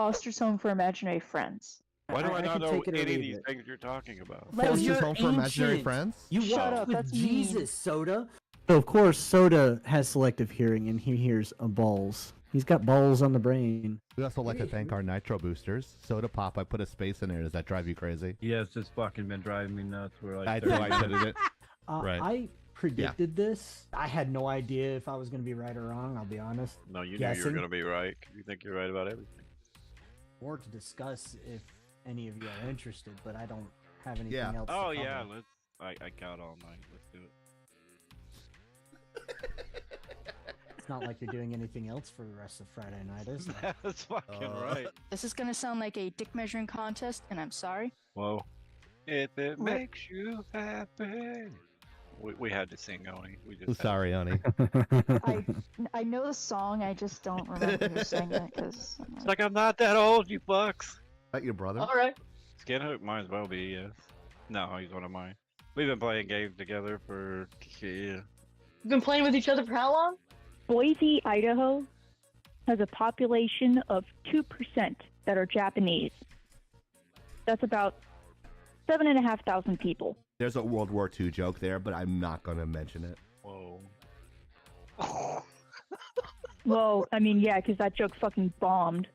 Foster's Home for Imaginary Friends. Why do I not know any of these it. things you're talking about? Foster's Home for Imaginary Friends? You Shut walked up, with that's Jesus, mean. Soda. So of course, Soda has selective hearing, and he hears balls. He's got balls on the brain. We also like to thank our Nitro boosters. Soda Pop, I put a space in there. Does that drive you crazy? Yeah, it's just fucking been driving me nuts. We're like, I know I said it. Right. I predicted this. I had no idea if I was going to be right or wrong, I'll be honest. No, you knew you were going to be right. You think you're right about everything. Or to discuss if any of you are interested, but I don't have anything else to Oh, cover. yeah, let's. I got all night. Let's do it. It's not like you're doing anything else for the rest of Friday night, is it? That's fucking right. This is gonna sound like a dick measuring contest, and I'm sorry. Whoa. If it makes you happy. We had to sing, Oni. We just Sorry, Oni. I know the song, I just don't remember who sang it, because... It's like, I'm not that old, you fucks. Is that your brother? Alright. Skinhook might as well be, yes. No, he's one of mine. We've been playing games together for... Yeah. You've been playing with each other for how long? Boise, Idaho has a population of 2% that are Japanese. That's about 7,500 people. There's a World War II joke there, but I'm not going to mention it. Whoa. Well, I mean, yeah, because that joke fucking bombed.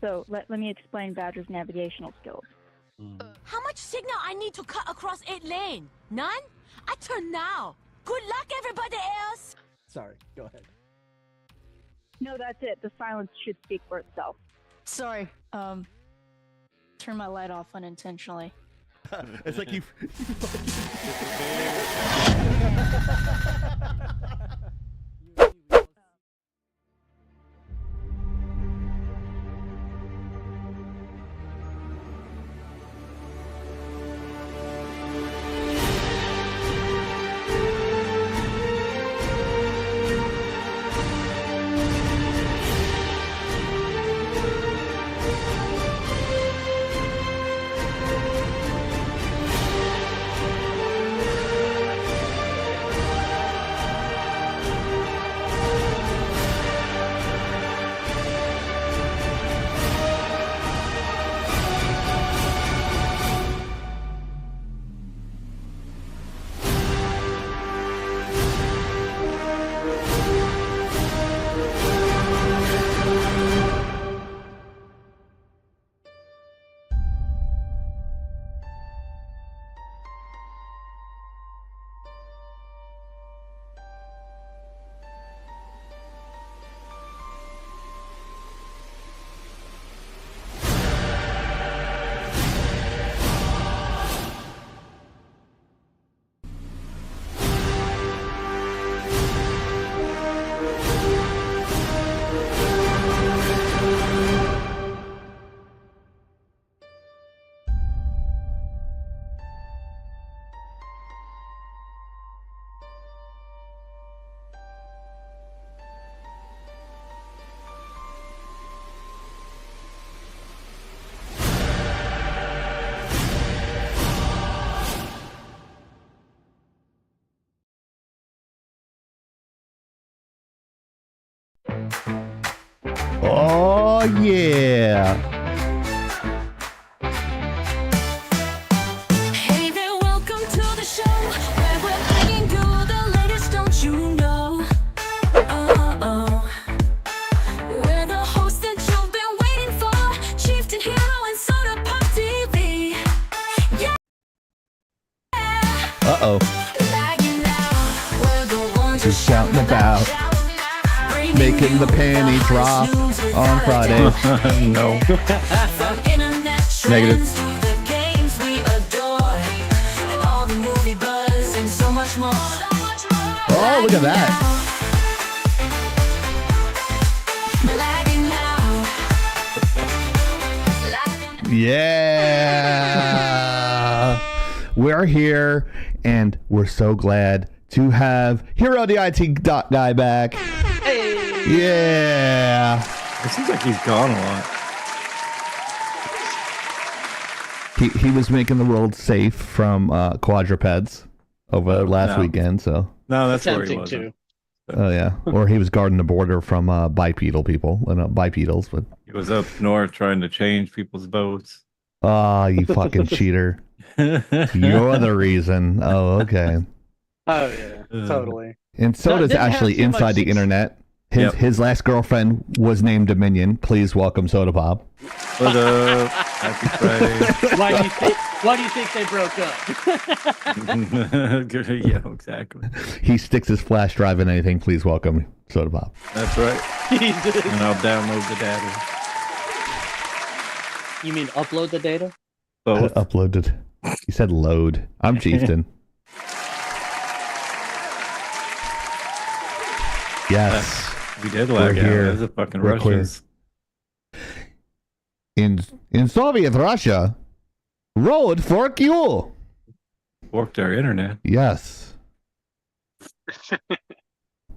So let me explain Badger's navigational skills. How much signal I need to cut across 8 lane? None? I turn now. Good luck, everybody else. Sorry, go ahead. No, that's it. The silence should speak for itself. Sorry, turn my light off unintentionally. It's like you... Oh, yeah. Hey there, welcome to the show where we're bringing you the latest, don't you know? We're the host that you've been waiting for, Chieftain Hero and Soda Pop TV. Yeah. Uh-oh. Lagging now, we're the ones who Just shouting about making the panty drop on Friday. No. Negative. Oh, look at that. Yeah. We're here, and we're so glad to have Hero the IT guy back. Yeah. It seems like he's gone a lot. He was making the world safe from quadrupeds over last weekend, so. No, that's where he Attempting was. to. Oh yeah, or he was guarding the border from bipedal people, bipedals. But He He was up north trying to change people's votes. Oh, you fucking cheater. You're the reason. Oh, okay. Oh yeah, totally. And Soda's didn't have actually too inside much the ex- internet. Yep. His last girlfriend was named Dominion. Please welcome Soda Pop. What up? Happy Friday. Why do you think they broke up? Yeah, exactly. He sticks his flash drive in anything. Please welcome Soda Pop. That's right. He did. And I'll download the data. You mean upload the data? Both. Uploaded. He said load. I'm Chieftain. Yes. We did lag out. here. Those are fucking We're clear. Russians. In Soviet Russia, road fork you. Forked our internet. Yes.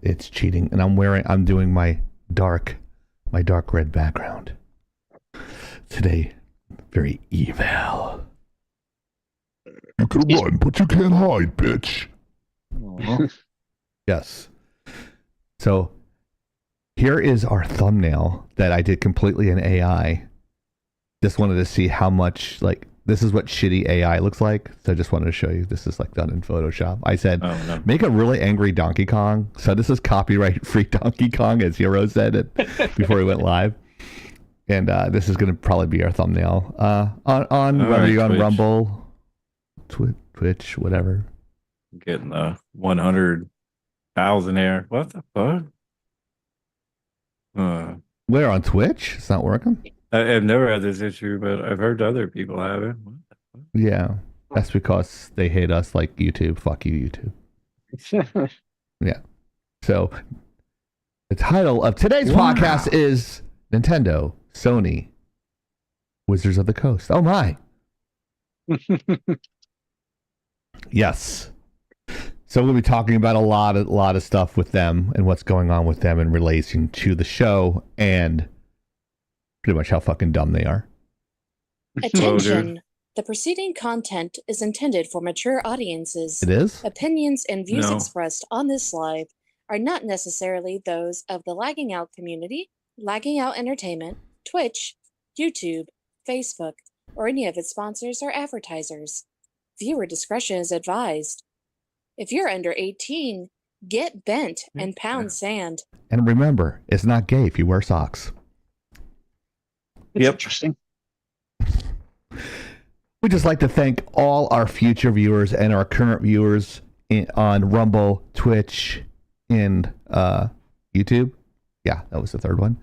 It's cheating, and I'm doing my dark red background today. Very evil. You can run, but you can't hide, bitch. Yes. So here is our thumbnail that I did completely in AI. Just wanted to see how much, like, this is what shitty AI looks like. So I just wanted to show you. This is like done in Photoshop. I said, make a really angry Donkey Kong. So this is copyright free Donkey Kong, as Hero said it before he went live. And this is going to probably be our thumbnail on whether right, you're on Twitch. Rumble, Twitch, whatever. Getting 100,000 here. What the fuck? Where, on Twitch? It's not working? I've never had this issue, but I've heard other people have it. What the fuck? Yeah. That's because they hate us like YouTube. Fuck you, YouTube. Yeah. So the title of today's podcast is Nintendo, Sony, Wizards of the Coast. Oh my. Yes. So we'll be talking about a lot of stuff with them and what's going on with them in relation to the show and pretty much how fucking dumb they are. Attention. The preceding content is intended for mature audiences. It is? Opinions and views No. expressed on this live are not necessarily those of the Lagging Out community, Lagging Out Entertainment, Twitch, YouTube, Facebook, or any of its sponsors or advertisers. Viewer discretion is advised. If you're under 18, get bent and pound sand. And remember, it's not gay if you wear socks. It's interesting. We'd just like to thank all our future viewers and our current viewers on Rumble, Twitch, and YouTube. Yeah, that was the third one.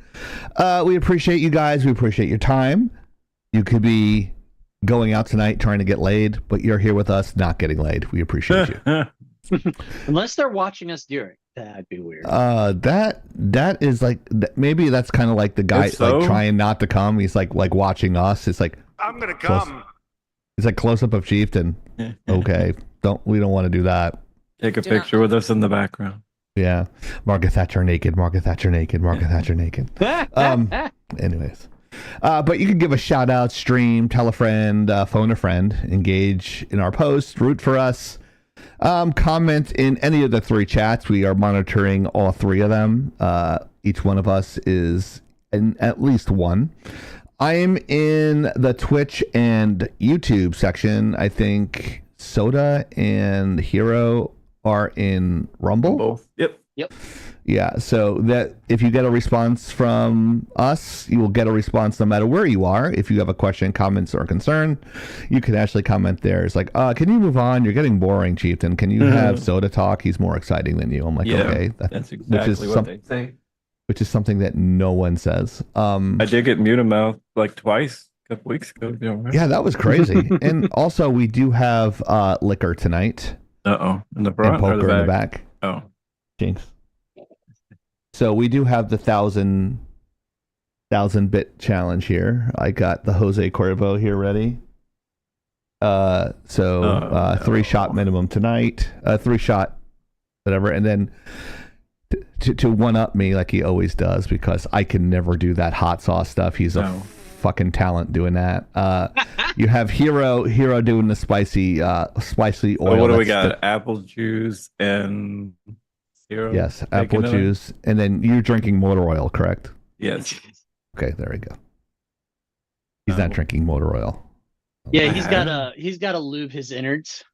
We appreciate you guys. We appreciate your time. You could be going out tonight trying to get laid, but you're here with us not getting laid. We appreciate you. Unless they're watching us during. That'd be weird. That is like, maybe that's kind of like the guy If so. like trying not to come. He's like watching us. It's like, I'm gonna come. it's like close up of Chieftain. Okay, we don't want to do that. Take a picture with us in the background. Yeah, Margaret Thatcher naked. Margaret Thatcher naked. Margaret Thatcher naked. Anyways, but you can give a shout out, stream, tell a friend, phone a friend, engage in our posts, root for us. Comment in any of the three chats. We are monitoring all three of them. Each one of us is in at least one. I am in the Twitch and YouTube section. I think Soda and Hero are in Rumble. Both. Yep. Yeah, so that if you get a response from us, you will get a response no matter where you are. If you have a question, comments, or concern, you can actually comment there. It's like, can you move on? You're getting boring, Chieftain. Can you have Soda talk? He's more exciting than you. I'm like, okay. That's exactly what they say. Which is something that no one says. I did get mute mouth like twice a couple weeks ago. Yeah, that was crazy. And also, we do have liquor tonight. In the front and poker or the in the back. Oh. Jinx. So we do have the 1,000 bit challenge here. I got the Jose Cuervo here ready. 3-shot minimum tonight. 3-shot, whatever, and then to one up me like he always does because I can never do that hot sauce stuff. He's a fucking talent doing that. You have Hero doing the spicy oil. What do we got? Apple juice and Yes, apple juice, and then you're drinking motor oil, correct? Yes. Okay, there we go. He's not drinking motor oil. Yeah, he's got to lube his innards.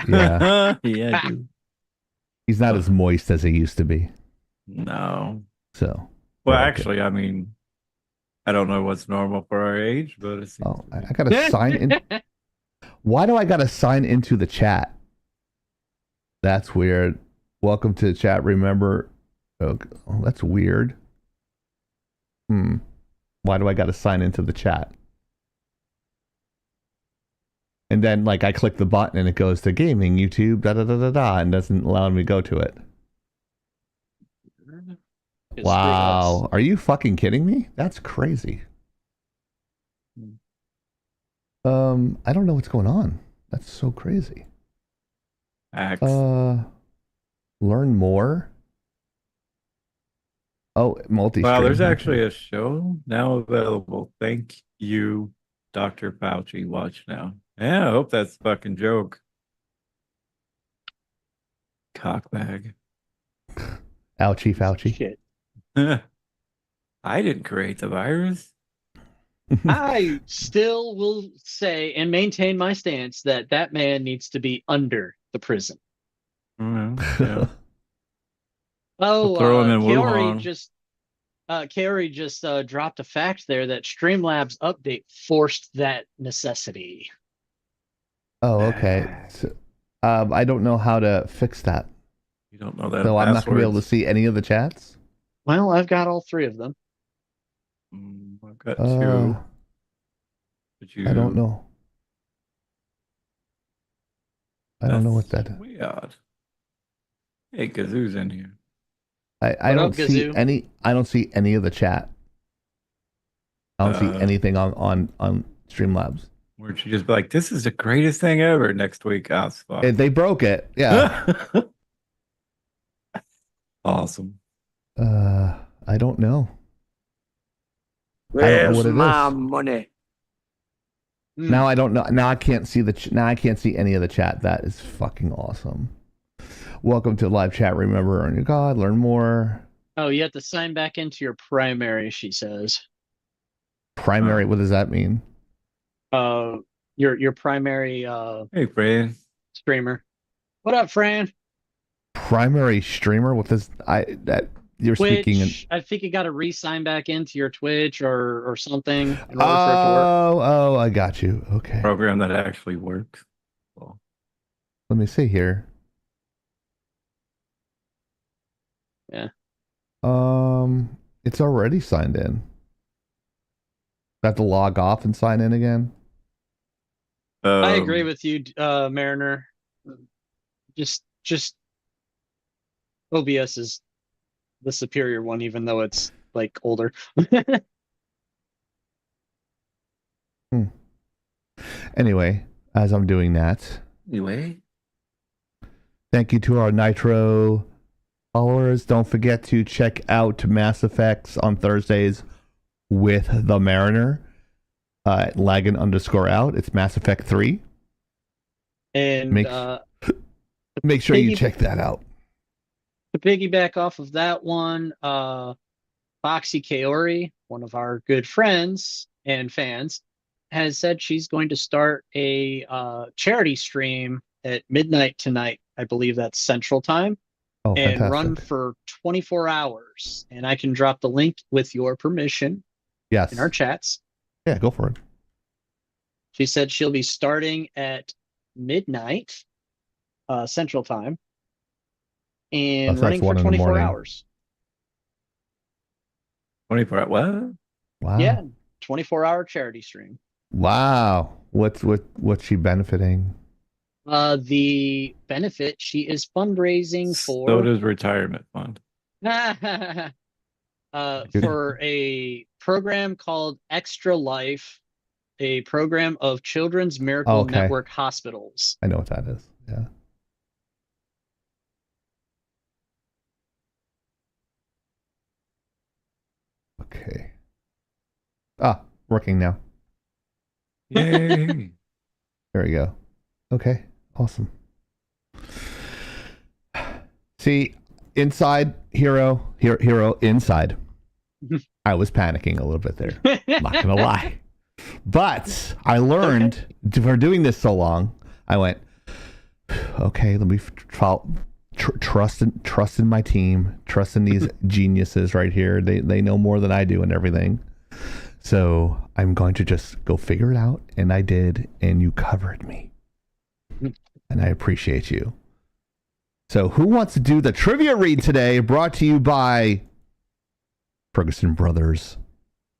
Yeah. Yeah, dude. He's not as moist as he used to be. No. So. Well, we're okay. actually, I mean, I don't know what's normal for our age, but it's. Oh, I gotta sign in. Why do I gotta sign into the chat? That's weird. Welcome to the chat. Remember, oh, that's weird. Why do I gotta sign into the chat? And then, like, I click the button and it goes to gaming, YouTube, and doesn't allow me to go to it. Wow. Are you fucking kidding me? That's crazy. I don't know what's going on. That's so crazy. Axe. Learn more. Oh, multi-stream. Wow, there's actually a show now available. Thank you, Dr. Fauci. Watch now. Yeah, I hope that's a fucking joke. Cockbag. Ouchie Fauci. Shit. I didn't create the virus. I still will say and maintain my stance that that man needs to be under the prison. Yeah. Oh, We'll throw him in Kaori Wuhan. just dropped a fact there that Streamlabs update forced that necessity. Oh, okay. So, I don't know how to fix that. You don't know that. So I'm not going to be able to see any of the chats? Well, I've got all three of them. I've got two. I don't know. I don't know what that is. Weird. Hey, Kazoo's in here. I don't see any. I don't see any of the chat. I don't see anything on Streamlabs. Weren't you just like, this is the greatest thing ever? Next week, fuck. They broke it. Yeah. Awesome. I don't know. Where's my money? Now I don't know. Now I can't see now I can't see any of the chat. That is fucking awesome. Welcome to live chat. Remember, earn your God, learn more. Oh, you have to sign back into your primary, she says. Primary, what does that mean? Your primary hey, Fran. streamer. What up, Fran? Primary streamer? What does you're Twitch, speaking in... I think you got to re-sign back into your Twitch or something in order for it to work. Oh, I got you. Okay. Program that actually works. Well, let me see here. Yeah. It's already signed in. Have to log off and sign in again. I agree with you, Mariner. Just OBS is the superior one, even though it's like older. Anyway, as I'm doing that. Anyway. Thank you to our Nitro followers. Don't forget to check out Mass Effects on Thursdays with the Mariner. Laggin_out. It's Mass Effect 3. And make sure you check that out. To piggyback off of that one, Foxy Kaori, one of our good friends and fans, has said she's going to start a charity stream at midnight tonight. I believe that's Central Time. Oh, and fantastic. run for 24 hours. And I can drop the link with your permission. Yes. In our chats. Yeah, go for it. She said she'll be starting at midnight Central Time and running for 24 hours. 24 what? Wow. Yeah, 24-hour charity stream. Wow. What's she benefiting? The benefit, she is fundraising for Soda's retirement fund. For a program called Extra Life, a program of Children's Miracle Network hospitals. I know what that is. Yeah. Okay. Working now. Yay. There we go. Okay. Awesome. See, inside hero inside. I was panicking a little bit there. I'm not gonna lie. But I learned for doing this so long, I went, okay, let me trust in my team, trust in these geniuses right here. They know more than I do and everything. So I'm going to just go figure it out. And I did. And you covered me. And I appreciate you. So who wants to do the trivia read today? Brought to you by Ferguson Brothers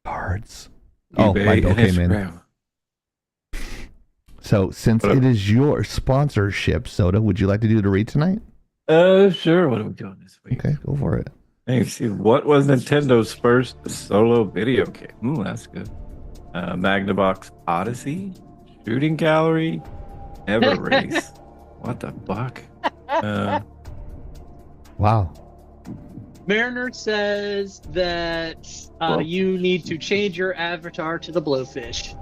Cards. Oh, eBay Michael and came in. Instagram. So since it is your sponsorship, Soda, would you like to do the read tonight? Sure. What are we doing this week? Okay, go for it. Hey, see, what was Nintendo's first solo video game? Ooh, that's good. Magnavox Odyssey, Shooting Gallery, Ever Race. What the fuck? Wow. Mariner says that you need to change your avatar to the blowfish.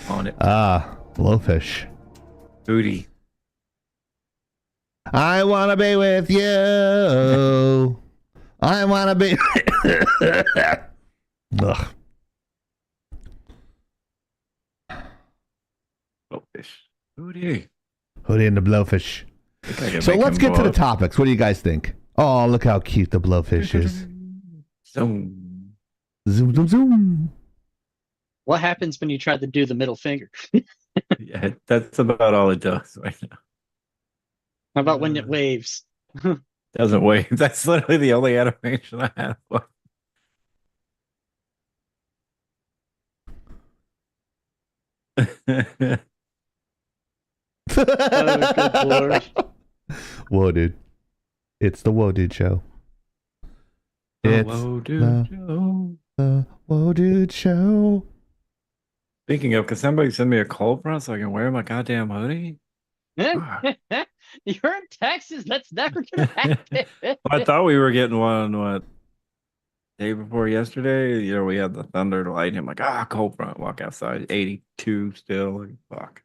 On it. Blowfish. Booty. I wanna be with you. I wanna be. Ugh. Blowfish. Booty. Hootie and the blowfish. So let's get to the topics. What do you guys think? Oh, look how cute the blowfish is. Zoom. Zoom, zoom, zoom. What happens when you try to do the middle finger? Yeah, that's about all it does right now. How about when it waves? Doesn't wave. That's literally the only animation I have. Oh, good lord. Whoa, dude. It's the Whoa Dude Show. It's Whoa, dude, Joe. the Whoa Dude Show. Speaking of, can somebody send me a cold front so I can wear my goddamn hoodie? You're in Texas. That's never gonna happen. I thought we were getting one, what, day before yesterday? You know, we had the thunder to light him. Like, cold front. Walk outside. 82 still. Like, fuck.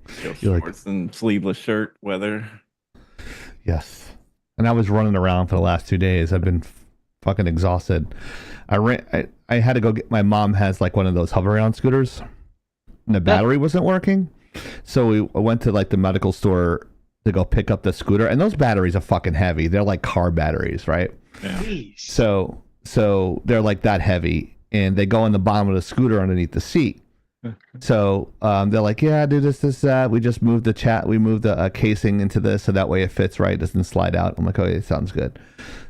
Still shorts and sleeveless shirt weather. Yes. And I was running around for the last 2 days. I've been fucking exhausted. I had to go get, my mom has like one of those hover around scooters and the battery wasn't working. So I went to like the medical store to go pick up the scooter, and those batteries are fucking heavy. They're like car batteries, right? Yeah. So they're like that heavy, and they go on the bottom of the scooter underneath the seat. So they're like, yeah, do this, that. We just moved the casing into this so that way it fits right, doesn't slide out. I'm like, okay, sounds good.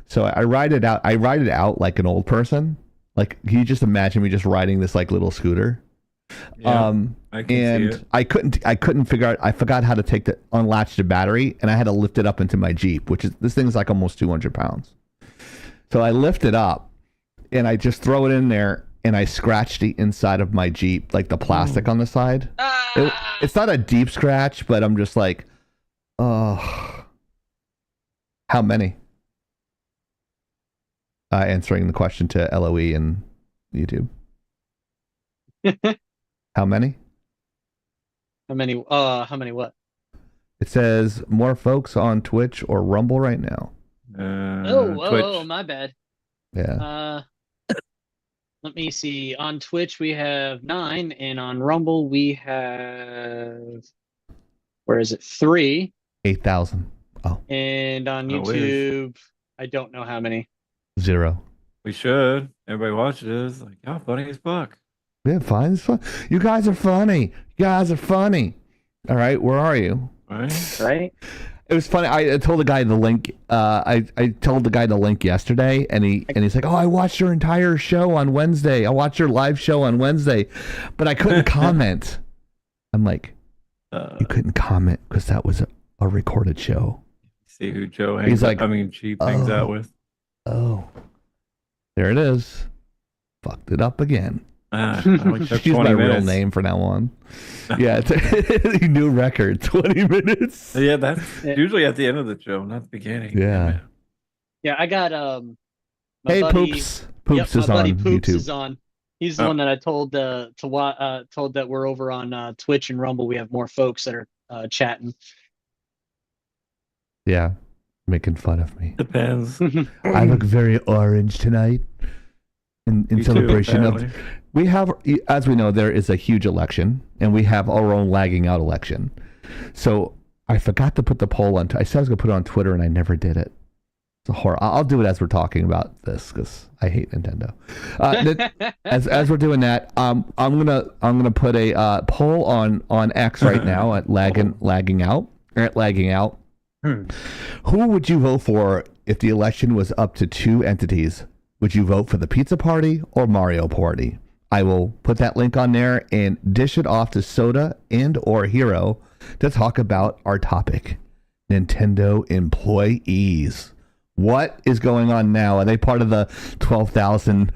So I ride it out. I ride it out like an old person. Like, can you just imagine me just riding this like little scooter? Yeah, I can see it. I couldn't figure out. I forgot how to unlatch the battery, and I had to lift it up into my Jeep, which is, this thing's like almost 200 pounds. So I lift it up, and I just throw it in there. And I scratched the inside of my Jeep, like the plastic on the side. It's not a deep scratch, but I'm just like, oh. How many? Answering the question to LOE and YouTube. How many? How many? How many what? It says more folks on Twitch or Rumble right now. Oh, my bad. Yeah. Let me see. On Twitch we have 9, and on Rumble we have, where is it? 3. 8,000. Oh. And on YouTube, I don't know how many. 0. We should. Everybody watches. Like, oh, funny as fuck. Yeah, fine. It's fun. You guys are funny. You guys are funny. All right, where are you? Right. It was funny. I told the guy the link. I told the guy the link yesterday, and he's like, "Oh, I watched your entire show on Wednesday. I watched your live show on Wednesday, but I couldn't comment." I'm like, "You couldn't comment because that was a recorded show." See who Joe hangs out. She hangs out with. Oh, there it is. Fucked it up again. Use Use my real name from now on. Yeah, new record, 20 minutes. Yeah, that's usually at the end of the show, not the beginning. Yeah. Yeah, I got my hey, buddy, Poops. Poops my is buddy on Poops YouTube. is on. He's the one that I told told that we're over on Twitch and Rumble. We have more folks that are chatting. Yeah, making fun of me. Depends. I look very orange tonight. in Me too, celebration of. apparently. We have, as we know, there is a huge election, and we have our own lagging out election. So I forgot to put the poll on. I said I was going to put it on Twitter, and I never did it. It's a horror. I'll do it as we're talking about this because I hate Nintendo. As we're doing that, I'm gonna put a poll on X right now at lagging out. Who would you vote for if the election was up to two entities? Would you vote for the Pizza Party or Mario Party? I will put that link on there and dish it off to Soda and or Hero to talk about our topic, Nintendo employees. What is going on now? Are they part of the 12,000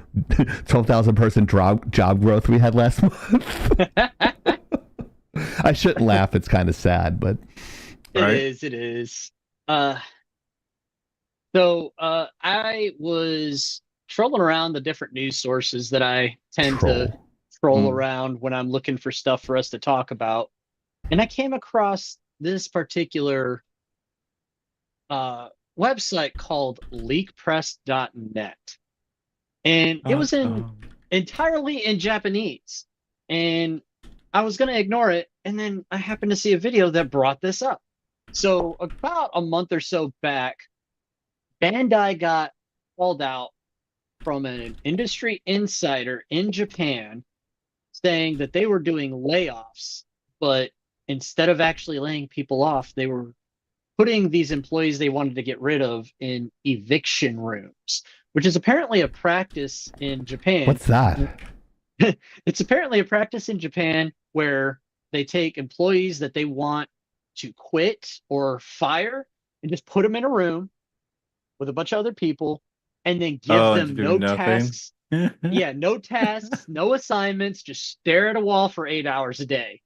person job growth we had last month? I shouldn't laugh. It's kind of sad, but It is. So I was trolling around the different news sources that I tend to troll around when I'm looking for stuff for us to talk about. And I came across this particular website called leakpress.net. And it was entirely in Japanese. And I was going to ignore it. And then I happened to see a video that brought this up. So about a month or so back, Bandai got called out from an industry insider in Japan saying that they were doing layoffs, but instead of actually laying people off, they were putting these employees they wanted to get rid of in eviction rooms, which is apparently a practice in Japan. What's that? It's apparently a practice in Japan where they take employees that they want to quit or fire and just put them in a room with a bunch of other people and then give them no tasks. Yeah, no tasks, no assignments, just stare at a wall for 8 hours a day.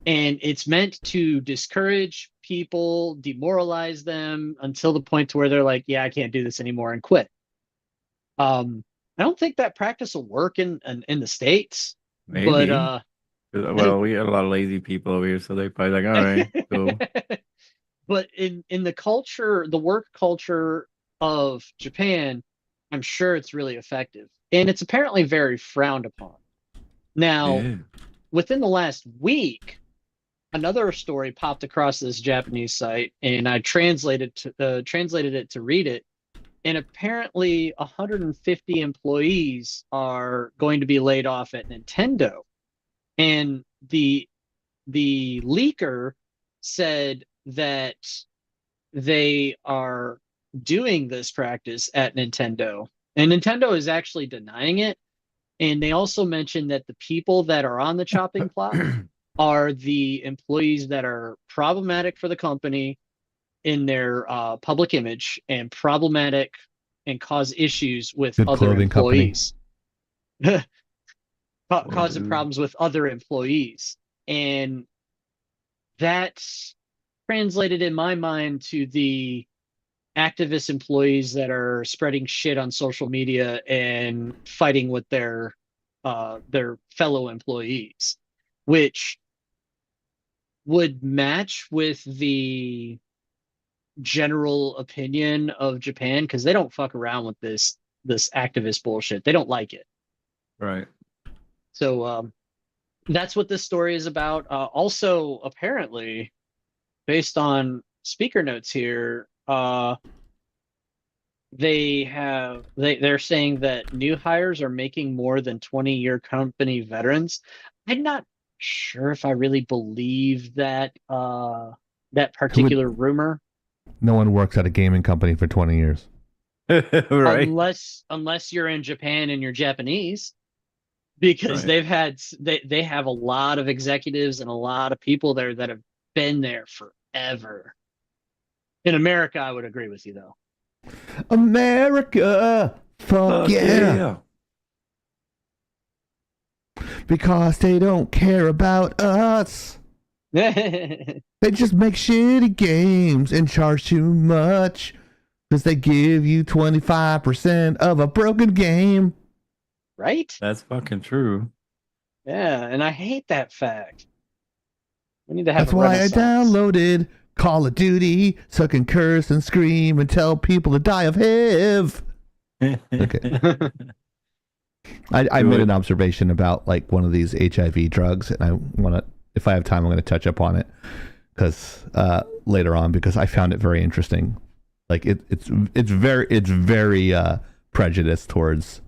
And it's meant to discourage people, demoralize them until the point to where they're like, yeah, I can't do this anymore and quit. I don't think that practice will work in the States. Maybe. But well, we got a lot of lazy people over here, so they probably like, all right, cool. But in the culture, the work culture of Japan, I'm sure it's really effective. And it's apparently very frowned upon. Now, within the last week, another story popped across this Japanese site, and I translated it to read it. And apparently 150 employees are going to be laid off at Nintendo. And the leaker said that they are doing this practice at Nintendo. And Nintendo is actually denying it. And they also mentioned that the people that are on the chopping block are the employees that are problematic for the company in their public image and problematic and cause issues with other employees. Causing problems with other employees. And that translated in my mind to the activist employees that are spreading shit on social media and fighting with their fellow employees, which would match with the general opinion of Japan, because they don't fuck around with this activist bullshit. They don't like it. Right. So that's what this story is about. Also, apparently, based on speaker notes here, they're saying that new hires are making more than 20-year company veterans. I'm not sure if I really believe that that particular rumor. No one works at a gaming company for 20 years. Right. Unless you're in Japan and you're Japanese. Because they have a lot of executives and a lot of people there that have been there forever. In America, I would agree with you, though. America, fuck yeah. Because they don't care about us. They just make shitty games and charge too much because they give you 25% of a broken game. Right? That's fucking true. Yeah, and I hate that fact. We need to have. That's why I downloaded Call of Duty, so I can curse and scream and tell people to die of HIV. Okay. I Do made it. an observation about like one of these HIV drugs, and I want to, if I have time, I'm going to touch up on it because later on, because I found it very interesting. Like it's very prejudiced towards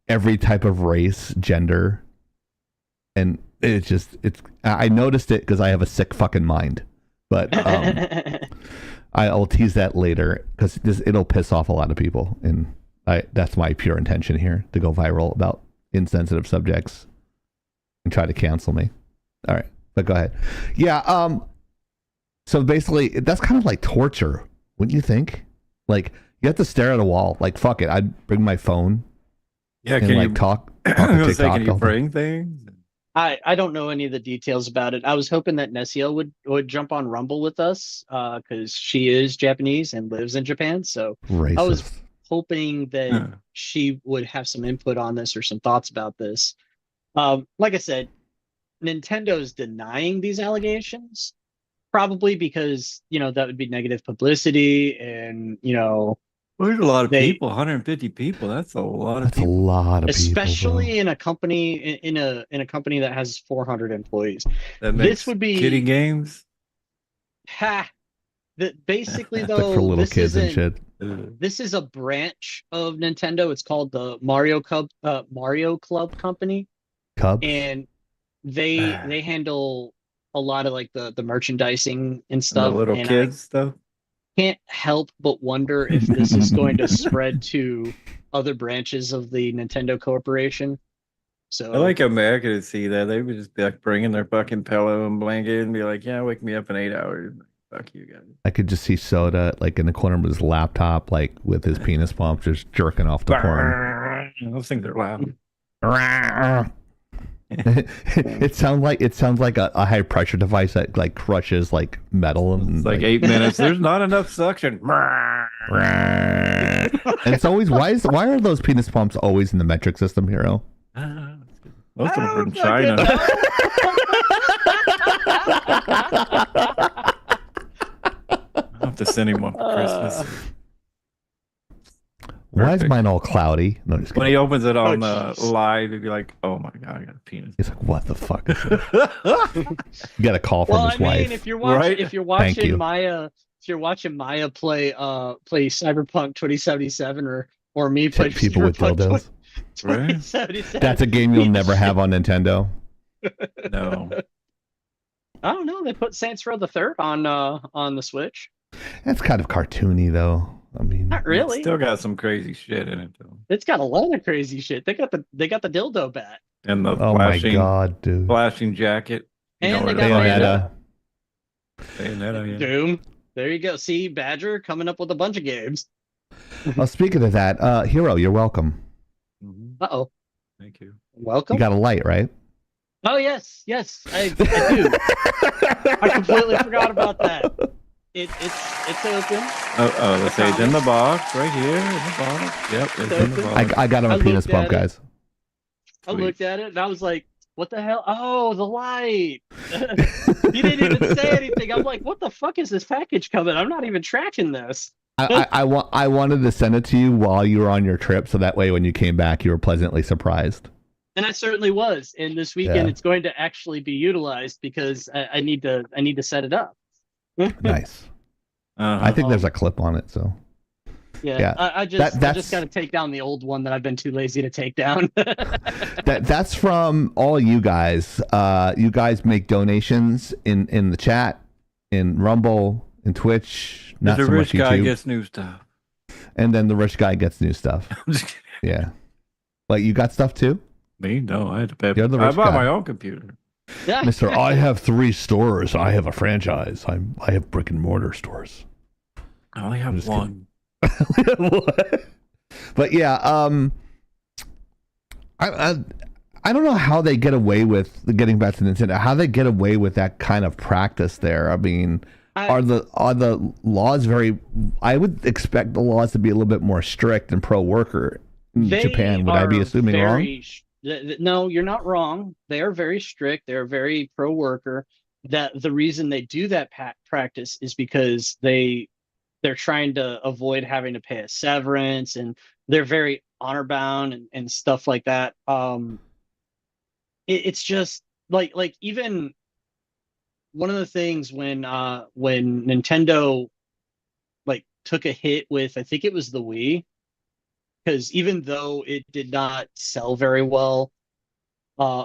every type of race, gender, and I noticed it because I have a sick fucking mind. But I'll tease that later because it'll piss off a lot of people, and that's my pure intention here, to go viral about insensitive subjects and try to cancel me. All right, but go ahead. Yeah. So basically, that's kind of like torture, wouldn't you think? Like you have to stare at a wall. Like fuck it, I'd bring my phone. Yeah, and can like you talk I to was TikTok saying, can you all day. bring things? I don't know any of the details about it. I was hoping that Nessiel would jump on Rumble with us because she is Japanese and lives in Japan. So Racist. I was hoping that Huh. she would have some input on this or some thoughts about this. Like I said, Nintendo's denying these allegations, probably because, that would be negative publicity and, Well, there's a lot of They- people, 150 people. That's a lot of That's a people. lot of especially people. in a company in a company that has 400 employees. That This makes would be kiddie games. That basically Like though for little this kids and isn't shit. this is a branch of Nintendo. It's called the Mario Club Company, Cubs. and they handle a lot of like the merchandising and And the stuff. little and kids stuff. I can't help but wonder if this is going to spread to other branches of the Nintendo Corporation. So I like America to see that. They would just be like bringing their fucking pillow and blanket and be like, yeah, wake me up in 8 hours. Fuck you guys. I could just see Soda like in the corner of his laptop, like with his penis pump, just jerking off the porn. Those things are loud. it sounds like a high pressure device that like crushes like metal and It's like 8 minutes. There's not enough suction. and it's always why are those penis pumps always in the metric system, Hero? Most of them are in China. I'll have to send him one for Christmas. Why is Perfect. mine all cloudy? No, just When kidding. he opens it on jeez. live, he'd be like, "Oh my god, I got a penis." He's like, what the fuck? Is this? You got a call from well, his I mean, wife. if you're watching, Right? if you're Thank you. watching Maya, play Cyberpunk 2077 or me play People with Cyberpunk dildos. Right? 2077. That's a game you'll never have on Nintendo. No. I don't know. They put Saints Row the Third on the Switch. That's kind of cartoony, though. I mean, Not really. Still got some crazy shit in it though. It's got a lot of crazy shit. They got the dildo bat. And the oh my god, dude. flashing jacket. You And know they where got Bayonetta. Bayonetta, yeah. Doom. There you go. See, Badger coming up with a bunch of games. Well, speaking of that, Hero, you're welcome. Mhm. Uh-oh. Thank you. Welcome. You got a light, right? Oh, yes. I do. I completely forgot about that. It's open. Oh, let's say it's in the box right here in the bottom. Yep, it's in the box. I got him a I penis looked pump, at it. guys. I Sweet. looked at it and I was like, what the hell? Oh, the light. You didn't even say anything. I'm like, what the fuck is this package coming? I'm not even tracking this. I wanted to send it to you while you were on your trip, so that way when you came back, you were pleasantly surprised. And I certainly was. And this weekend, Yeah. it's going to actually be utilized because I need to set it up. Nice. Uh-huh. I think there's a clip on it, so. Yeah, Yeah. I just got to take down the old one that I've been too lazy to take down. That's from all you guys. You guys make donations in the chat, in Rumble, in Twitch. Not the so rich much guy YouTube. gets new stuff. And then the rich guy gets new stuff. I'm just kidding. Yeah. Like you got stuff too, Me? No, I had to pay. You're the I rich bought guy. my own computer. Yeah. Mister. I have 3 stores. I have a franchise. I have brick and mortar stores. I only have just one. What? But yeah, I don't know how they get away with getting back to Nintendo. How they get away with that kind of practice there? I mean, are the laws very? I would expect the laws to be a little bit more strict and pro worker in They Japan. Would I be are assuming wrong? No, you're not wrong. They are very strict. They're very pro worker. That the reason they do that practice is because they're trying to avoid having to pay a severance and they're very honor bound and stuff like that. It's just like even one of the things when Nintendo like took a hit with, I think it was the Wii, because even though it did not sell very well, uh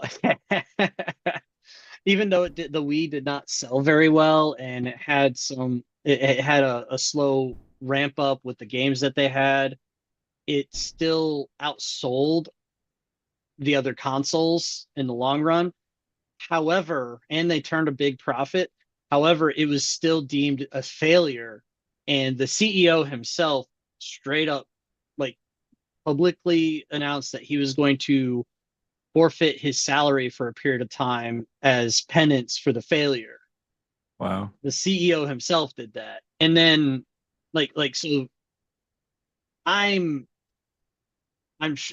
even though the Wii did not sell very well, and it had a slow ramp up with the games that they had, it still outsold the other consoles in the long run. However, and they turned a big profit. However, it was still deemed a failure, and the CEO himself straight up like publicly announced that he was going to forfeit his salary for a period of time as penance for the failure. Wow. The CEO himself did that. And then so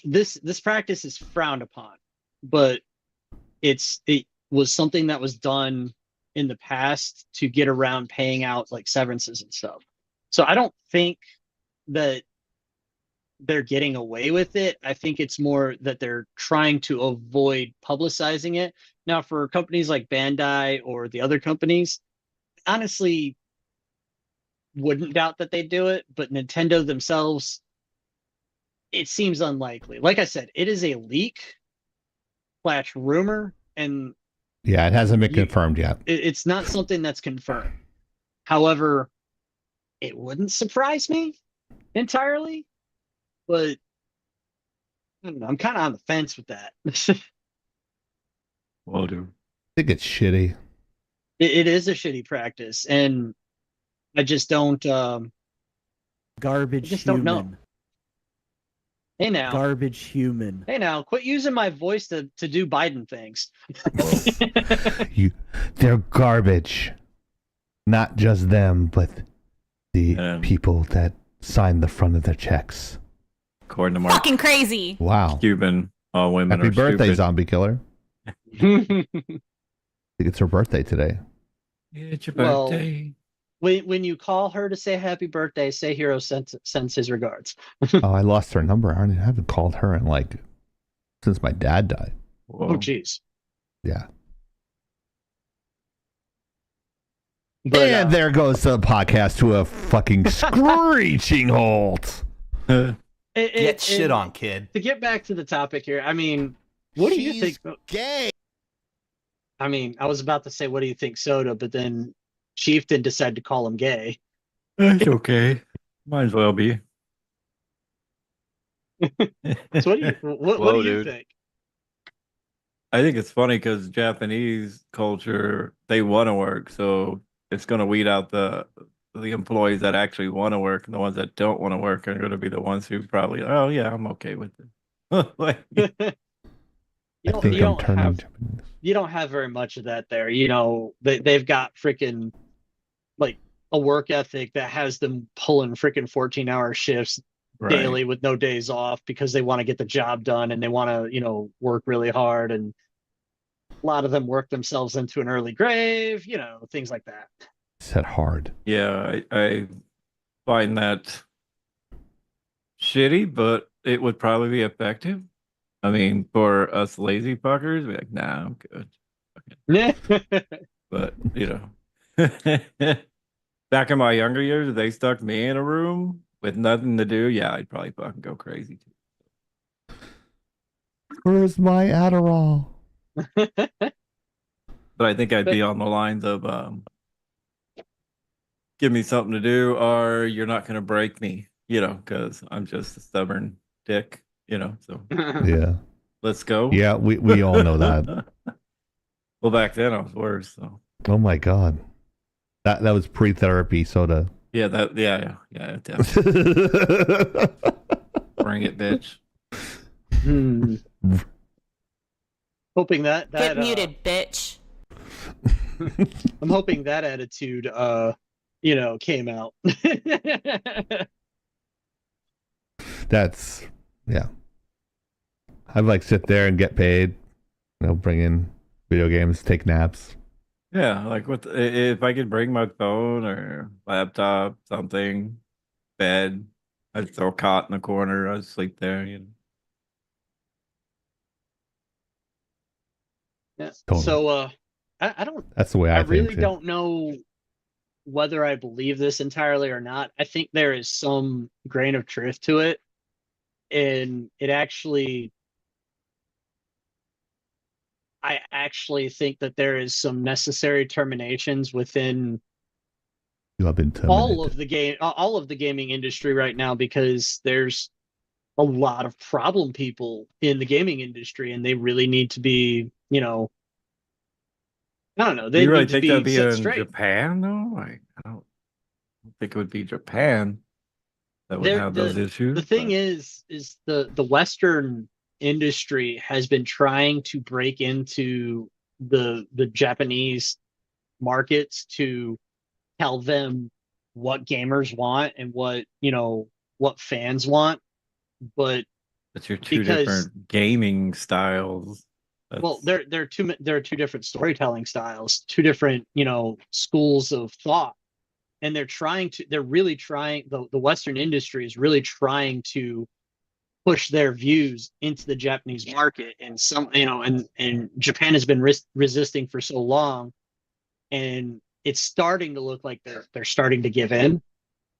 this practice is frowned upon, but it was something that was done in the past to get around paying out like severances and stuff. So I don't think that they're getting away with it. I think it's more that they're trying to avoid publicizing it. Now, for companies like Bandai or the other companies, honestly, wouldn't doubt that they do it, but Nintendo themselves, it seems unlikely. Like I said, it is a leak / rumor, and Yeah, it hasn't been confirmed yet. it's not something that's confirmed. However, it wouldn't surprise me entirely, but I don't know, I'm kind of on the fence with that. Well, dude. I think it's shitty. It is a shitty practice, and I just don't. Garbage I just human. don't know. Hey now, Garbage human. hey now, quit using my voice to do Biden things. They're garbage. Not just them, but the people that signed the front of their checks. According to Mark, Fucking crazy. Wow. Cuban, all women Happy are birthday, stupid. zombie killer. I think it's her birthday today. It's your Well, birthday. when you call her to say happy birthday, say Hero sends his regards. Oh, I lost her number. I haven't called her in since my dad died. Whoa. Oh, jeez. Yeah. But, and there goes the podcast to a fucking screeching halt. Get shit on, kid. To get back to the topic here, I mean, what do you think? Gay. I mean, I was about to say, what do you think, Soda? But then Chieftain decided to call him gay. It's okay. Might as well be. So what do you what Whoa, do you dude. think? I think it's funny because Japanese culture, they want to work, so it's going to weed out the employees that actually want to work, and the ones that don't want to work are going to be the ones who probably, oh yeah, I'm okay with it. Like, You don't have very much of that there. You know, they've got freaking like a work ethic that has them pulling freaking 14-hour shifts Right. daily with no days off because they want to get the job done and they want to, work really hard. And a lot of them work themselves into an early grave, things like that. Said hard. yeah, I find that shitty, but it would probably be effective. I mean, for us lazy fuckers, we're like, nah, I'm good. But, back in my younger years, if they stuck me in a room with nothing to do, yeah, I'd probably fucking go crazy too. Where's my Adderall? But I think I'd be on the lines of give me something to do or you're not going to break me, because I'm just a stubborn dick, so Yeah. let's go. Yeah, we all know that. Well, back then I was worse, so. Oh my god. That was pre-therapy, Soda. Yeah, yeah, definitely. Bring it, bitch. Hoping that Get muted, bitch. I'm hoping that attitude came out. That's yeah. I'd sit there and get paid, bring in video games, take naps. Yeah, like if I could bring my phone or laptop, something, bed, I'd throw a cot in the corner. I'd sleep there. You know. Yeah. Totally. So I don't That's the way I think. really too. don't know whether I believe this entirely or not. I think there is some grain of truth to it. And I actually think that there is some necessary terminations within You have been all terminated. of the gaming industry right now, because there's a lot of problem people in the gaming industry, and they really need to be, I don't know, they You really need to think that'd be be set in straight. Japan though? Like, I don't think it would be Japan that would have those issues. The thing is the Western industry has been trying to break into the Japanese markets to tell them what gamers want and what fans want, but you're two different gaming styles. Well, there are two different storytelling styles, two different schools of thought, and they're really trying. The Western industry is really trying to push their views into the Japanese market, and and Japan has been resisting for so long, and it's starting to look like they're starting to give in,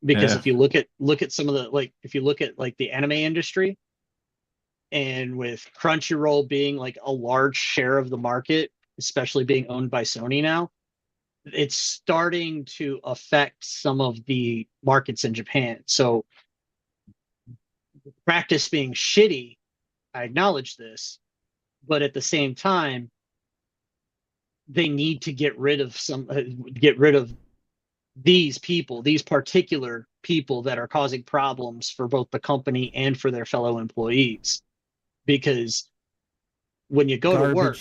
because if you look at some of the if you look at the anime industry, and with Crunchyroll being like a large share of the market, especially being owned by Sony now, it's starting to affect some of the markets in Japan. So practice being shitty, I acknowledge this, but at the same time, they need to get rid of these people, these particular people that are causing problems for both the company and for their fellow employees. Because when you go to work,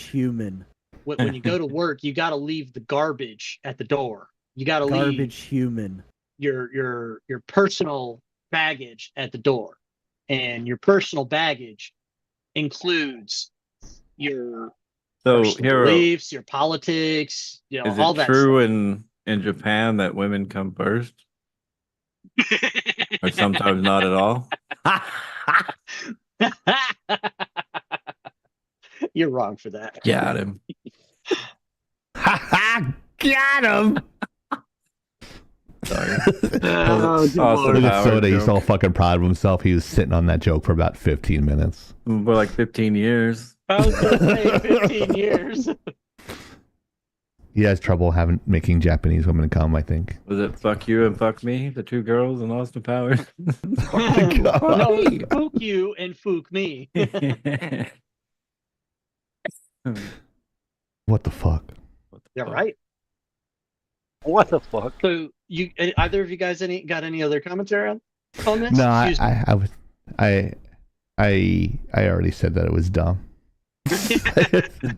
when you go to work, you got to leave the garbage at the door. You got to leave human. Your personal baggage at the door, and your personal baggage includes your beliefs, your politics, is all it that true stuff. in Japan that women come first? Or sometimes not at all? You're wrong for that. Got him. Got him. Sorry. Look at Soda. He's all fucking proud of himself. He was sitting on that joke for about 15 minutes. For like 15 years. I was going to say 15 years. He has trouble making Japanese women come, I think. Was it fuck you and fuck me, the two girls in Austin Powers? No, fuck you and fuck me. What the fuck? Yeah, right. What the fuck? So, either of you guys got any other commentary on this? No, I already said that it was dumb.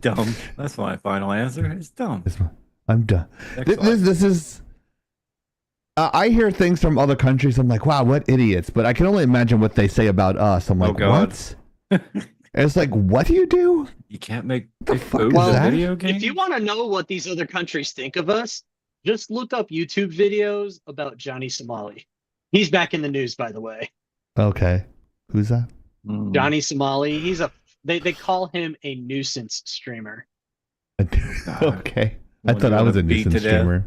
Dumb. That's my final answer. It's dumb. I'm done. This is. I hear things from other countries. I'm like, wow, what idiots! But I can only imagine what they say about us. I'm like, what? It's like, what do you do? You can't make food well, a video game? If you want to know what these other countries think of us, just look up YouTube videos about Johnny Somali. He's back in the news, by the way. Okay, who's that? Johnny Somali. They call him a nuisance streamer. Okay, I thought I was a nuisance streamer.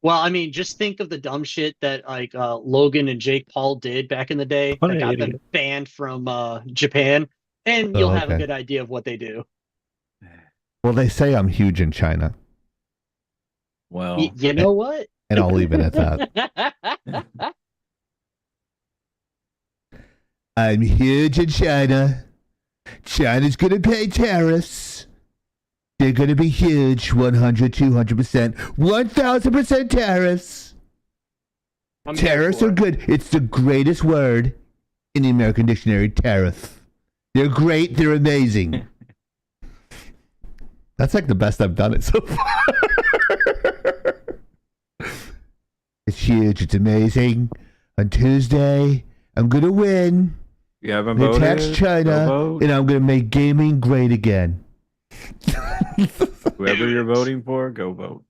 Well, I mean, just think of the dumb shit that Logan and Jake Paul did back in the day that got them banned from Japan, and you'll have a good idea of what they do. Well, they say I'm huge in China. Well, you know what? And I'll leave it at that. I'm huge in China. China's going to pay tariffs. They're going to be huge, 100, 200%, 1,000% tariffs. Tariffs are good. It's the greatest word in the American dictionary, tariff. They're great. They're amazing. That's like the best I've done it so far. It's huge. It's amazing. On Tuesday, I'm going to win. You haven't voted? voted? Tax China, and I'm going to make gaming great again. Whoever you're voting for, go vote.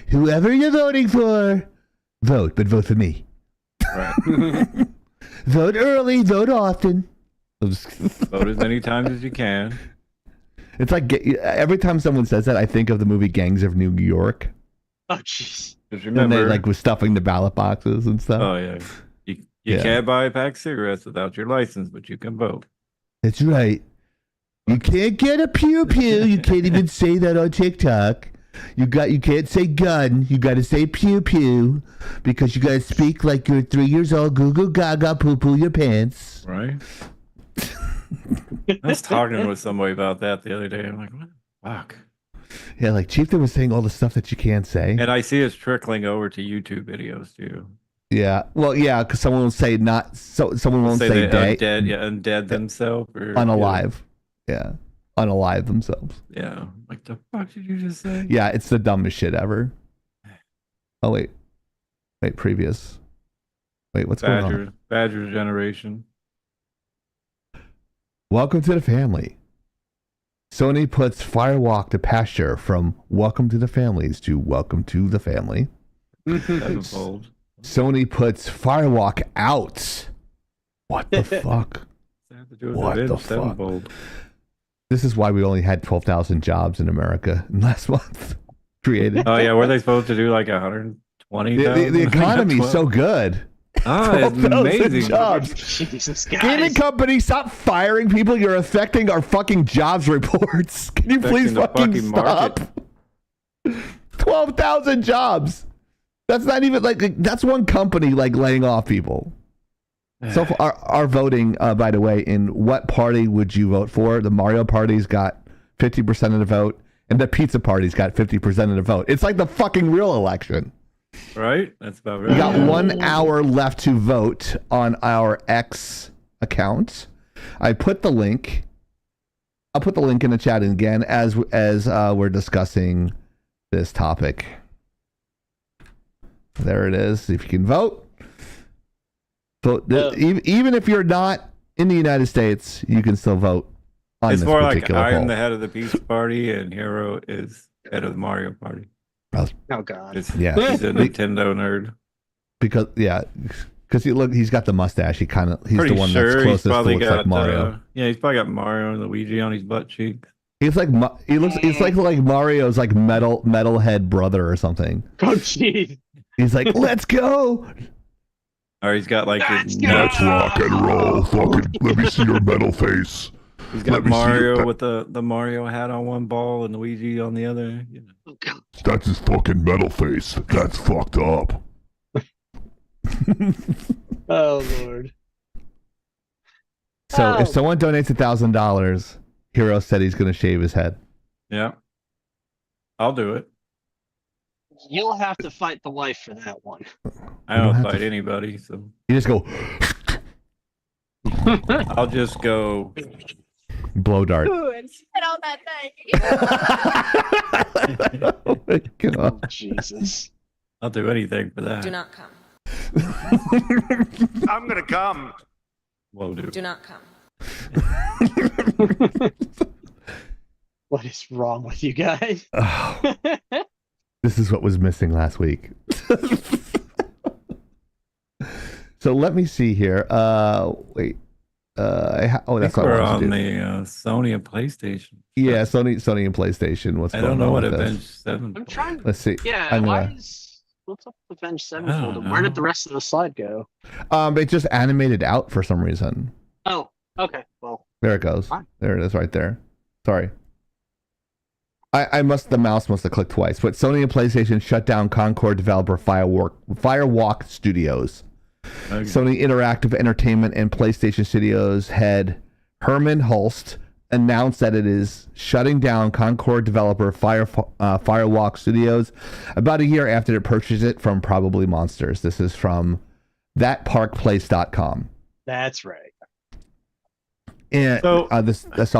Whoever you're voting for, vote, but vote for me. Right. Vote early, vote often. Vote as many times as you can. It's like every time someone says that, I think of the movie Gangs of New York. Oh, jeez. Just remember, And they like was stuffing the ballot boxes and stuff. Oh yeah, you can't buy a pack of cigarettes without your license, but you can vote. That's right. You can't get a pew pew. You can't even say that on TikTok. You can't say gun. You got to say pew pew because you got to speak like you're 3 years old. Goo goo gaga poo poo your pants. Right. I was talking with somebody about that the other day. I'm like, what the fuck? Yeah, like Chieftain was saying all the stuff that you can't say. And I see it's trickling over to YouTube videos too. Yeah, well, yeah, because someone will say not. So someone won't say they dead. undead themselves or unalive. Yeah, unalive themselves. Yeah, like the fuck did you just say? Yeah, it's the dumbest shit ever. Oh wait, previous. Wait, what's going on? Badger generation. Welcome to the family. Sony puts Firewalk to pasture from Welcome to the Families to Welcome to the Family. Sevenfold. Sony puts Firewalk out. What the fuck? What the fuck? This is why we only had 12,000 jobs in America last month created. Oh yeah, were they supposed to do like 120,000? The economy's so good. Ah, it's amazing. Jobs. Jesus, guys. Gaming companies, stop firing people. You're affecting our fucking jobs reports. Can you please fucking stop? 12,000 jobs. That's not even like that's one company like laying off people. So our voting, by the way, in what party would you vote for? The Mario Party's got 50% of the vote, and the Pizza Party's got 50% of the vote. It's like the fucking real election. Right? That's about right. We got 1 hour left to vote on our X account. I put the link. I'll put the link in the chat again as we're discussing this topic. There it is. If you can vote. Vote. Even if you're not in the United States, you can still vote on it's this more like particular I'm poll. the head of the Pizza Party and Hero is head of the Mario Party. Oh God! He's Yeah, a Nintendo nerd. Because he's got the mustache. He's Pretty the one sure that's he's closest to probably looks got like Mario. he's probably got Mario and Luigi on his butt cheeks. He's like It's like Mario's like metalhead brother or something. Oh jeez. He's like, let's go. Or he's got like his Let's rock and roll. Fucking let me see your metal face. He's got Mario with the Mario hat on one ball and Luigi on the other. You know. That's his fucking metal face. That's fucked up. Oh Lord. So if someone donates $1,000, Hero said he's going to shave his head. Yeah. I'll do it. You'll have to fight the wife for that one. I don't fight anybody, so You just go I'll just go blow dart. Ooh, and spit on that thing. Oh my God. Oh, Jesus. I'll do anything for that. Do not come. I'm gonna come. Whoa, dude. Do not come. What is wrong with you guys? Oh, this is what was missing last week. So let me see here. Wait. That's we're what I on the Sony and PlayStation. Yeah, Sony and PlayStation. What's I going don't know on what with Avenged this? 7. I'm trying. Let's see. Yeah, what's up with Avenged Sevenfold? Where did the rest of the slide go? It just animated out for some reason. Oh, okay. Well, there it goes. Fine. There it is, right there. Sorry. The mouse must have clicked twice. But Sony and PlayStation shut down Concord developer Firewalk Studios. Okay. Sony Interactive Entertainment and PlayStation Studios head Herman Hulst announced that it is shutting down Concord developer Firewalk Studios about a year after it purchased it from Probably Monsters. This is from thatparkplace.com. that's right. And so I'm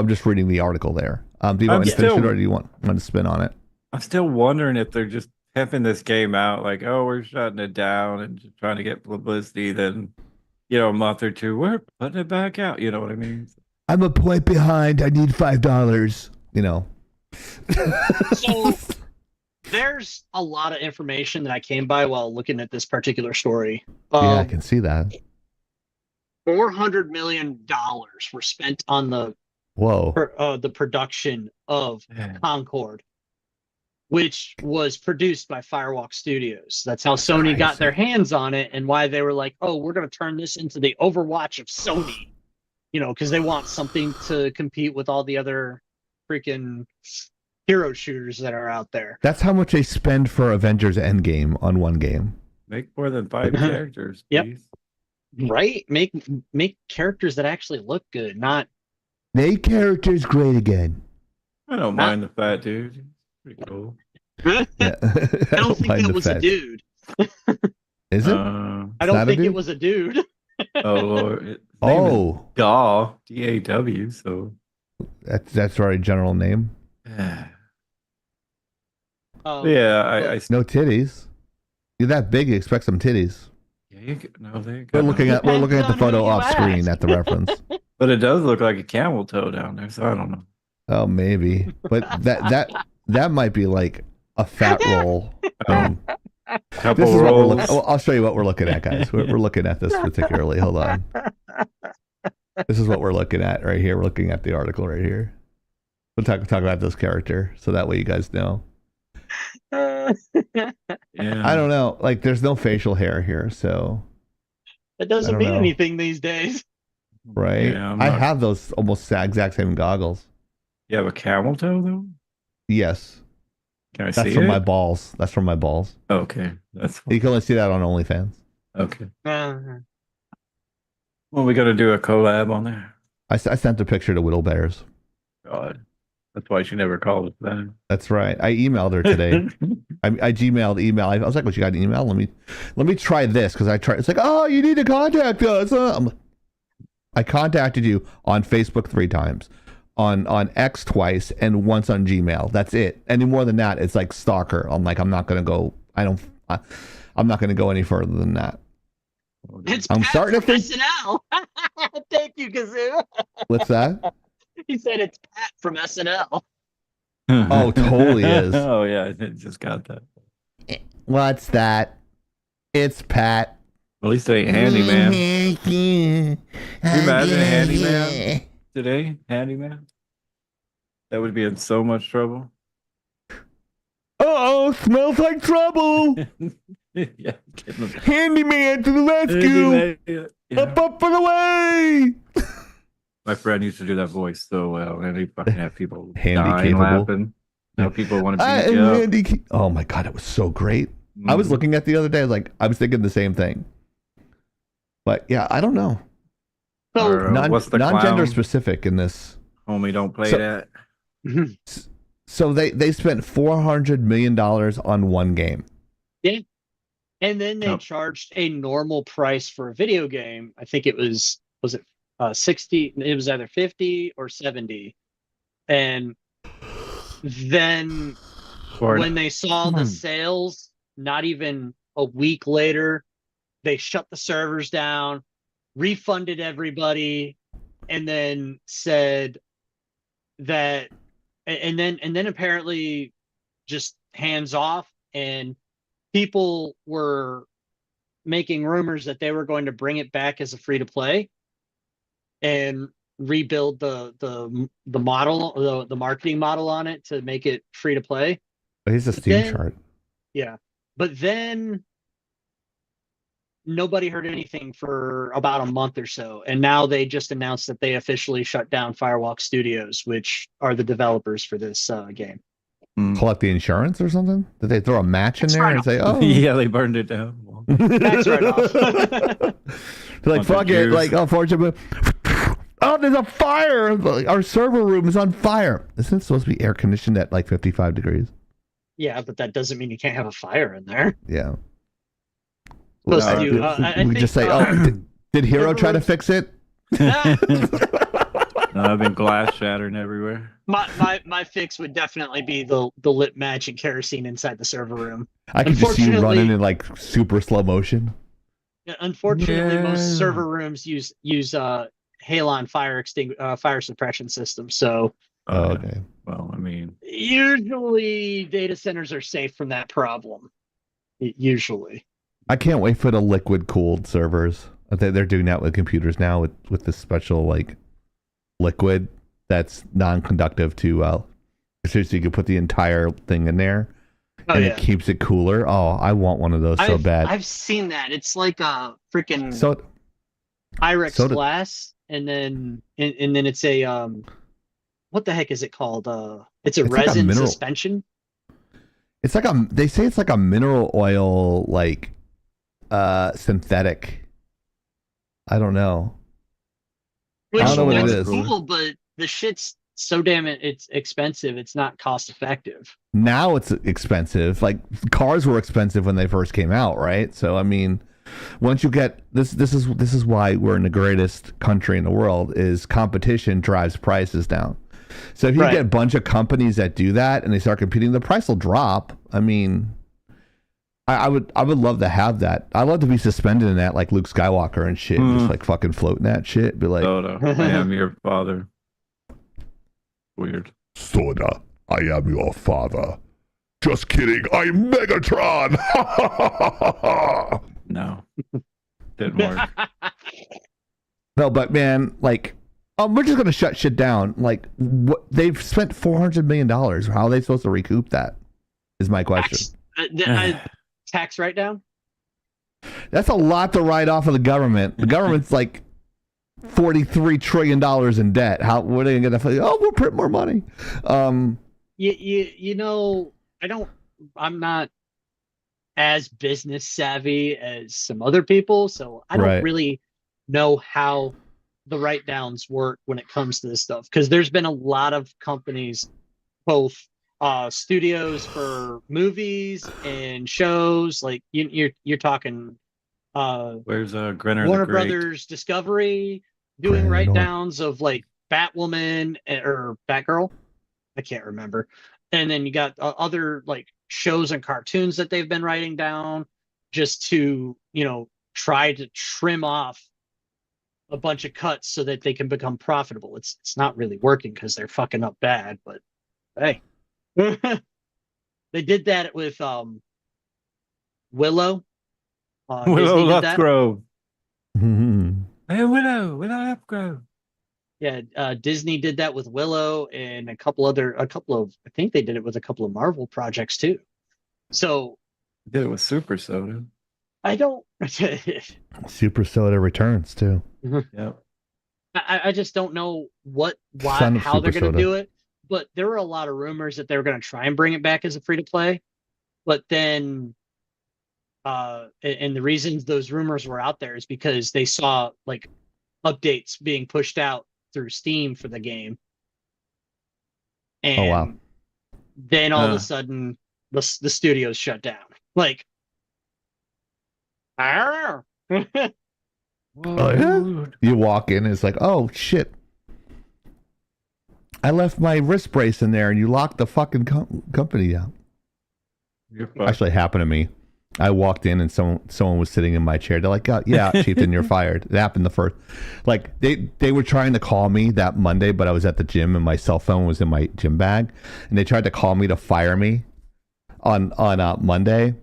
just reading the article there. Do you want me to finish it, or do you want to spin on it? I'm still wondering if they're just pimping this game out, like, oh, we're shutting it down and just trying to get publicity. Then, a month or two, we're putting it back out. You know what I mean? I'm a point behind. I need $5. So there's a lot of information that I came by while looking at this particular story. Yeah, I can see that. $400 million were spent on the Whoa. the production of Concord, which was produced by Firewalk Studios. That's how Sony got their hands on it, and why they were like, "Oh, we're going to turn this into the Overwatch of Sony," because they want something to compete with all the other freaking hero shooters that are out there. That's how much they spend for Avengers Endgame on one game. Make more than 5 characters, please. Yep. Right? Make characters that actually look good, not make characters great again. I don't mind the fat dude. He's pretty cool. I don't think it was a dude. Is it? I don't think it was a dude. Oh Lord. Oh. Daw. D-A-W, so that's our general name. Yeah, I no titties. You're that big, you expect some titties. Yeah, we're looking at the photo off screen at the reference. But it does look like a camel toe down there, so I don't know. Oh, maybe. But that might be like a fat roll. Couple this is rolls. what I'll show you what we're looking at, guys. We're looking at this particularly. Hold on. This is what we're looking at right here. We're looking at the article right here. We'll talk about this character, so that way you guys know. Yeah. I don't know. Like, there's no facial hair here, so it doesn't mean anything these days. Right? Yeah, I have those almost exact same goggles. You have a camel toe, though? Yes. Can I That's see from it? my balls. That's from my balls. Okay. That's You can only see that on OnlyFans. okay. Well, we got to do a collab on there. I sent a picture to Whittle Bears. God. That's why she never called us back. That's right. I emailed her today. I Gmailed email. I was like, "What, you got an email? Let me try this," because I tried. It's like, "Oh, you need to contact us." I contacted you on Facebook 3 times, on X twice, and once on Gmail. That's it. Any more than that, it's like stalker. I'm like, I'm not gonna go. I'm not gonna go any further than that. I'm starting to think. SNL. Thank you, Kazoo. What's that? He said it's Pat from SNL. Oh, totally is. Oh yeah, I just got that. What's that? It's Pat. At least it ain't Handyman. Can you imagine Handyman today? Handyman? That would be in so much trouble. Uh-oh, smells like trouble. Yeah, Handyman to the rescue. Yeah. Up for the way. My friend used to do that voice so well, and he fucking had people Handy dying capable. laughing. Now people want to beat you up. Oh my god, it was so great. I was looking at the other day. I was thinking the same thing. But yeah, I don't know. Or, what's the non-gender clown? specific in this. Homie, don't play So- that. So they spent $400 million on one game. Yeah. And then they charged a normal price for a video game. I think it was it 60? It was either 50 or 70. And then when they saw the sales, not even a week later, they shut the servers down, refunded everybody, and then said that, and then apparently just hands off, and people were making rumors that they were going to bring it back as a free to play and rebuild the model, the marketing model on it to make it free to play. Here's a Steam chart. Yeah. But then nobody heard anything for about a month or so. And now they just announced that they officially shut down Firewalk Studios, which are the developers for this game. Collect the insurance or something? Did they throw a match in there and say, "Oh, yeah, they burned it down"? That's right off. They're like, "Fuck it!" Like, unfortunately, oh, there's a fire. Our server room is on fire. Isn't it supposed to be air conditioned at like 55 degrees? Yeah, but that doesn't mean you can't have a fire in there. Yeah. We could just say, "Oh, did Hero try to fix it?" I've been glass shattering everywhere. My fix would definitely be the lit match and kerosene inside the server room. I could just see you running in like super slow motion. Unfortunately, most server rooms use halon fire suppression systems. So, okay. Well, I mean, usually data centers are safe from that problem. Usually. I can't wait for the liquid cooled servers. They're doing that with computers now with this special like liquid that's non-conductive to so you can put the entire thing in there and it keeps it cooler. Oh, I want one of those so bad. I've seen that. It's like a freaking So Pyrex glass, and then it's a what the heck is it called? It's a resin suspension. It's like they say it's like a mineral oil, like synthetic. I don't know. Which, I don't know what it is. Cool, but the shit's so damn it's expensive. It's not cost effective. Now it's expensive. Like cars were expensive when they first came out, right? So I mean, once you get this is why we're in the greatest country in the world. Is competition drives prices down. So if you get a bunch of companies that do that and they start competing, the price will drop. I mean, I would love to have that. I'd love to be suspended in that like Luke Skywalker and shit, just like fucking floating that shit. Be like, Soda, I am your father. Weird. Soda, I am your father. Just kidding, I'm Megatron. No, didn't work. No, but man, like, we're just gonna shut shit down. Like, they've spent $400 million. How are they supposed to recoup that? Is my question. Tax write down? That's a lot to write off of the government. The government's like $43 trillion in debt. What are they gonna do? Oh, we'll print more money. You know, I'm not as business savvy as some other people, so I don't really know how the write downs work when it comes to this stuff, because there's been a lot of companies, both studios for movies and shows, like you're talking where's Grinner Warner the Great? Brothers Discovery doing write downs of like Batwoman or Batgirl, I can't remember, and then you got other like shows and cartoons that they've been writing down just to try to trim off a bunch of cuts so that they can become profitable. It's not really working because they're fucking up bad, but hey. They did that with Willow. Willow Upgrove. Hey, Willow Upgrove. Yeah, Disney did that with Willow and a couple of I think they did it with a couple of Marvel projects too. So did it with Super Soda. I don't Super Soda returns too. Yep. I just don't know Son of how they're Super going to Soda. do it. But there were a lot of rumors that they were going to try and bring it back as a free to play. But then, and the reasons those rumors were out there is because they saw like updates being pushed out through Steam for the game. And Oh wow! then all of a sudden, the studios shut down. Like, Oh, yeah? You walk in, and it's like, oh shit. I left my wrist brace in there, and you locked the fucking company down. Actually, it happened to me. I walked in, and someone was sitting in my chair. They're like, "Yeah, Chieftain, you're fired." It happened the first. Like they were trying to call me that Monday, but I was at the gym, and my cell phone was in my gym bag, and they tried to call me to fire me on Monday.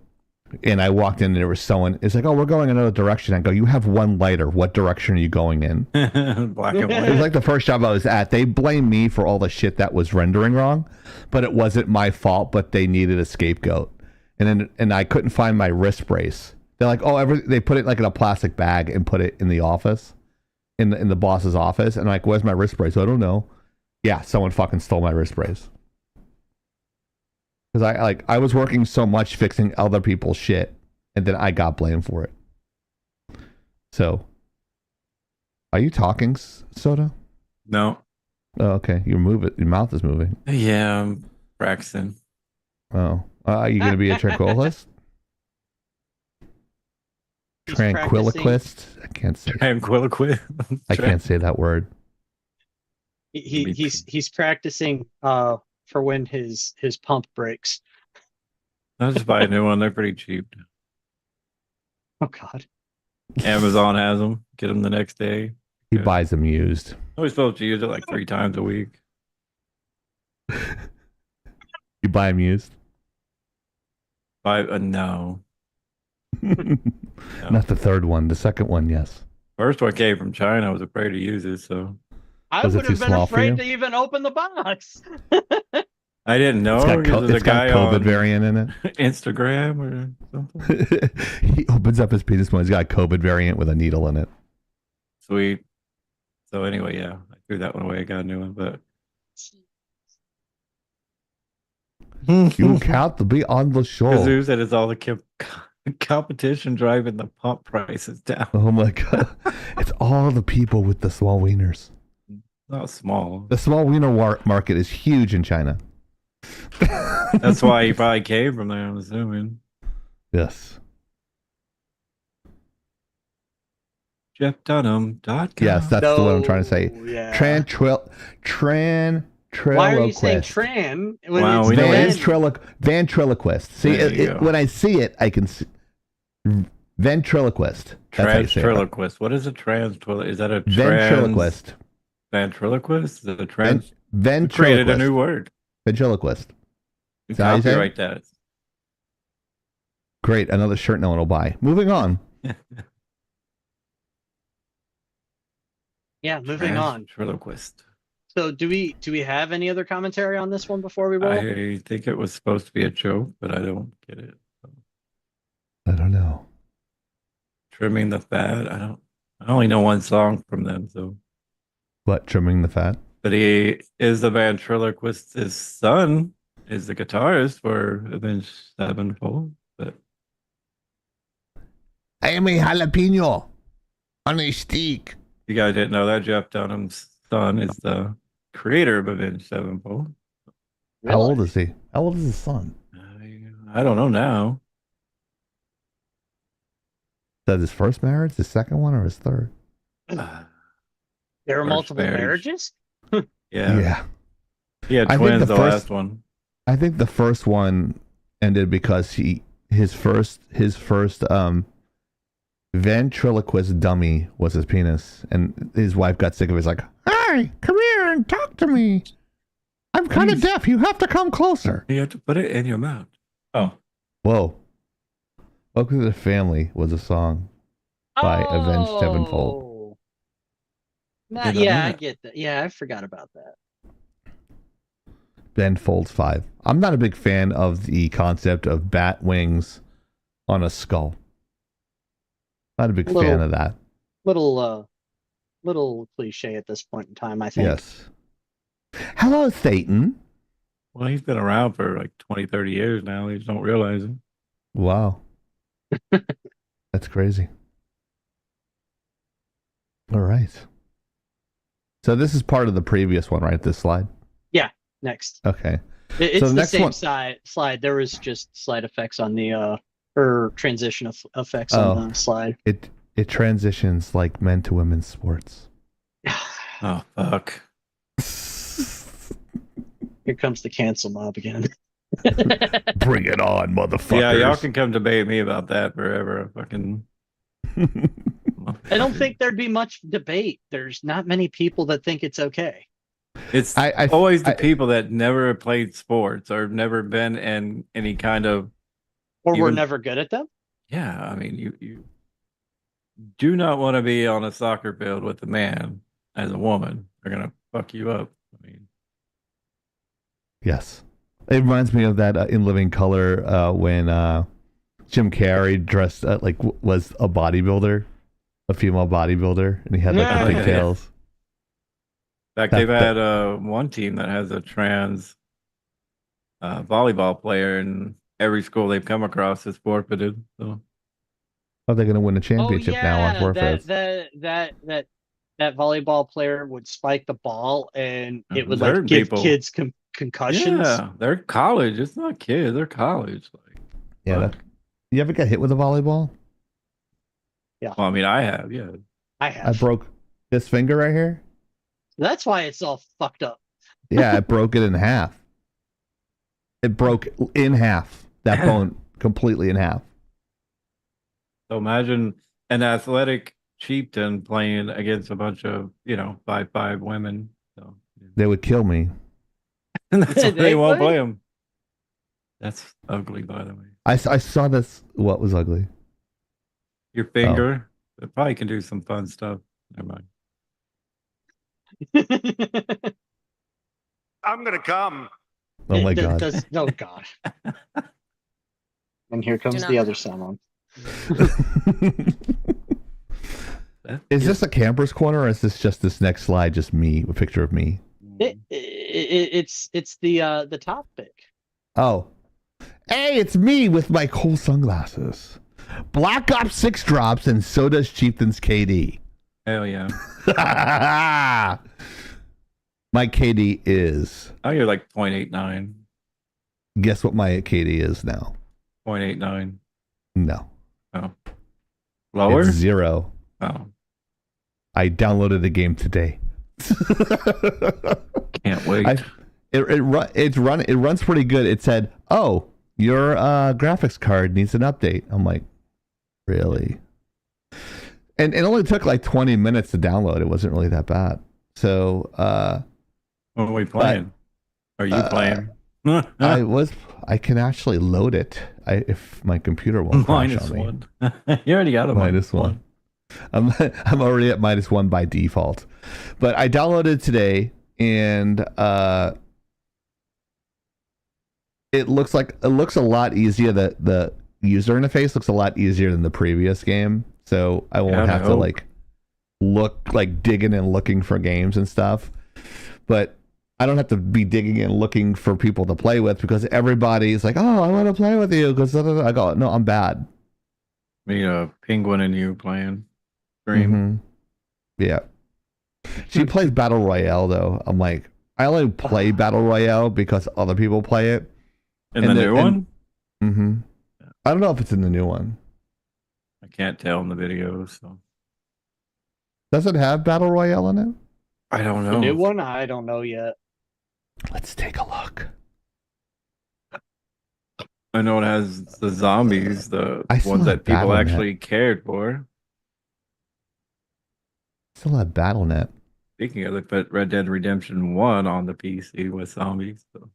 And I walked in, and there was someone. It's like, "Oh, we're going another direction." I go, "You have one lighter. What direction are you going in?" Black and white. It was like the first job I was at. They blamed me for all the shit that was rendering wrong, but it wasn't my fault. But they needed a scapegoat, and I couldn't find my wrist brace. They're like, "Oh, they put it like in a plastic bag and put it in the office, in the boss's office." And I'm like, "Where's my wrist brace?" I don't know. Yeah, someone fucking stole my wrist brace. Because I was working so much fixing other people's shit, and then I got blamed for it. So, are you talking, Soda? No. Oh, okay. Your mouth is moving. Yeah, I'm Braxton. Oh, are you going to be a tranquilist? Tranquiloquist? I can't say. Tranquiloquist. I can't say that word. He's practicing for when his pump breaks. I'll just buy a new one. They're pretty cheap. Oh God. Amazon has them. Get them the next day. He buys them used. I was supposed to use it like 3 times a week. You buy them used? No. Not the third one. The second one, yes. First one came from China. I was afraid to use it, so I Was it would too have been small for you? afraid to even open the box. I didn't know. It's got, because there's a guy COVID on variant in it. Instagram or something. He opens up his penis one. He's got a COVID variant with a needle in it. Sweet. So anyway, yeah, I threw that one away. I got a new one, but You can't be on the show. Kazoo said it's all the competition driving the pump prices down. Oh my god! It's all the people with the small wieners. Not small. The small wiener market is huge in China. That's why he probably came from there, I'm assuming. Yes. JeffDunham.com. Yes, that's the one I'm trying to say. Yeah. Why are you saying tran? When Wow, it's we know ventriloquist. See, There you go. when I see it, I can see ventriloquist. That's how you say it. Transtriloquist. What is a transtrilo? Is that a Ventriloquist. Ventriloquist? Is it a trans? Ventriloquist. Created a new word. Ventriloquist. Is that how you say it? Copyright that. Great, another shirt no one will buy. Moving on. Yeah, moving on. Ventriloquist. So do we have any other commentary on this one before we roll? I think it was supposed to be a joke, but I don't get it. I don't know. Trimming the fat. I only know one song from them, so. What, trimming the fat? But he is the ventriloquist. His son is the guitarist for Avenged Sevenfold. But I am a jalapeno on a stick. you guys didn't know that Jeff Dunham's son is the creator of Avenged Sevenfold. How old is he? How old is his son? I don't know now. Is that his first marriage, his second one, or his third? There are First multiple marriage. marriages? Yeah. He had I think twins the the first- last one. I think the first one ended because his first ventriloquist dummy was his penis, and his wife got sick of it. He's like, "Hey, come here and talk to me. I'm kind of deaf. You have to come closer." You have to put it in your mouth. Oh. Whoa. Welcome to the Family was a song by Avenged Sevenfold. Yeah, I get that. Yeah, I forgot about that. Ben Folds 5. I'm not a big fan of the concept of bat wings on a skull. Not a big fan of that. Little cliche at this point in time, I think. Yes. Hello, Satan. Well, he's been around for like 20, 30 years now. They just don't realize it. Wow. That's crazy. All right. So this is part of the previous one, right? This slide? Yeah, next. Okay. It's so the next same one... slide. There was just slide effects on the or transition effects on the slide. It transitions like men to women's sports. Oh, fuck. Here comes the cancel mob again. Bring it on, motherfuckers. Yeah, y'all can come debate me about that forever. Fucking. I don't think there'd be much debate. There's not many people that think it's okay. It's always the people that never played sports or never been in any kind of. Or were never good at them? Yeah, I mean, you do not want to be on a soccer field with a man as a woman. They're going to fuck you up. I mean, yes. It reminds me of that in Living Color when Jim Carrey dressed was a bodybuilder, a female bodybuilder, and he had like the pigtails. In fact, they've had one team that has a trans volleyball player, and every school they've come across is forfeited. So, are they going to win a championship now on forfeits? That volleyball player would spike the ball, and it would hurt give people. kids concussions. Yeah, they're college. It's not kids. They're college. Yeah. You ever get hit with a volleyball? Yeah. Well, I mean, I have. Yeah. I have. I broke this finger right here. That's why it's all fucked up. Yeah, I broke it in half. It broke in half. That bone completely in half. So imagine an athletic chieftain playing against a bunch of 5'5" women. So they would kill me. And that's why they won't play him. That's ugly, by the way. I saw this. What was ugly? Your finger. It probably can do some fun stuff. Never mind. I'm gonna come. Oh my god. Oh god. And here comes not the other someone. Is this a camper's corner, or is this just this next slide just me, a picture of me? It's the topic. Oh. Hey, it's me with my cool sunglasses. Black Ops 6 drops, and so does Chieftain's KD. Hell yeah. My KD is. Oh, you're like 0.89. Guess what my KD is now? 0.89. No. Oh. Lower? It's 0. Oh. I downloaded the game today. Can't wait. It runs pretty good. It said, "Oh, your graphics card needs an update." I'm like, really? And it only took like 20 minutes to download. It wasn't really that bad. So, what are we playing? Are you playing? I can actually load it. If my computer won't crash on me. -1. You already got a -1. I'm already at -1 by default. But I downloaded today, and it looks a lot easier. The user interface looks a lot easier than the previous game. So I won't have to like look like digging and looking for games and stuff. But I don't have to be digging and looking for people to play with, because everybody's like, "Oh, I want to play with you." Because I go, "No, I'm bad." Me, Penguin and you playing. Dream. Mm-hmm. Yeah. She plays Battle Royale though. I'm like, I only play Battle Royale because other people play it. In the new one? Mm-hmm. I don't know if it's in the new one. I can't tell in the video, so. Does it have Battle Royale in it? I don't know. The new one? I don't know yet. Let's take a look. I know it has the zombies, the ones that people actually cared for. Still have BattleNet. Speaking of, they put Red Dead Redemption 1 on the PC with zombies. So.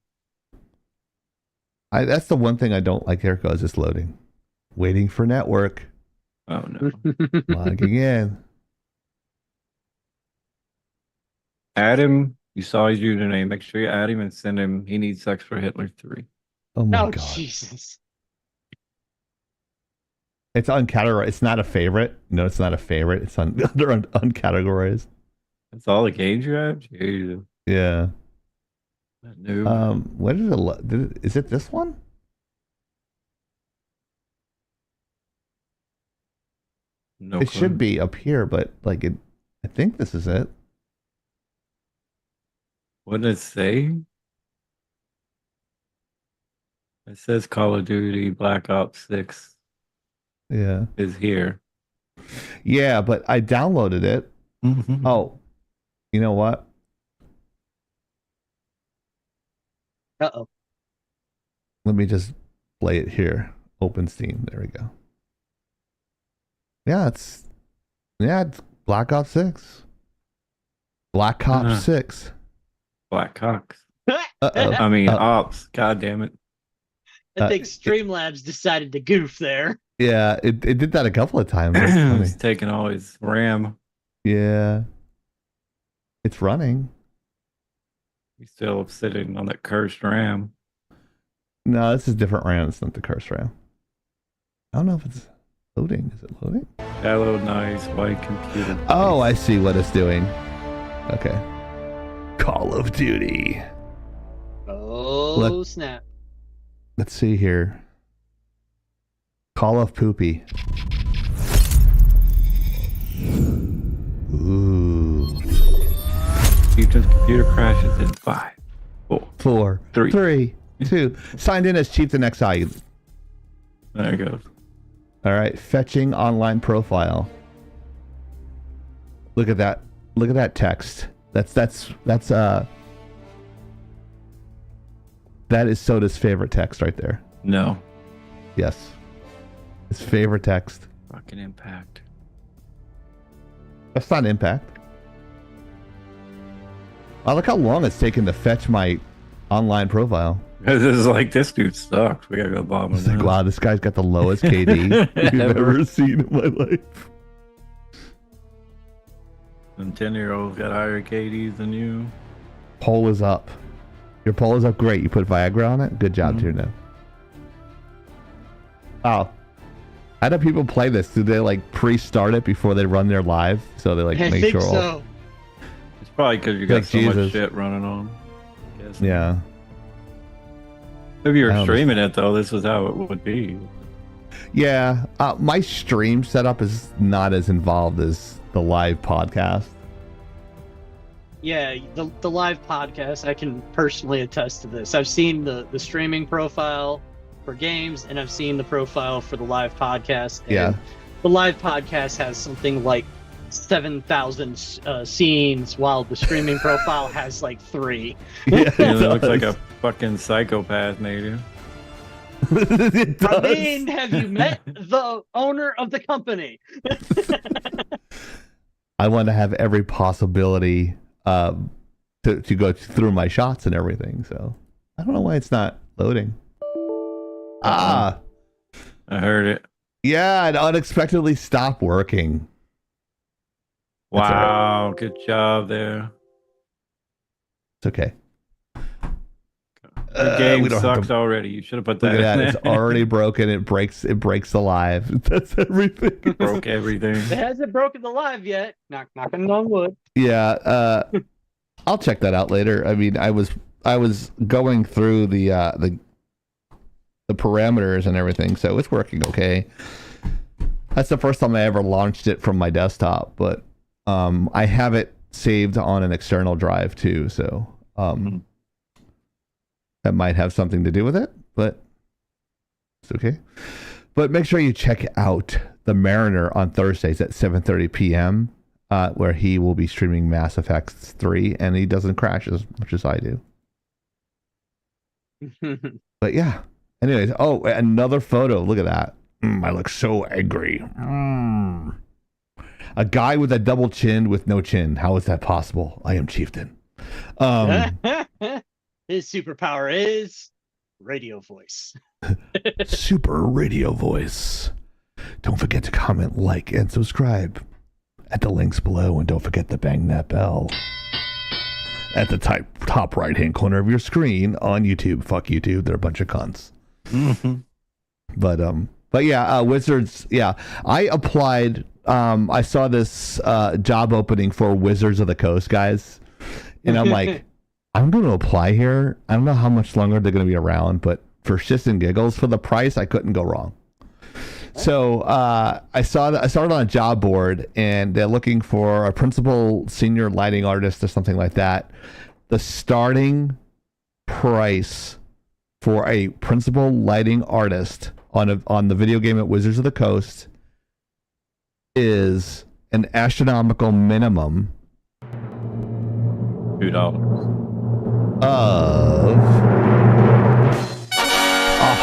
That's the one thing I don't like. Here it goes, it's loading. Waiting for network. Oh no. Logging in. Add him. You saw his username. Make sure you add him and send him. He needs sex for Hitler 3. Oh my god. Jesus. It's uncategorized. It's not a favorite. No, it's not a favorite. It's under uncategorized. That's all the games you have? Jesus. Yeah. Noob. What is it? Is it this one? No it clue. should be up here, but like it. I think this is it. What did it say? It says Call of Duty Black Ops 6 Yeah. is here. Yeah, but I downloaded it. Oh, you know what? Uh-oh. Let me just play it here. Open Steam. There we go. Yeah, it's Black Ops 6. Black Ops 6. Black Cox. Uh-oh. I mean, Ops. God damn it. I think Streamlabs decided to goof there. Yeah, it did that a couple of times. That's funny. It's taking all his RAM. Yeah. It's running. He's still sitting on that cursed RAM. No, this is different RAM. It's not the cursed RAM. I don't know if it's loading. Is it loading? Hello, nice white computer. Oh, I see what it's doing. Okay. Call of Duty. Oh, snap. Let's see here. Call of Poopy. Ooh. Chieftain's computer crashes in 5, 4, 3, 2. Signed in as Chieftain XI. There it goes. All right, fetching online profile. Look at that. Look at that text. That is Soda's favorite text right there. No. Yes. His favorite text. Fucking Impact. That's not Impact. Oh, look how long it's taken to fetch my online profile. This is like, this dude sucks. We gotta go bomb him. It's like, wow, this guy's got the lowest KD you've ever seen in my life. And 10-year-olds got higher KDs than you. Poll is up. Your poll is up. Great. You put Viagra on it. Good job, Tuna. Oh. How do people play this? Do they like pre-start it before they run their live? So they like I make think sure all. so. It's probably because you got Like so Jesus. much shit running on. Guess. Yeah. If you I were don't streaming it though, this is how it would be. Yeah. My stream setup is not as involved as the live podcast. Yeah, the live podcast, I can personally attest to this. I've seen the streaming profile for games, and I've seen the profile for the live podcast. And Yeah. the live podcast has something like 7,000 scenes, while the streaming profile has like 3. Yeah, It looks like a fucking psychopath, Native. It does. I mean, have you met the owner of the company? I want to have every possibility to go through my shots and everything. So I don't know why it's not loading. I heard it. Yeah, it unexpectedly stopped working. That's all right. Wow, good job there. It's okay. The game we don't have sucks to- already. You should have put Look that. at that. in It's there. already broken. It breaks the live. That's everything. Broke everything. It hasn't broken the live yet. Knocking on wood. Yeah, I'll check that out later. I mean, I was going through the parameters and everything, so it's working okay. That's the first time I ever launched it from my desktop, but I have it saved on an external drive too, so that might have something to do with it, but it's okay. But make sure you check out The Mariner on Thursdays at 7:30 p.m. Where he will be streaming Mass Effect 3, and he doesn't crash as much as I do. But yeah. Anyways, oh, another photo. Look at that. I look so angry. A guy with a double chin with no chin. How is that possible? I am Chieftain. His superpower is radio voice. Super radio voice. Don't forget to comment, like, and subscribe at the links below, and don't forget to bang that bell at the top right hand corner of your screen on YouTube. Fuck YouTube, they're a bunch of cunts. But yeah, Wizards. Yeah, I applied. I saw this job opening for Wizards of the Coast guys, and I'm like, I'm going to apply here. I don't know how much longer they're going to be around, but for shits and giggles, for the price, I couldn't go wrong. So I started on a job board, and they're looking for a principal senior lighting artist or something like that. The starting price for a principal lighting artist on the video game at Wizards of the Coast is an astronomical minimum $2 of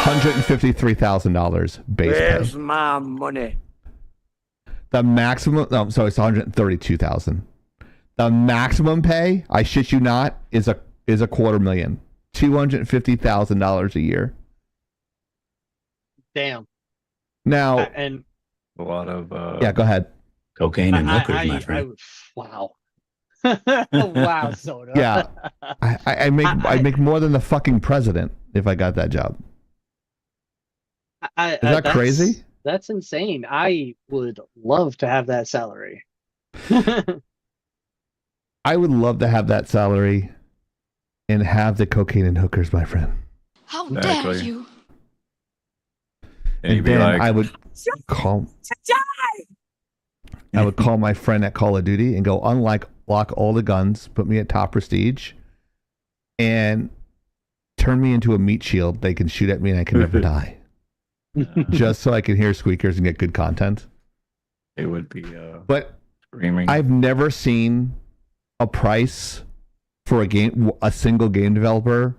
$153,000 base Where's pay. my money? The maximum, no, sorry, it's 132,000. The maximum pay, I shit you not, is a $250,000, $250,000 a year. Damn. Now, And a lot of yeah, go ahead. Cocaine and hookers, my friend. Wow. Wow, Soda. Yeah, I make more than the fucking president if I got that job. Is that crazy? That's insane. I would love to have that salary. I would love to have that salary and have the cocaine and hookers, my friend. How Exactly. dare you? And you'd be then like, I would call my friend at Call of Duty and go lock all the guns, put me at top prestige, and turn me into a meat shield. They can shoot at me and I can never die. Just so I can hear squeakers and get good content. it would be But screaming. I've never seen a price for a single game developer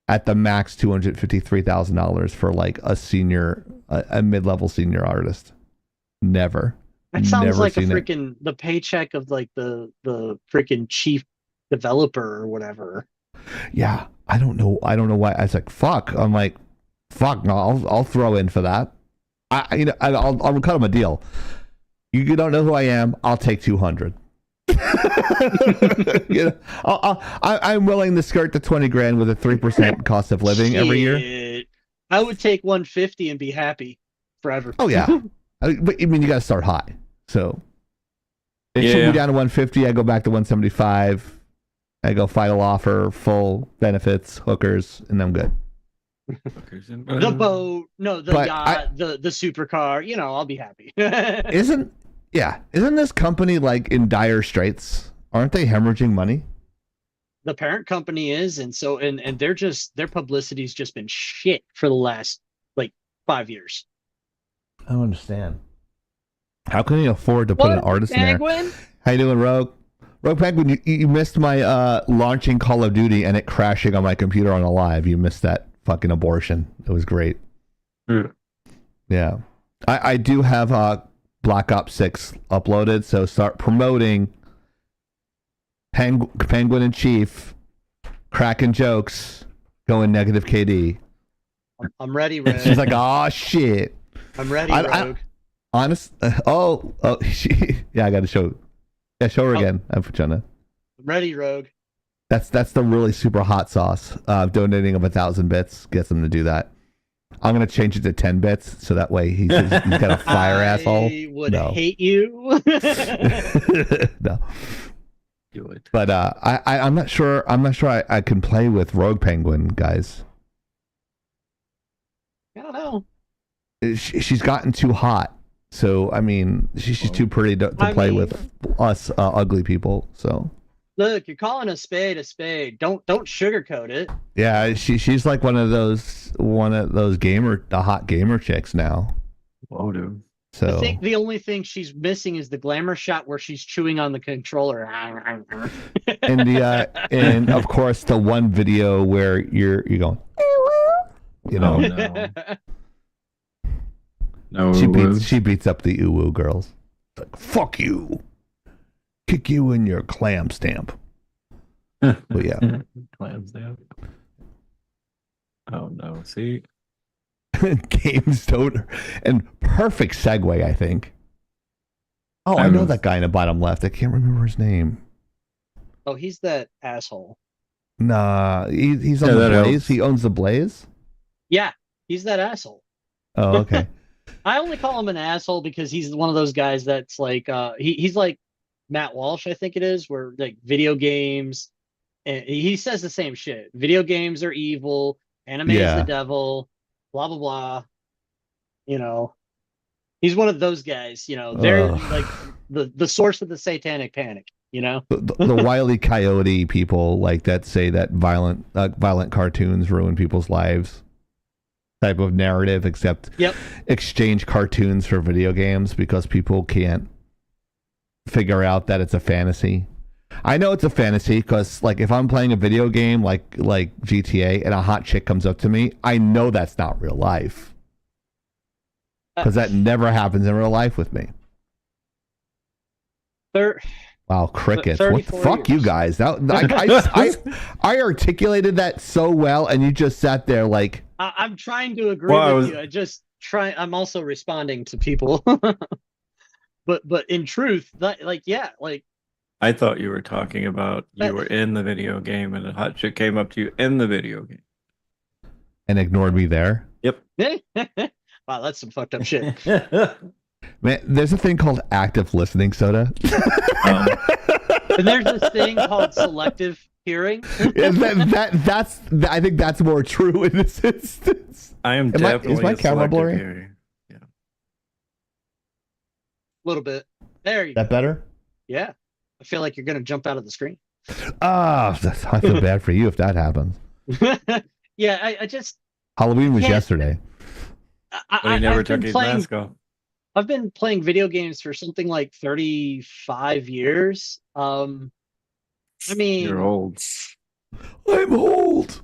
at the max $253,000 for like a mid-level senior artist. Never. That sounds Never like seen it. the paycheck of like the freaking chief developer or whatever. Yeah, I don't know why. I was like, fuck. I'm like, fuck. No, I'll throw in for that. I'll cut him a deal. You don't know who I am. I'll take 200. You know, I'm willing to skirt the 20 grand with a 3% cost of living every year. Shit. I would take 150 and be happy forever. Oh yeah, but I mean you got to start high. So it should be down to 150. I go back to 175. I go final offer, full benefits, hookers, and I'm good. The boat, no, the yacht, the supercar. You know, I'll be happy. Isn't this company like in dire straits? Aren't they hemorrhaging money? The parent company is, and so and they're just their publicity's just been shit for the last like 5 years. I don't understand. How can you afford to put an artist in there? How you doing, Rogue? Rogue Penguin, you missed my launching Call of Duty and it crashing on my computer on a live. You missed that fucking abortion. It was great. Yeah. I do have Black Ops 6 uploaded, so start promoting Penguin in Chief, cracking jokes, going negative KD. I'm ready, Rogue. She's like, oh shit. I'm ready, Rogue. Honest. Yeah, I got to show. Yeah, show her again. I'm I'm ready, Rogue. That's the really super hot sauce. Donating of 1,000 bits gets them to do that. I'm gonna change it to 10 bits so that way he's got a fire asshole. I would hate you. No. Do it. But I'm not sure. I can play with Rogue Penguin, guys. I don't know. She's gotten too hot. So I mean, she's too pretty to play with us ugly people. So look, you're calling a spade a spade. Don't sugarcoat it. Yeah, she's like one of those hot gamer chicks now. Whoa, dude. So I think the only thing she's missing is the glamour shot where she's chewing on the controller. and of course the one video where you're going, you know. Oh, no. She beats up the uwu girls. Like, fuck you. Kick you in your clam stamp. But yeah. Clam stamp. Oh no, see? Games toter. And perfect segue, I think. Oh, I know that guy in the bottom left. I can't remember his name. Oh, he's that asshole. Nah, he's on the Blaze. Helps. He owns the Blaze? Yeah, he's that asshole. Oh, okay. I only call him an asshole because he's one of those guys that's like he's like Matt Walsh, I think it is, where like video games, and he says the same shit. Video games are evil, anime is the devil, blah blah blah. You know, he's one of those guys. You know, they're like the source of the satanic panic. You know, the Wile E. Coyote people like that say that violent cartoons ruin people's lives. Type of narrative, except exchange cartoons for video games because people can't figure out that it's a fantasy. I know it's a fantasy because, like, if I'm playing a video game like GTA and a hot chick comes up to me, I know that's not real life because that never happens in real life with me. Wow, crickets! What the fuck, you guys? I articulated that so well, and you just sat there like. I'm trying to agree with you. I'm also responding to people. but in truth, I thought you were talking about you were in the video game and a hot chick came up to you in the video game. And ignored me there? Yep. Wow, that's some fucked up shit. Man, there's a thing called active listening, Soda. And there's this thing called selective hearing. I think that's more true in this instance. I am definitely is my camera blurry? Yeah. A little bit. There you go. That better? Yeah. I feel like you're gonna jump out of the screen. I feel bad for you if that happens. Yeah, I just Halloween was yesterday. He never took his mask off. I've been playing video games for something like 35 years. I mean, you're old. I'm old.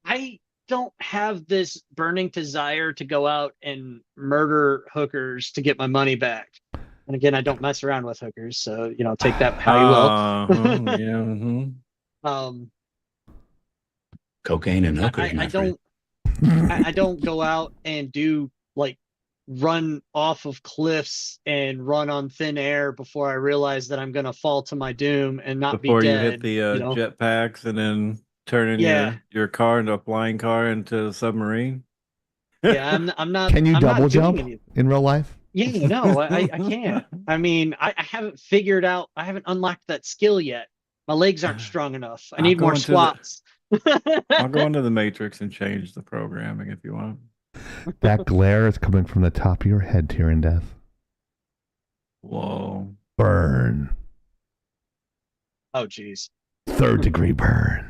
I don't have this burning desire to go out and murder hookers to get my money back. And again, I don't mess around with hookers, so take that how you will. Yeah. Cocaine and hookers. I don't go out and do like run off of cliffs and run on thin air before I realize that I'm gonna fall to my doom and not Before be you dead. hit the jetpacks and then turning Yeah. your car into a flying car into a submarine. Yeah, I'm not. Can you I'm double not doing jump anything. in real life? Yeah, no, I can't. I mean, I haven't figured out. I haven't unlocked that skill yet. My legs aren't strong enough. I I'll need go more into squats. I'll go into the Matrix and change the programming if you want. That glare is coming from the top of your head, Tyrion Death. Whoa. Burn. Oh, jeez. 3rd degree burn.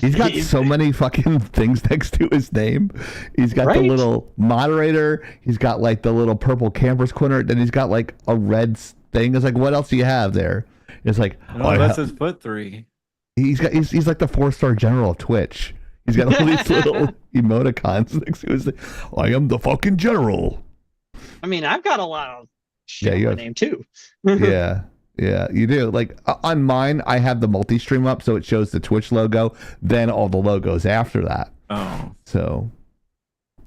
He's got so many fucking things next to his name. He's got the little moderator. He's got like the little purple camper's corner. Then he's got like a red thing. It's like, what else do you have there? It's like, No, that's his foot 3. He's he's like the 4-star general of Twitch. He's got all these little emoticons next to his. I am the fucking general. I mean, I've got a lot of shit you on have, my name too. Yeah, you do. Like on mine, I have the multi-stream up, so it shows the Twitch logo, then all the logos after that. Oh. So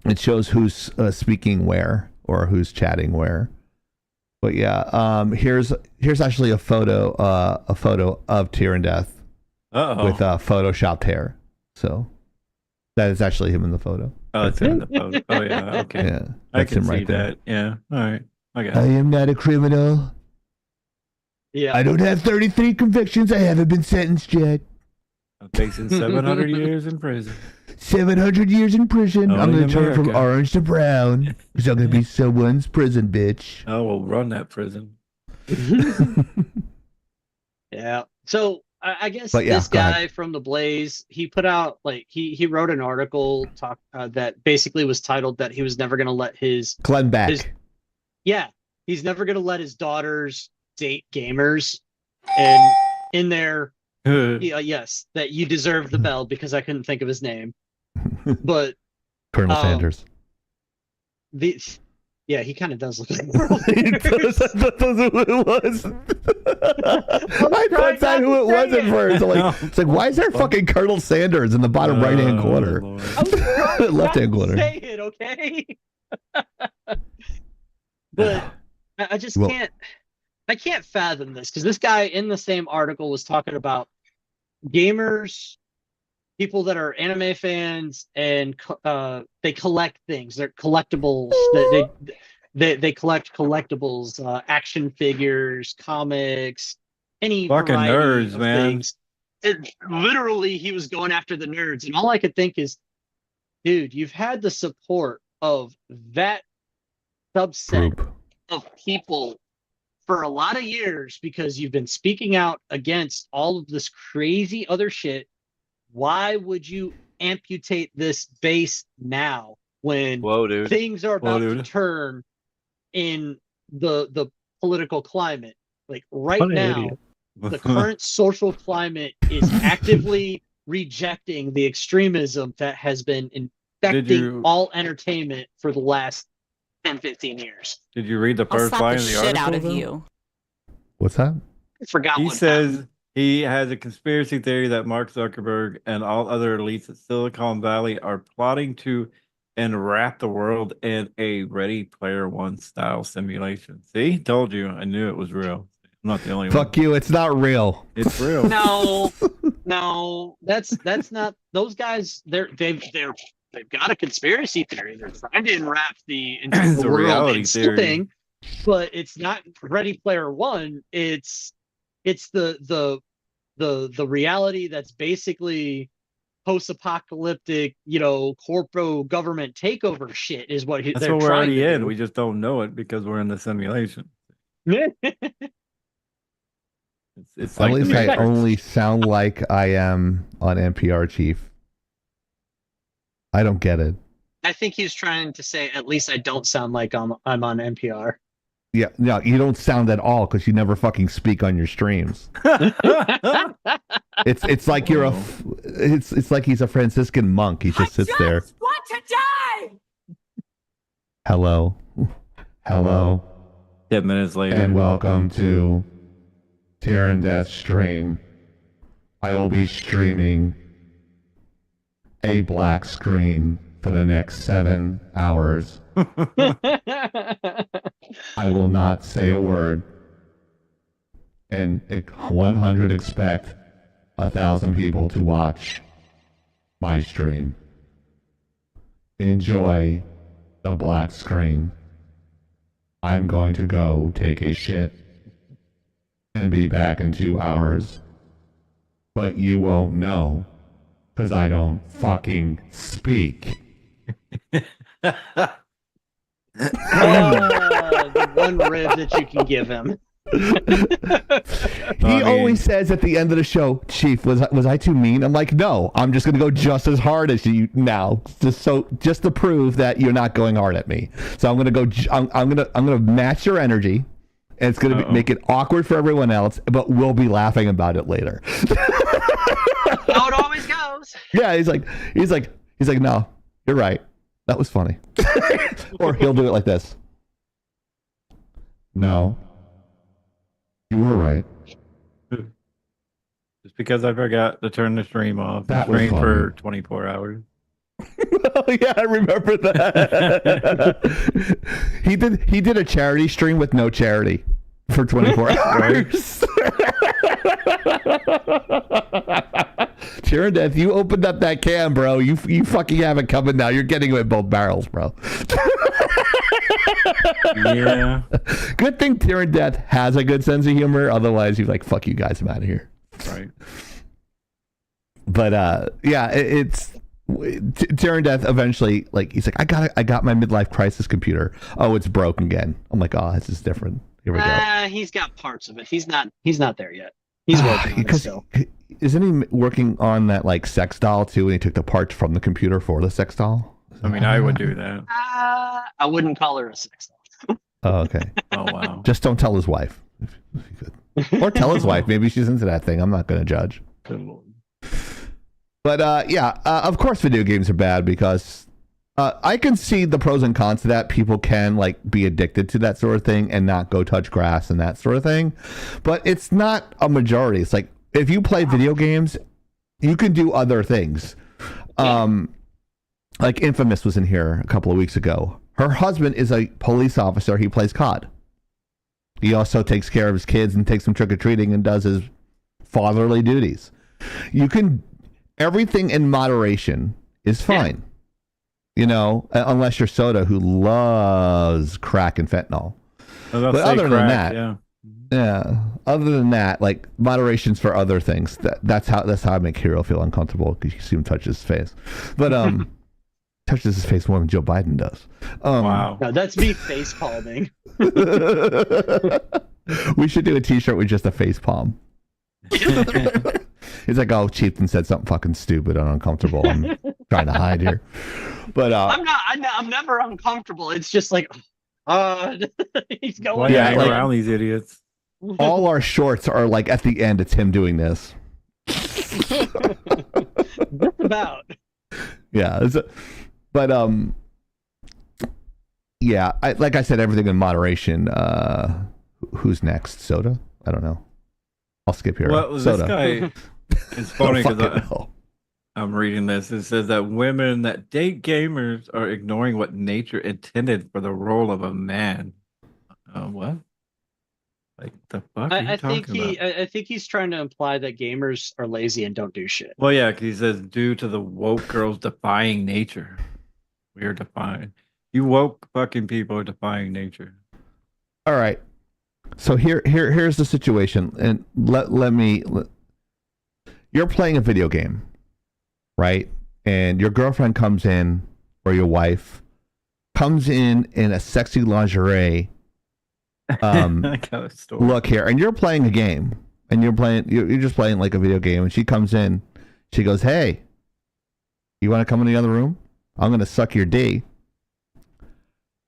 it shows who's speaking where or who's chatting where. But yeah, here's actually a photo of Tyrion Death with photoshopped hair. So that is actually him in the photo. Oh, it's in the photo. Oh yeah, okay. Yeah, I that's can him see right there. that. Yeah. All right. I got I it. am not a criminal. Yeah. I don't have 33 convictions. I haven't been sentenced yet. I'm facing 700 years in prison. 700 years in prison. Only I'm going in to turn from America. orange to brown. Because I'm going to be someone's prison bitch. Oh, we'll run that prison. Yeah. So I guess But yeah, this go ahead. guy from the Blaze, he put out like he wrote an article that basically was titled that he was never going to let his Glenn Beck. he's never going to let his daughters date gamers, and in there, yes, that you deserve the bell because I couldn't think of his name, but Colonel Sanders. Yeah, he kind of does look like That's who it was. I thought that's who it was at first. I'm like, it's like, why is there fucking Colonel Sanders in the bottom right-hand corner? Left-hand corner. Say it, okay? But I just can't. I can't fathom this because this guy in the same article was talking about gamers, people that are anime fans, and they collect things. They're collectibles. They collect collectibles, action figures, comics, any Fucking variety nerds, of man. things. And literally, he was going after the nerds, and all I could think is, dude, you've had the support of that subset of people for a lot of years because you've been speaking out against all of this crazy other shit. Why would you amputate this base now when things are about to turn in the political climate? Like right What an now, idiot. the current social climate is actively rejecting the extremism that has been infecting all entertainment for the last 10, 15 years. Did you read the I'll first slap line the of the shit article? out of though? you. What's that? I forgot He what says he has a conspiracy theory that Mark Zuckerberg and all other elites at Silicon Valley are plotting to enwrap the world in a Ready Player One style simulation. See, told you, I knew it was real. I'm not the only one. Fuck you. It's not real. It's real. No, that's not those guys. They've got a conspiracy theory. They're trying to enwrap the entire It's a world reality in theory. something, but it's not Ready Player One. It's the reality that's basically post-apocalyptic, corporate government takeover shit is what That's they're what we're trying already to in. do. We just don't know it because we're in the simulation. It's At like least the I Matrix. only sound like I am on NPR, Chief. I don't get it. I think he's trying to say, at least I don't sound like I'm on NPR. Yeah, no, you don't sound at all because you never fucking speak on your streams. It's like you're it's like he's a Franciscan monk. He just sits there. Want to die? Hello. 10 minutes later. And welcome to Tyrion Death Stream. I will be streaming a black screen for the next 7 hours. I will not say a word. And 100 expect 1,000 people to watch my stream. Enjoy the black screen. I'm going to go take a shit and be back in 2 hours. But you won't know, because I don't fucking speak. The one rib that you can give him. He always says at the end of the show, Chief, was I too mean? I'm like, no, I'm just gonna go just as hard as you now, just to prove that you're not going hard at me. So I'm gonna go. I'm gonna match your energy, and it's gonna make it awkward for everyone else, but we'll be laughing about it later. How it always goes. Yeah, he's like, no, you're right. That was funny. Or he'll do it like this. No. You were right. Just because I forgot to turn the stream off. That was stream funny. for 24 hours. Oh yeah, I remember that. He did a charity stream with no charity for 24 hours. Cheer and Death, you opened up that can, bro. You fucking have it coming now. You're getting it in both barrels, bro. Yeah. Good thing Tear and Death has a good sense of humor. Otherwise, you're like, fuck you guys, I'm out of here. Right. But yeah, it's Tear and Death eventually, like, he's like, I got my midlife crisis computer. Oh, it's broken again. I'm like, oh, this is different. Here we go. He's got parts of it. He's not there yet. He's working on it still. Isn't he working on that like sex doll too? And he took the parts from the computer for the sex doll. I mean, I would do that. I wouldn't call her a sex doll. Oh, okay. Oh, wow. Just don't tell his wife. If you could. Or tell his wife. Maybe she's into that thing. I'm not going to judge. Good Lord. But yeah, of course video games are bad because I can see the pros and cons to that. People can like be addicted to that sort of thing and not go touch grass and that sort of thing. But it's not a majority. It's like if you play video games, you can do other things. Like Infamous was in here a couple of weeks ago. Her husband is a police officer. He plays COD. He also takes care of his kids and takes them trick-or-treating and does his fatherly duties. You can... Everything in moderation is fine. You know, unless you're Soda, who loves crack and fentanyl. But other than that... Yeah. Other than that, like moderation's for other things. That's how I make Hero feel uncomfortable because you see him touch his face. But touches his face more than Joe Biden does. Wow. No, that's me face palming. We should do a T-shirt with just a face palm. He's like, oh, Chieftain said something fucking stupid and uncomfortable. I'm trying to hide here. But I'm never uncomfortable. It's just like, he's going. Why hang around these idiots? All our shorts are like at the end. It's him doing this. Just about. Yeah, but yeah. Like I said, everything in moderation. Who's next? Soda? I don't know. I'll skip here. Well, Soda. this guy. It's funny because I'm reading this. It says that women that date gamers are ignoring what nature intended for the role of a man. What? Like the fuck are you talking about? I think he's trying to imply that gamers are lazy and don't do shit. Well, yeah, because he says due to the woke girls defying nature. We are defying. You woke fucking people are defying nature. All right. So here's the situation, and let me. You're playing a video game, right? And your girlfriend comes in, or your wife comes in a sexy lingerie. Look here, and you're playing a game, and you're just playing like a video game, and she comes in, she goes, "Hey, you want to come in the other room? I'm gonna suck your D."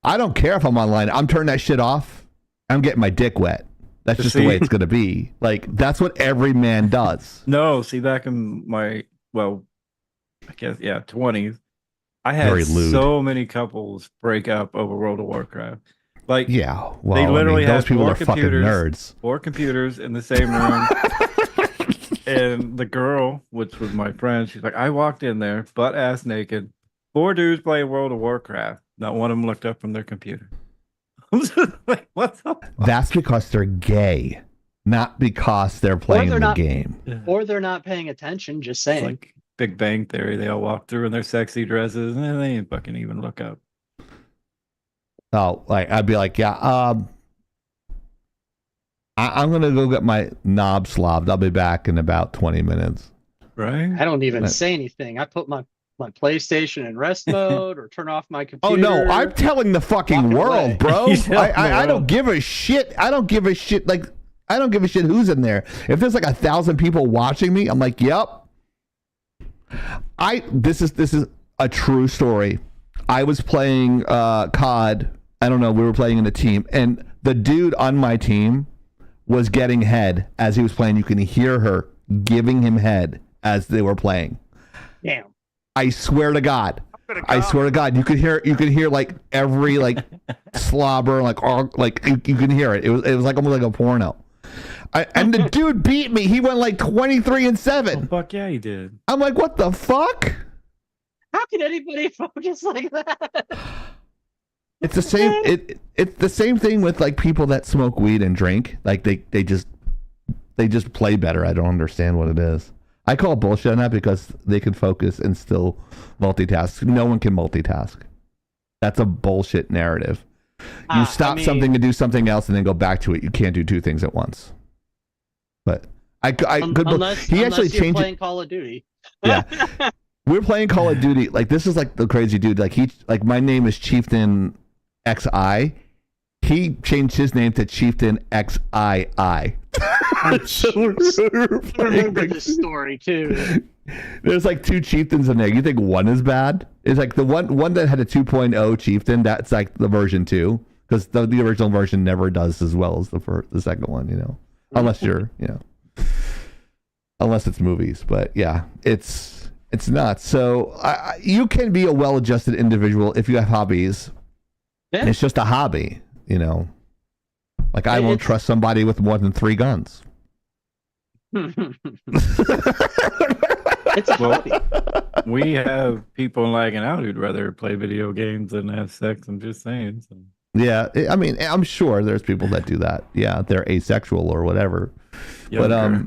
I don't care if I'm online. I'm turning that shit off. I'm getting my dick wet. That's just the way it's gonna be. Like that's what every man does. No, see, back in my I guess 20s, I had so many couples break up over World of Warcraft. Like, yeah, well, they literally those had people are fucking nerds. 4 computers in the same room. And the girl, which was my friend, she's like, I walked in there butt ass naked, 4 dudes playing World of Warcraft. Not one of them looked up from their computer. I'm just like, what the fuck? That's because they're gay, not because they're playing the game. Or they're not paying attention, just saying. It's like Big Bang Theory. They all walk through in their sexy dresses and they ain't fucking even look up. Oh, like I'd be like, yeah, I'm gonna go get my knob slobbed. I'll be back in about 20 minutes. Right? I don't even say anything. I put my PlayStation in rest mode or turn off my computer. Oh no, I'm telling the fucking world, bro. I don't world. give a shit. I don't give a shit. Like, I don't give a shit who's in there. If there's like 1,000 people watching me, I'm like, yep. This is a true story. I was playing COD. I don't know. We were playing in a team, and the dude on my team was getting head as he was playing. You can hear her giving him head as they were playing. Damn. I swear to God. I swear to God, you could hear like every like slobber, like you can hear it. It was like almost like a porno. And the dude beat me. He went like 23-7. Oh, fuck yeah, he did. I'm like, what the fuck? How can anybody focus like that? It's the same. It's the same thing with like people that smoke weed and drink. Like they just play better. I don't understand what it is. I call bullshit on that because they can focus and still multitask. No one can multitask. That's a bullshit narrative. You stop something to do something else and then go back to it. You can't do two things at once. But I could. He actually changed playing it. Call of Duty. Yeah, we're playing Call of Duty. Like this is like the crazy dude. Like my name is Chieftain XI. He changed his name to Chieftain XII. So I remember this story too. There's like 2 chieftains in there. You think one is bad? It's like the one that had a 2.0 chieftain. That's like the version 2, because the original version never does as well as the second one. You know, unless you're unless it's movies. But yeah, it's not. So you can be a well-adjusted individual if you have hobbies. Yeah. It's just a hobby, you know. Like I won't trust somebody with more than 3 guns. It's a hobby. We have people lagging out who'd rather play video games than have sex. I'm just saying. So. Yeah, I mean, I'm sure there's people that do that. Yeah, they're asexual or whatever. But I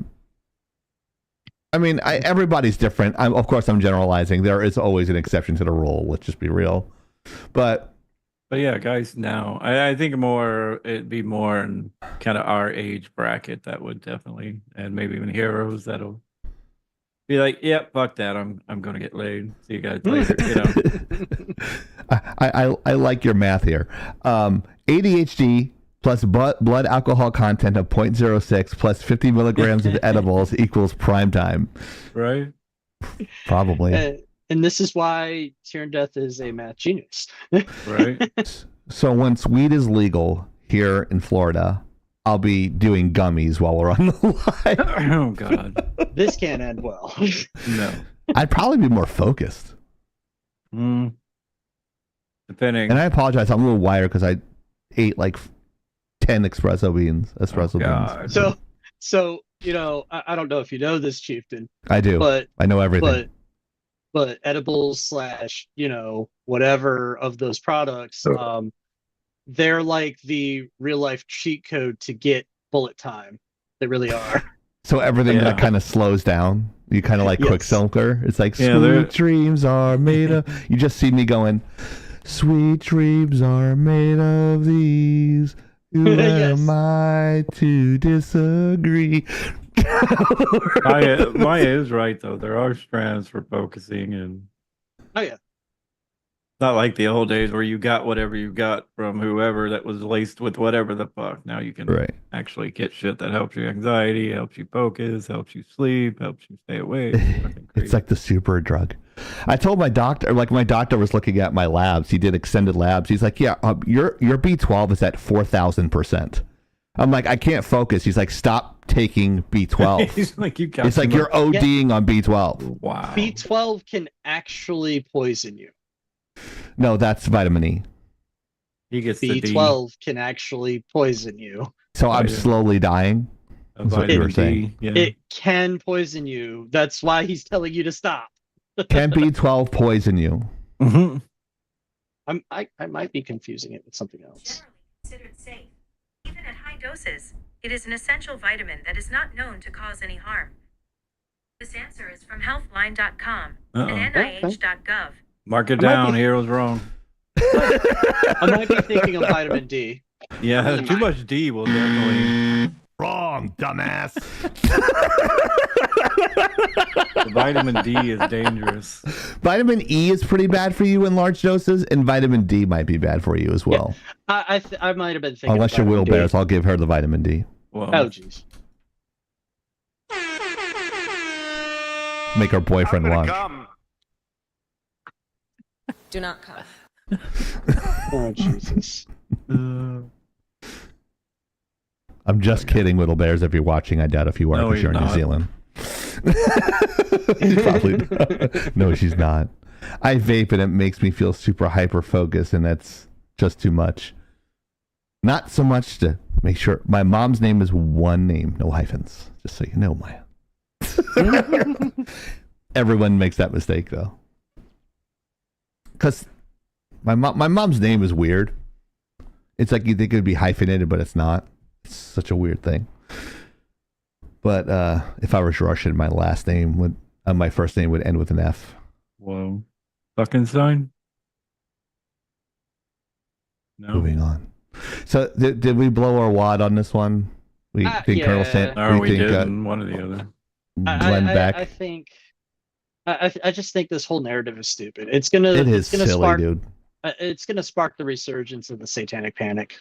mean, everybody's different. Of course, I'm generalizing. There is always an exception to the rule. Let's just be real. But yeah, guys, now I think it'd be more in kind of our age bracket that would definitely, and maybe even heroes that'll be like, yeah, fuck that. I'm gonna get laid. See you guys later. You know. I like your math here. ADHD plus blood alcohol content of 0.06 plus 50 milligrams of edibles equals prime time. Right. Probably. And this is why Tyrion Death is a math genius. Right. So once weed is legal here in Florida, I'll be doing gummies while we're on the line. Oh God. This can't end well. No. I'd probably be more focused. Depending. And I apologize. I'm a little wired because I ate like 10 espresso beans. So you know, I don't know if you know this, Chieftain. I do. But I know everything. But edibles / you know, whatever of those products, they're like the real life cheat code to get bullet time. They really are. So everything that kind of slows down. You kind of like Quicksilver. It's like sweet dreams are made of. You just see me going, sweet dreams are made of these. Who am I to disagree? Maya is right though. There are strands for focusing, and not like the old days where you got whatever you got from whoever that was laced with whatever the fuck. Now you can actually get shit that helps your anxiety, helps you focus, helps you sleep, helps you stay awake. It's like the super drug. I told my doctor, like my doctor was looking at my labs. He did extended labs. He's like, yeah, your B12 is at 4,000%. I'm like, I can't focus. He's like, stop taking B12. He's like, you got. It's like you're ODing on B12. Wow. B12 can actually poison you. No, that's vitamin E. He gets B12 can actually poison you. So I'm slowly dying. That's what you were saying. It can poison you. That's why he's telling you to stop. Can B12 poison you? Mm-hmm. I might be confusing it with something else. Considered safe. Even at high doses, it is an essential vitamin that is not known to cause any harm. This answer is from healthline.com and nih.gov. Mark it down. Hero's wrong. I might be thinking of vitamin D. Yeah, too much D will definitely. Wrong, dumbass. The vitamin D is dangerous. Vitamin E is pretty bad for you in large doses, and vitamin D might be bad for you as well. Yeah. I might have been thinking. Unless you're vitamin D. wheelbears, I'll give her the vitamin D. Well, Oh jeez. Make her boyfriend watch. Do not come. Oh Jesus. I'm just kidding, little bears. If you're watching, I doubt if you are, No, because you're in New he's Zealand. Probably not. No, she's not. I vape and it makes me feel super hyper focused, and that's just too much. Not so much to make sure. My mom's name is one name, no hyphens. Just so you know, Maya. Everyone makes that mistake though, because my mom's name is weird. It's like you think it would be hyphenated, but it's not. It's such a weird thing. But if I was Russian, my last name would, my first name would end with an F. Whoa, Buckenstein. No. Moving on. So did we blow our wad on this one? We think yeah. Colonel Sant. Or we think didn't. One or the other. Glenn Beck. I think. I just think this whole narrative is stupid. It's gonna. It is it's gonna silly, spark, dude. It's gonna spark the resurgence of the satanic panic.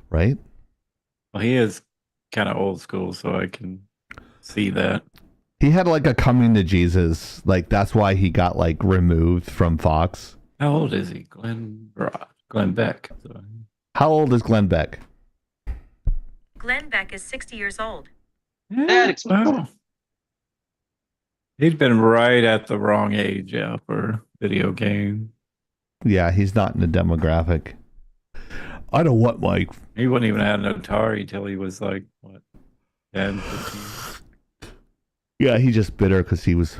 Right? Well, he is kind of old school, so I can see that. He had like a coming to Jesus. Like that's why he got like removed from Fox. How old is he? Glenn Beck. So. How old is Glenn Beck? Glenn Beck is 60 years old. That explains it. He's been right at the wrong age, yeah, for video game. Yeah, he's not in the demographic. I don't want my. He wouldn't even have an Atari till he was like, what, 10, 15? Yeah, he's just bitter because he's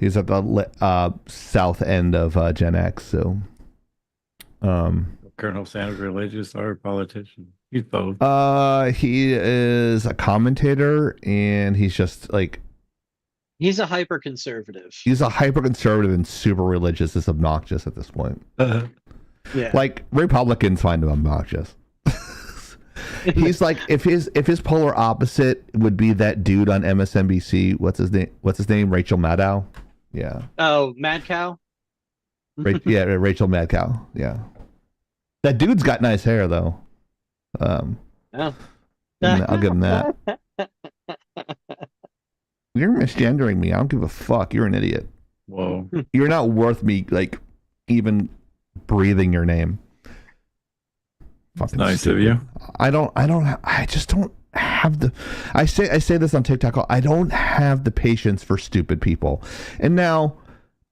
at the south end of Gen X. So, Colonel Sanders, religious or politician? He's both. He is a commentator, and he's just like. He's a hyper conservative. He's a hyper conservative and super religious. It's obnoxious at this point. Yeah. Like Republicans find him obnoxious. He's like if his polar opposite would be that dude on MSNBC. What's his name? Rachel Maddow. Yeah. Oh, Mad Cow. Yeah, Rachel Madcow. Yeah. That dude's got nice hair though. Oh. I'll give him that. You're misgendering me. I don't give a fuck. You're an idiot. Whoa. You're not worth me like even breathing your name. Fucking nice stupid. of you. I just don't have the. I say this on TikTok. I don't have the patience for stupid people. And now,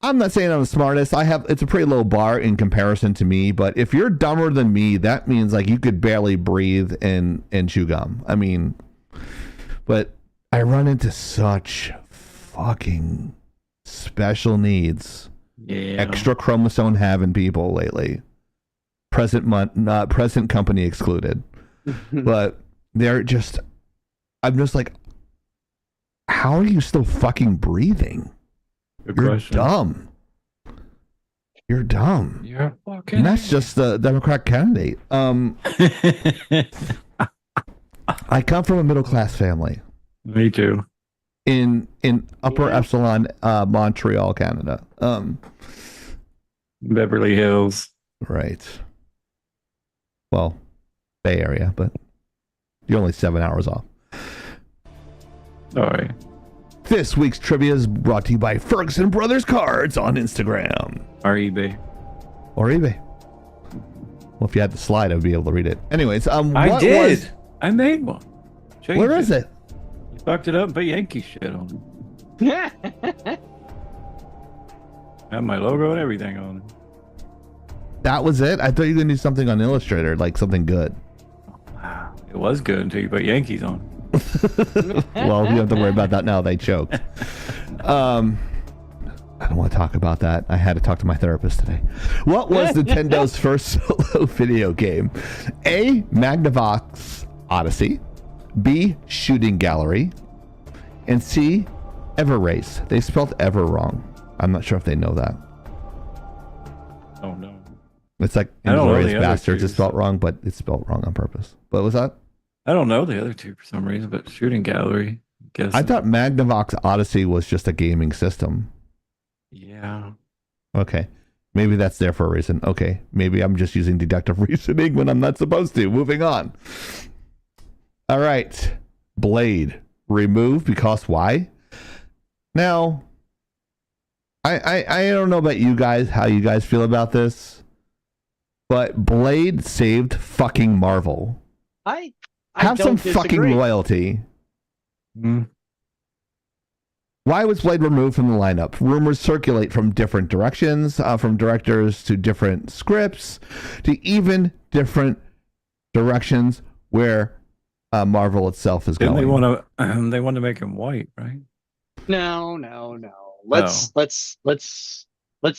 I'm not saying I'm the smartest. It's a pretty low bar in comparison to me. But if you're dumber than me, that means like you could barely breathe and chew gum. I mean, but I run into such fucking special needs, extra chromosome having people lately. Present company excluded. But they're just, I'm just like, how are you still fucking breathing? You're dumb. You're dumb. You're fucking. And that's just the Democrat candidate. I come from a middle class family. Me too. In upper epsilon, Montreal, Canada. Beverly Hills. Right. Well, Bay Area, but you're only 7 hours off. All right. This week's trivia is brought to you by Ferguson Brothers Cards on Instagram. Or eBay. Or eBay. Well, if you had the slide, I'd be able to read it. Anyways, I did. I made one. Where is it? You fucked it up and put Yankee shit on it. Have my logo and everything on it. That was it? I thought you were going to do something on Illustrator, like something good. Wow. It was good until you put Yankees on it. Well, you don't have to worry about that now. They choked. I don't want to talk about that. I had to talk to my therapist today. What was Nintendo's first solo video game? A. Magnavox Odyssey. B. Shooting Gallery. And C. Ever Race. They spelled ever wrong. I'm not sure if they know that. Oh no. It's like I don't know Inglourious the other Bastards. two, It's spelled so- wrong, but it's spelled wrong on purpose. What was that? I don't know the other two for some reason, but Shooting Gallery. Guess. I thought Magnavox Odyssey was just a gaming system. Yeah. Okay. Maybe that's there for a reason. Okay. Maybe I'm just using deductive reasoning when I'm not supposed to. Moving on. All right. Blade. Remove because why? Now, I don't know about you guys, how you guys feel about this, but Blade saved fucking Marvel. I Have some don't fucking disagree. loyalty. Why was Blade removed from the lineup? Rumors circulate from different directions, from directors to different scripts, to even different directions where Marvel itself is Didn't going. they want to make him white, right? No. Let's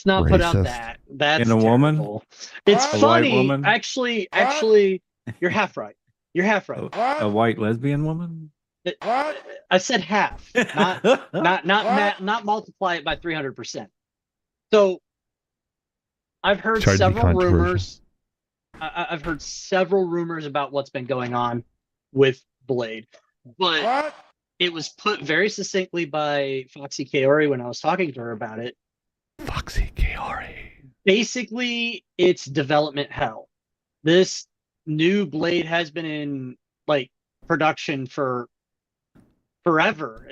not put out Racist. that. That's In a woman? terrible. It's A white funny. woman? Actually, you're half right. You're half right. A white lesbian woman? I said half, not multiply it by 300%. So I've heard Sorry to be several controversial. rumors. I've heard several rumors about what's been going on with Blade, but it was put very succinctly by Foxy Kaori when I was talking to her about it. Foxy Kaori. Basically, it's development hell. This new Blade has been in production for forever,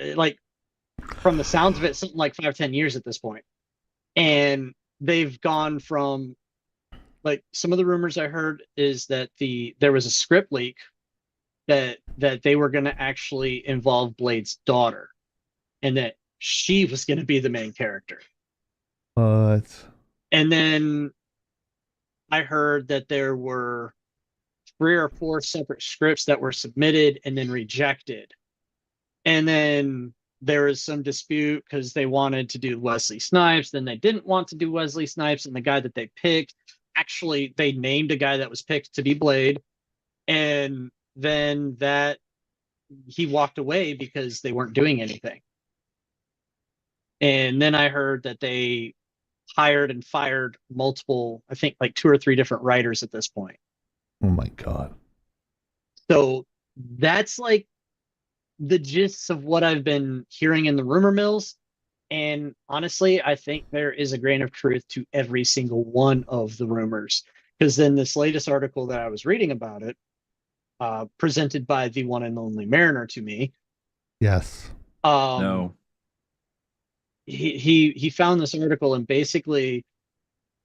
from the sounds of it, something like 5-10 years at this point. And they've gone from some of the rumors I heard is that there was a script leak that they were going to actually involve Blade's daughter, and that she was going to be the main character. What? And then I heard that there were 3 or 4 separate scripts that were submitted and then rejected. And then there was some dispute because they wanted to do Wesley Snipes, then they didn't want to do Wesley Snipes, and the guy that they picked, actually, they named a guy that was picked to be Blade, and then he walked away because they weren't doing anything. And then I heard that they hired and fired multiple, I think 2 or 3 different writers at this point. Oh my God. So that's the gist of what I've been hearing in the rumor mills. And honestly, I think there is a grain of truth to every single one of the rumors. Because then this latest article that I was reading about it, presented by the one and only Mariner to me. Yes. No. He found this article, and basically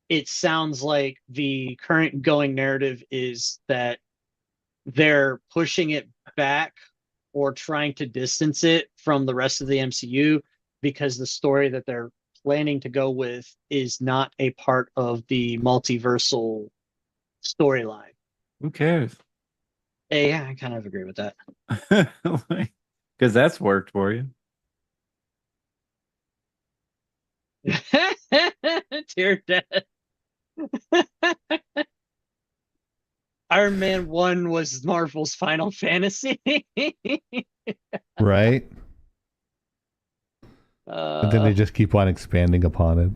it sounds like the current going narrative is that they're pushing it back or trying to distance it from the rest of the MCU because the story that they're planning to go with is not a part of the multiversal storyline. Who cares? Hey, yeah, I kind of agree with that. Because that's worked for you. Dear Dad. Iron Man 1 was Marvel's Final Fantasy. Right? But then they just keep on expanding upon it.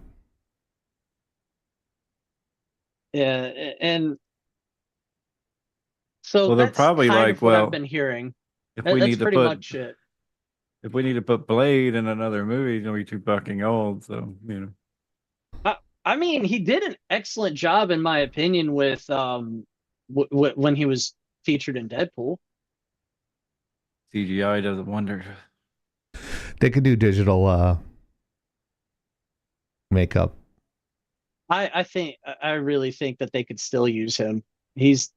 Yeah, and so Well, they're that's probably kind like, of what well, I've been hearing. If That's we need to pretty put much it. if we need to put Blade in another movie, he's gonna be too fucking old. So I mean, he did an excellent job, in my opinion, with when he was featured in Deadpool. CGI doesn't wonder. They could do digital makeup. I really think that they could still use him. He's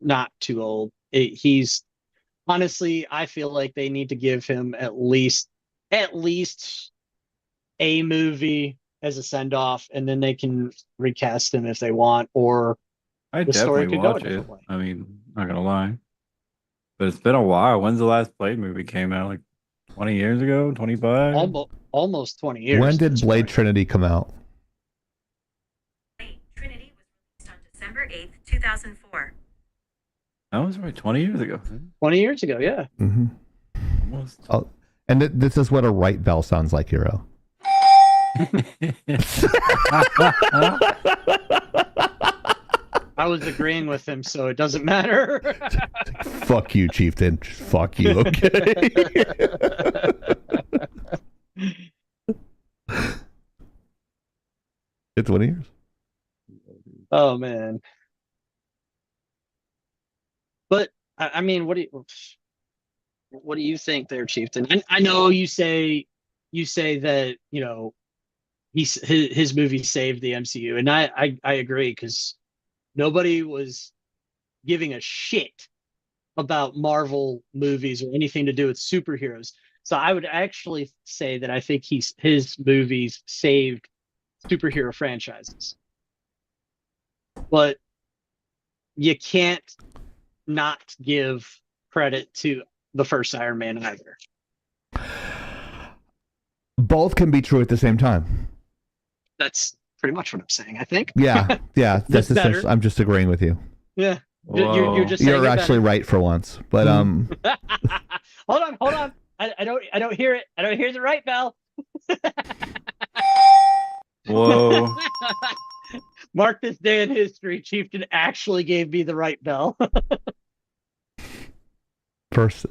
not too old. He's honestly, I feel like they need to give him at least a movie as a send off, and then they can recast him if they want, or I the story definitely could go a watch it. different way. I mean, not gonna lie, but it's been a while. When's the last Blade movie came out? Like 20 years ago, 25. Almost 20 years. When did Blade Trinity come out? Trinity was released on December 8th, 2004. That was right 20 years ago. 20 years ago, yeah. Mm-hmm. Almost. Oh, and this is what a right bell sounds like, Hero. I was agreeing with him, so it doesn't matter. Fuck you, Chieftain. Fuck you, okay? It's 20 years. Oh, man. But, I mean, what do you think there, Chieftain? I know you say that, you know, his movie saved the MCU, and I agree, because nobody was giving a shit about Marvel movies or anything to do with superheroes. So I would actually say that I think his movies saved superhero franchises. But you can't not give credit to the first Iron Man either. Both can be true at the same time. That's pretty much what I'm saying, I think. Yeah. That's better. I'm just agreeing with you. Yeah. You're just saying You're actually right for once. But hold on. I don't hear it. I don't hear the right bell. Whoa. Mark this day in history. Chieftain actually gave me the right bell. First,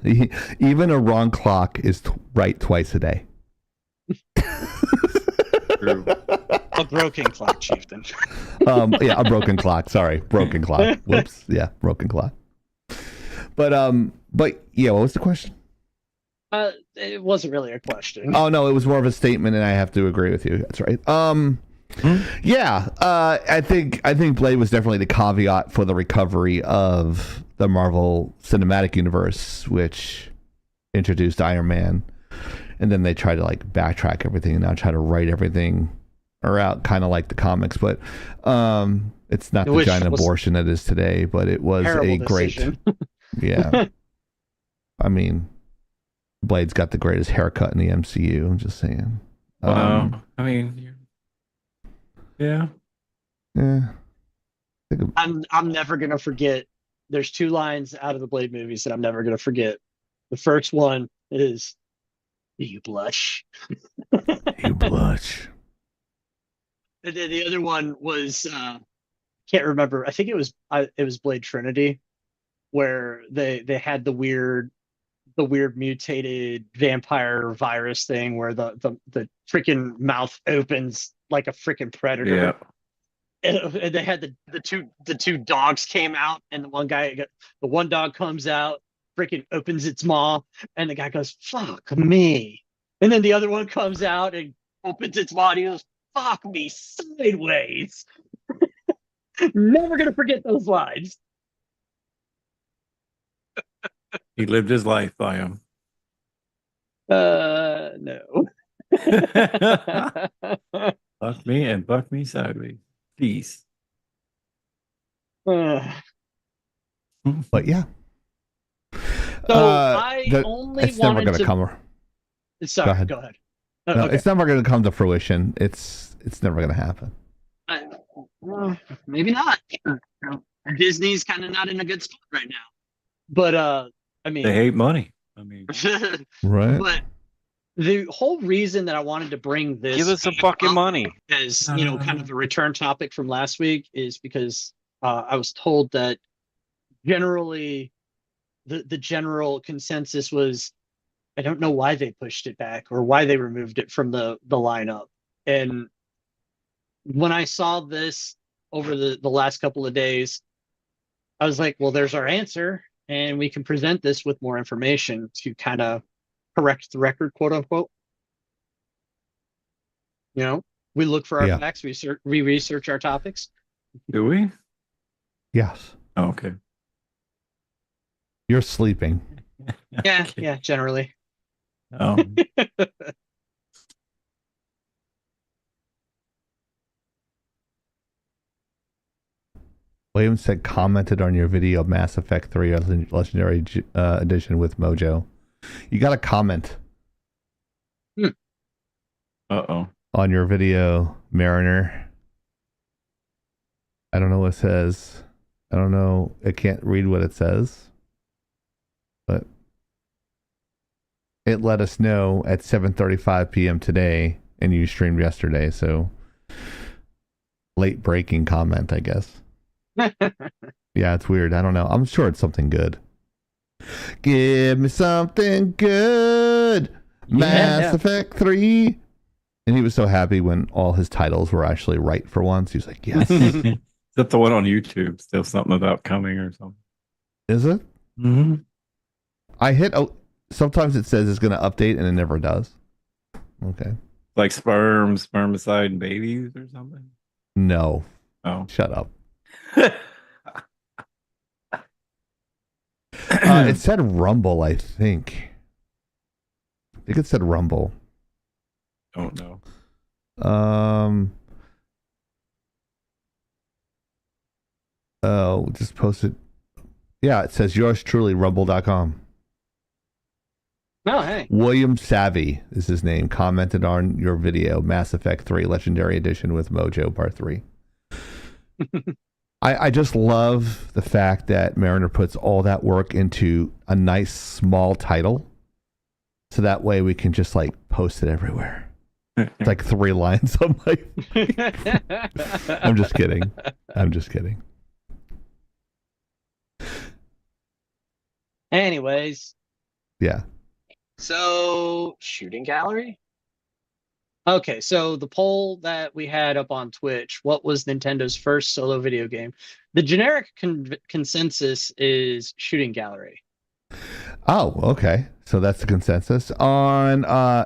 even a wrong clock is right twice a day. True. A broken clock, Chieftain. Yeah, a broken clock. Sorry, broken clock. Whoops. Yeah, broken clock. But yeah, what was the question? It wasn't really a question. Oh no, it was more of a statement, and I have to agree with you. That's right. Yeah, I think Blade was definitely the caveat for the recovery of the Marvel Cinematic Universe, which introduced Iron Man, and then they tried to like backtrack everything and now try to write everything out kind of like the comics, but it's not the giant abortion that is today, but it was a great yeah. I mean, Blade's got the greatest haircut in the MCU. I'm just saying. Wow. I mean, yeah. I'm never gonna forget. There's two lines out of the Blade movies that I'm never gonna forget. The first one is, "You blush." You blush. And then the other one was can't remember. I think it was Blade Trinity, where they had the weird mutated vampire virus thing where the freaking mouth opens like a freaking predator. Yeah. And they had the two dogs came out, and the one dog comes out, freaking opens its maw, and the guy goes, "Fuck me." And then the other one comes out and opens its maw, and he goes, "Fuck me sideways." Never gonna forget those lines. He lived his life by him. No. Fuck me and buck me sideways. Peace. But yeah. So I only it's never going to come. Sorry, go ahead. No, Okay. It's never going to come to fruition. It's never going to happen. Maybe not. Disney's kind of not in a good spot right now. But I mean, They hate money. I mean, right. But the whole reason that I wanted to bring this Give us some fucking money. as kind of a return topic from last week is because I was told that generally the general consensus was, I don't know why they pushed it back or why they removed it from the lineup. And when I saw this over the last couple of days, I was like, well, there's our answer, and we can present this with more information to kind of correct the record, quote unquote. You know, we look for our facts, we research our topics. do we? Yes. Oh, okay. You're sleeping. Yeah, generally. Oh. William said commented on your video of Mass Effect 3 Legendary Edition with Mojo. You got to comment Uh-oh. On your video, Mariner. I don't know what it says. I don't know. I can't read what it says. But it let us know at 7:35 p.m. today, and you streamed yesterday, so late breaking comment, I guess. Yeah, it's weird. I don't know. I'm sure it's something good. Give me something good. Mass Effect 3. And he was so happy when all his titles were actually right for once. He was like, yes. Is that the one on YouTube? Still something about coming or something? Is it? Mm-hmm. I hit... sometimes it says it's going to update and it never does. Okay. Like spermicide, and babies or something? No. Oh. Shut up. It said Rumble, I think. I think it said Rumble. Don't know. Oh, just posted. Yeah, it says yours truly, rumble.com. Oh, hey. William Savvy is his name. Commented on your video, Mass Effect 3 Legendary Edition with Mojo Part 3. I just love the fact that Mariner puts all that work into a nice small title. So that way we can just like post it everywhere. It's like 3 lines on my... I'm just kidding. I'm just kidding. Anyways. Yeah. So, shooting gallery? Okay, so the poll that we had up on Twitch, what was Nintendo's first solo video game? The generic consensus is shooting gallery. Oh, okay. So that's the consensus. On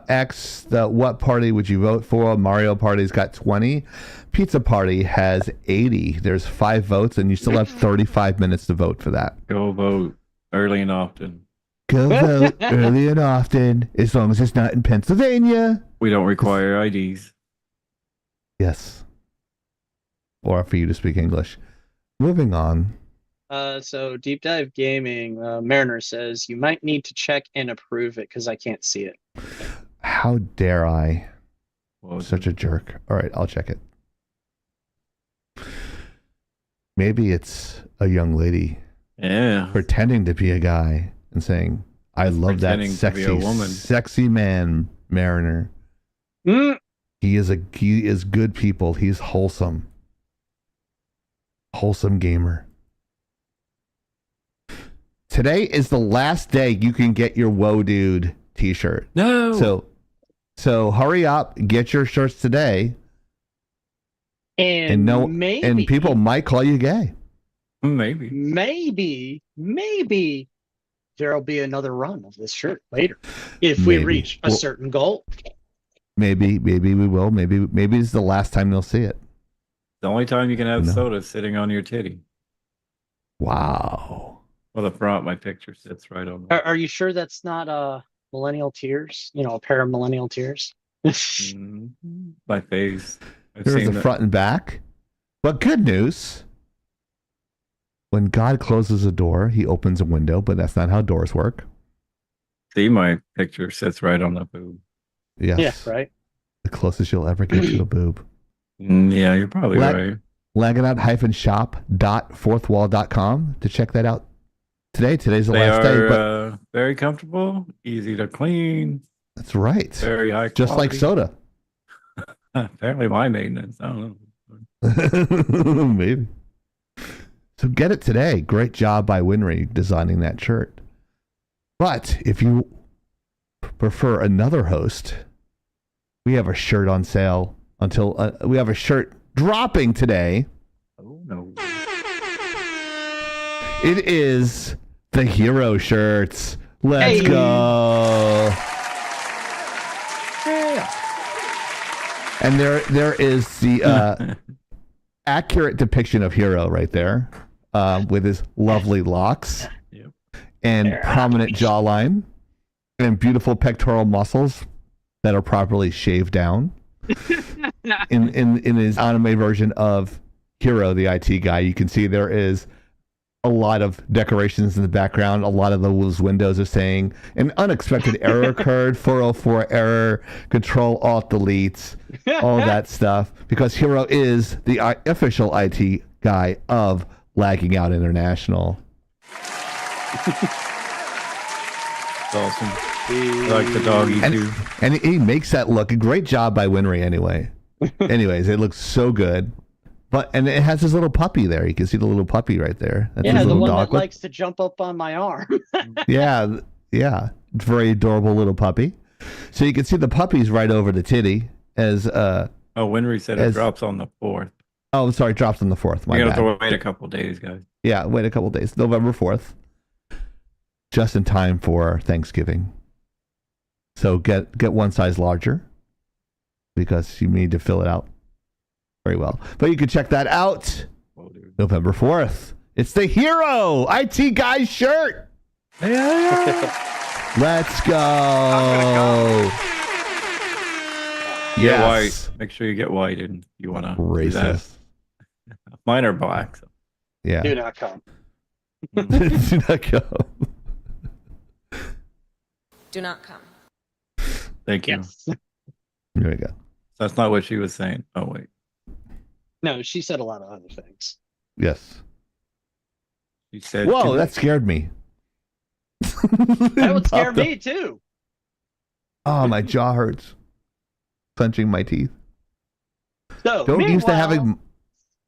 X, what party would you vote for? Mario Party's got 20. Pizza Party has 80. There's 5 votes, and you still have 35 minutes to vote for that. Go vote early and often. Go vote early and often, as long as it's not in Pennsylvania. We don't require IDs. Yes. Or for you to speak English. Moving on. So Deep Dive Gaming, Mariner says, you might need to check and approve it because I can't see it. How dare I? Such a jerk. All right, I'll check it. Maybe it's a young lady pretending to be a guy and saying, I love that sexy man, Mariner. He is good people. He's wholesome. Wholesome gamer. Today is the last day you can get your Whoa Dude t-shirt. No. So hurry up, get your shirts today. And people might call you gay. Maybe there'll be another run of this shirt later if we reach a certain goal. Maybe we will. Maybe it's the last time they'll see it. The only time you can have soda sitting on your titty. Wow. Well, the front, my picture sits right on. Are you sure that's not millennial tears? You know, a pair of millennial tears. My face. There's the front and back. But good news. When God closes a door, he opens a window, but that's not how doors work. See, my picture sits right on the boob. Yes. Yeah, right. The closest you'll ever get to a boob. Yeah, you're probably right. Lagout-shop.fourthwall.com to check that out today. Today's the last day. But very comfortable, easy to clean. That's right. Very high quality. Just like soda. Apparently my maintenance. I don't know. Maybe. So get it today. Great job by Winry designing that shirt. But if you prefer another host, we have a shirt on sale until we have a shirt dropping today. Oh no. It is the Hero shirts. Let's go. Yeah. And there is the accurate depiction of Hero right there, with his lovely locks and prominent jawline and beautiful pectoral muscles that are properly shaved down. In his anime version of Hero, the IT guy, you can see there is a lot of decorations in the background. A lot of those windows are saying an unexpected error occurred, 404 error, Control Alt Delete, all that stuff. Because Hero is the official IT guy of Lagging Out International. Awesome. I like the doggy too. And he makes that look. A great job by Winry anyway. Anyways, it looks so good. And it has his little puppy there. You can see the little puppy right there. That's his the little one dog that likes to jump up on my arm. yeah. Very adorable little puppy. So you can see the puppy's right over the titty as Winry said it drops on the 4th. Oh, I'm sorry, drops on the 4th. You're gonna have to wait a couple days, guys. Yeah, wait a couple days. November 4th. Just in time for Thanksgiving. So get one size larger because you need to fill it out very well. But you can check that out November 4th. It's the Hero IT Guy shirt. Yeah. Let's go. Get white. Make sure you get white and you want to. Racist. Mine are black. So. Yeah. Do not come. Do not come. Do not come. Thank you. Yes. There we go. That's not what she was saying. Oh, wait. No, she said a lot of other things. Yes. She said. Whoa, that scared me. That would scare me too. Oh, my jaw hurts. Clenching my teeth. So, Don't used to having.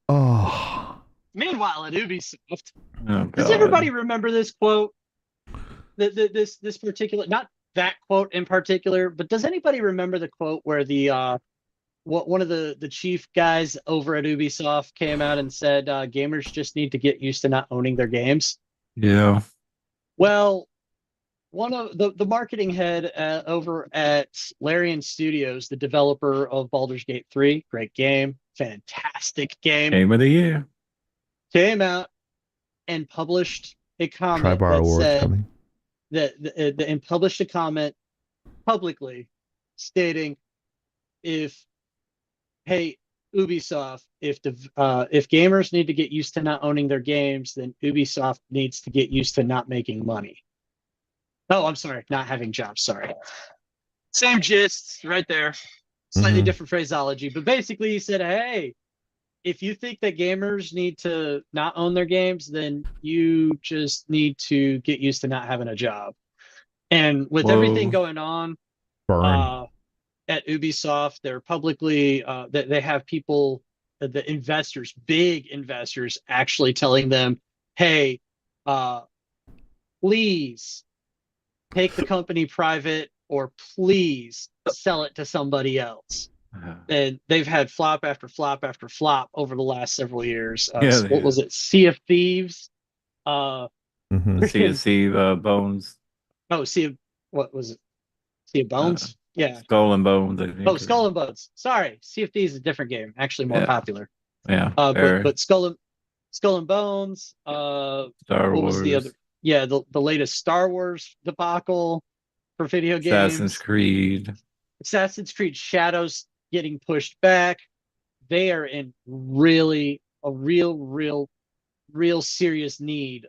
Oh. Meanwhile, at Ubisoft, Oh, does everybody remember this quote? This particular, not that quote in particular, but does anybody remember the quote where one of the chief guys over at Ubisoft came out and said gamers just need to get used to not owning their games? Yeah. Well, one of the marketing head over at Larian Studios, the developer of Baldur's Gate 3, great game, fantastic Game of the year, came out and published a comment Tribar that Awards said coming. and published a comment publicly stating, hey, Ubisoft, if gamers need to get used to not owning their games, then Ubisoft needs to get used to not making money. Oh, I'm sorry, not having jobs. Sorry. Same gist right there. Slightly different phraseology, but basically he said, hey, if you think that gamers need to not own their games, then you just need to get used to not having a job. And with everything going on at Ubisoft, they're publicly, they have people, the investors, big investors, actually telling them, hey, please take the company private or please sell it to somebody else. And they've had flop after flop after flop over the last several years. What was it? Sea of Thieves? Sea of Thieves, Bones. Oh, what was it? Sea of Bones? Yeah. Skull and Bones, I think. Oh, Skull and Bones. Sorry. Sea of Thieves is a different game, actually more popular. Yeah. But Skull and Bones, Star what Wars. was the other? Yeah, the latest Star Wars debacle for video games. Assassin's Creed Shadows getting pushed back. They are in real serious need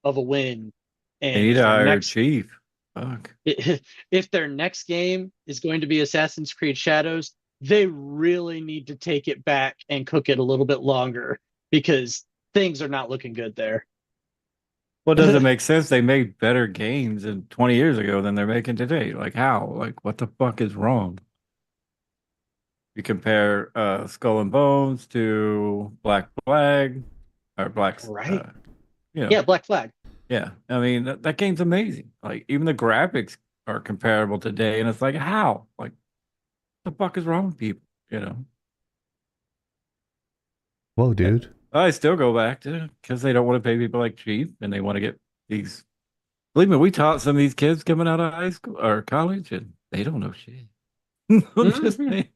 of a win. And they need to hire a chief. Fuck. If their next game is going to be Assassin's Creed Shadows, they really need to take it back and cook it a little bit longer because things are not looking good there. Well, does it make sense? They made better games 20 years ago than they're making today. Like how? Like what the fuck is wrong? You compare Skull and Bones to Black Flag or Black, right? Yeah, Black Flag. Yeah, I mean that game's amazing. Like even the graphics are comparable today, and it's like how? Like what the fuck is wrong with people? You know? Whoa, dude. I still go back to because they don't want to pay people like Chief, and they want to get these. Believe me, we taught some of these kids coming out of high school or college, and they don't know shit. Just saying.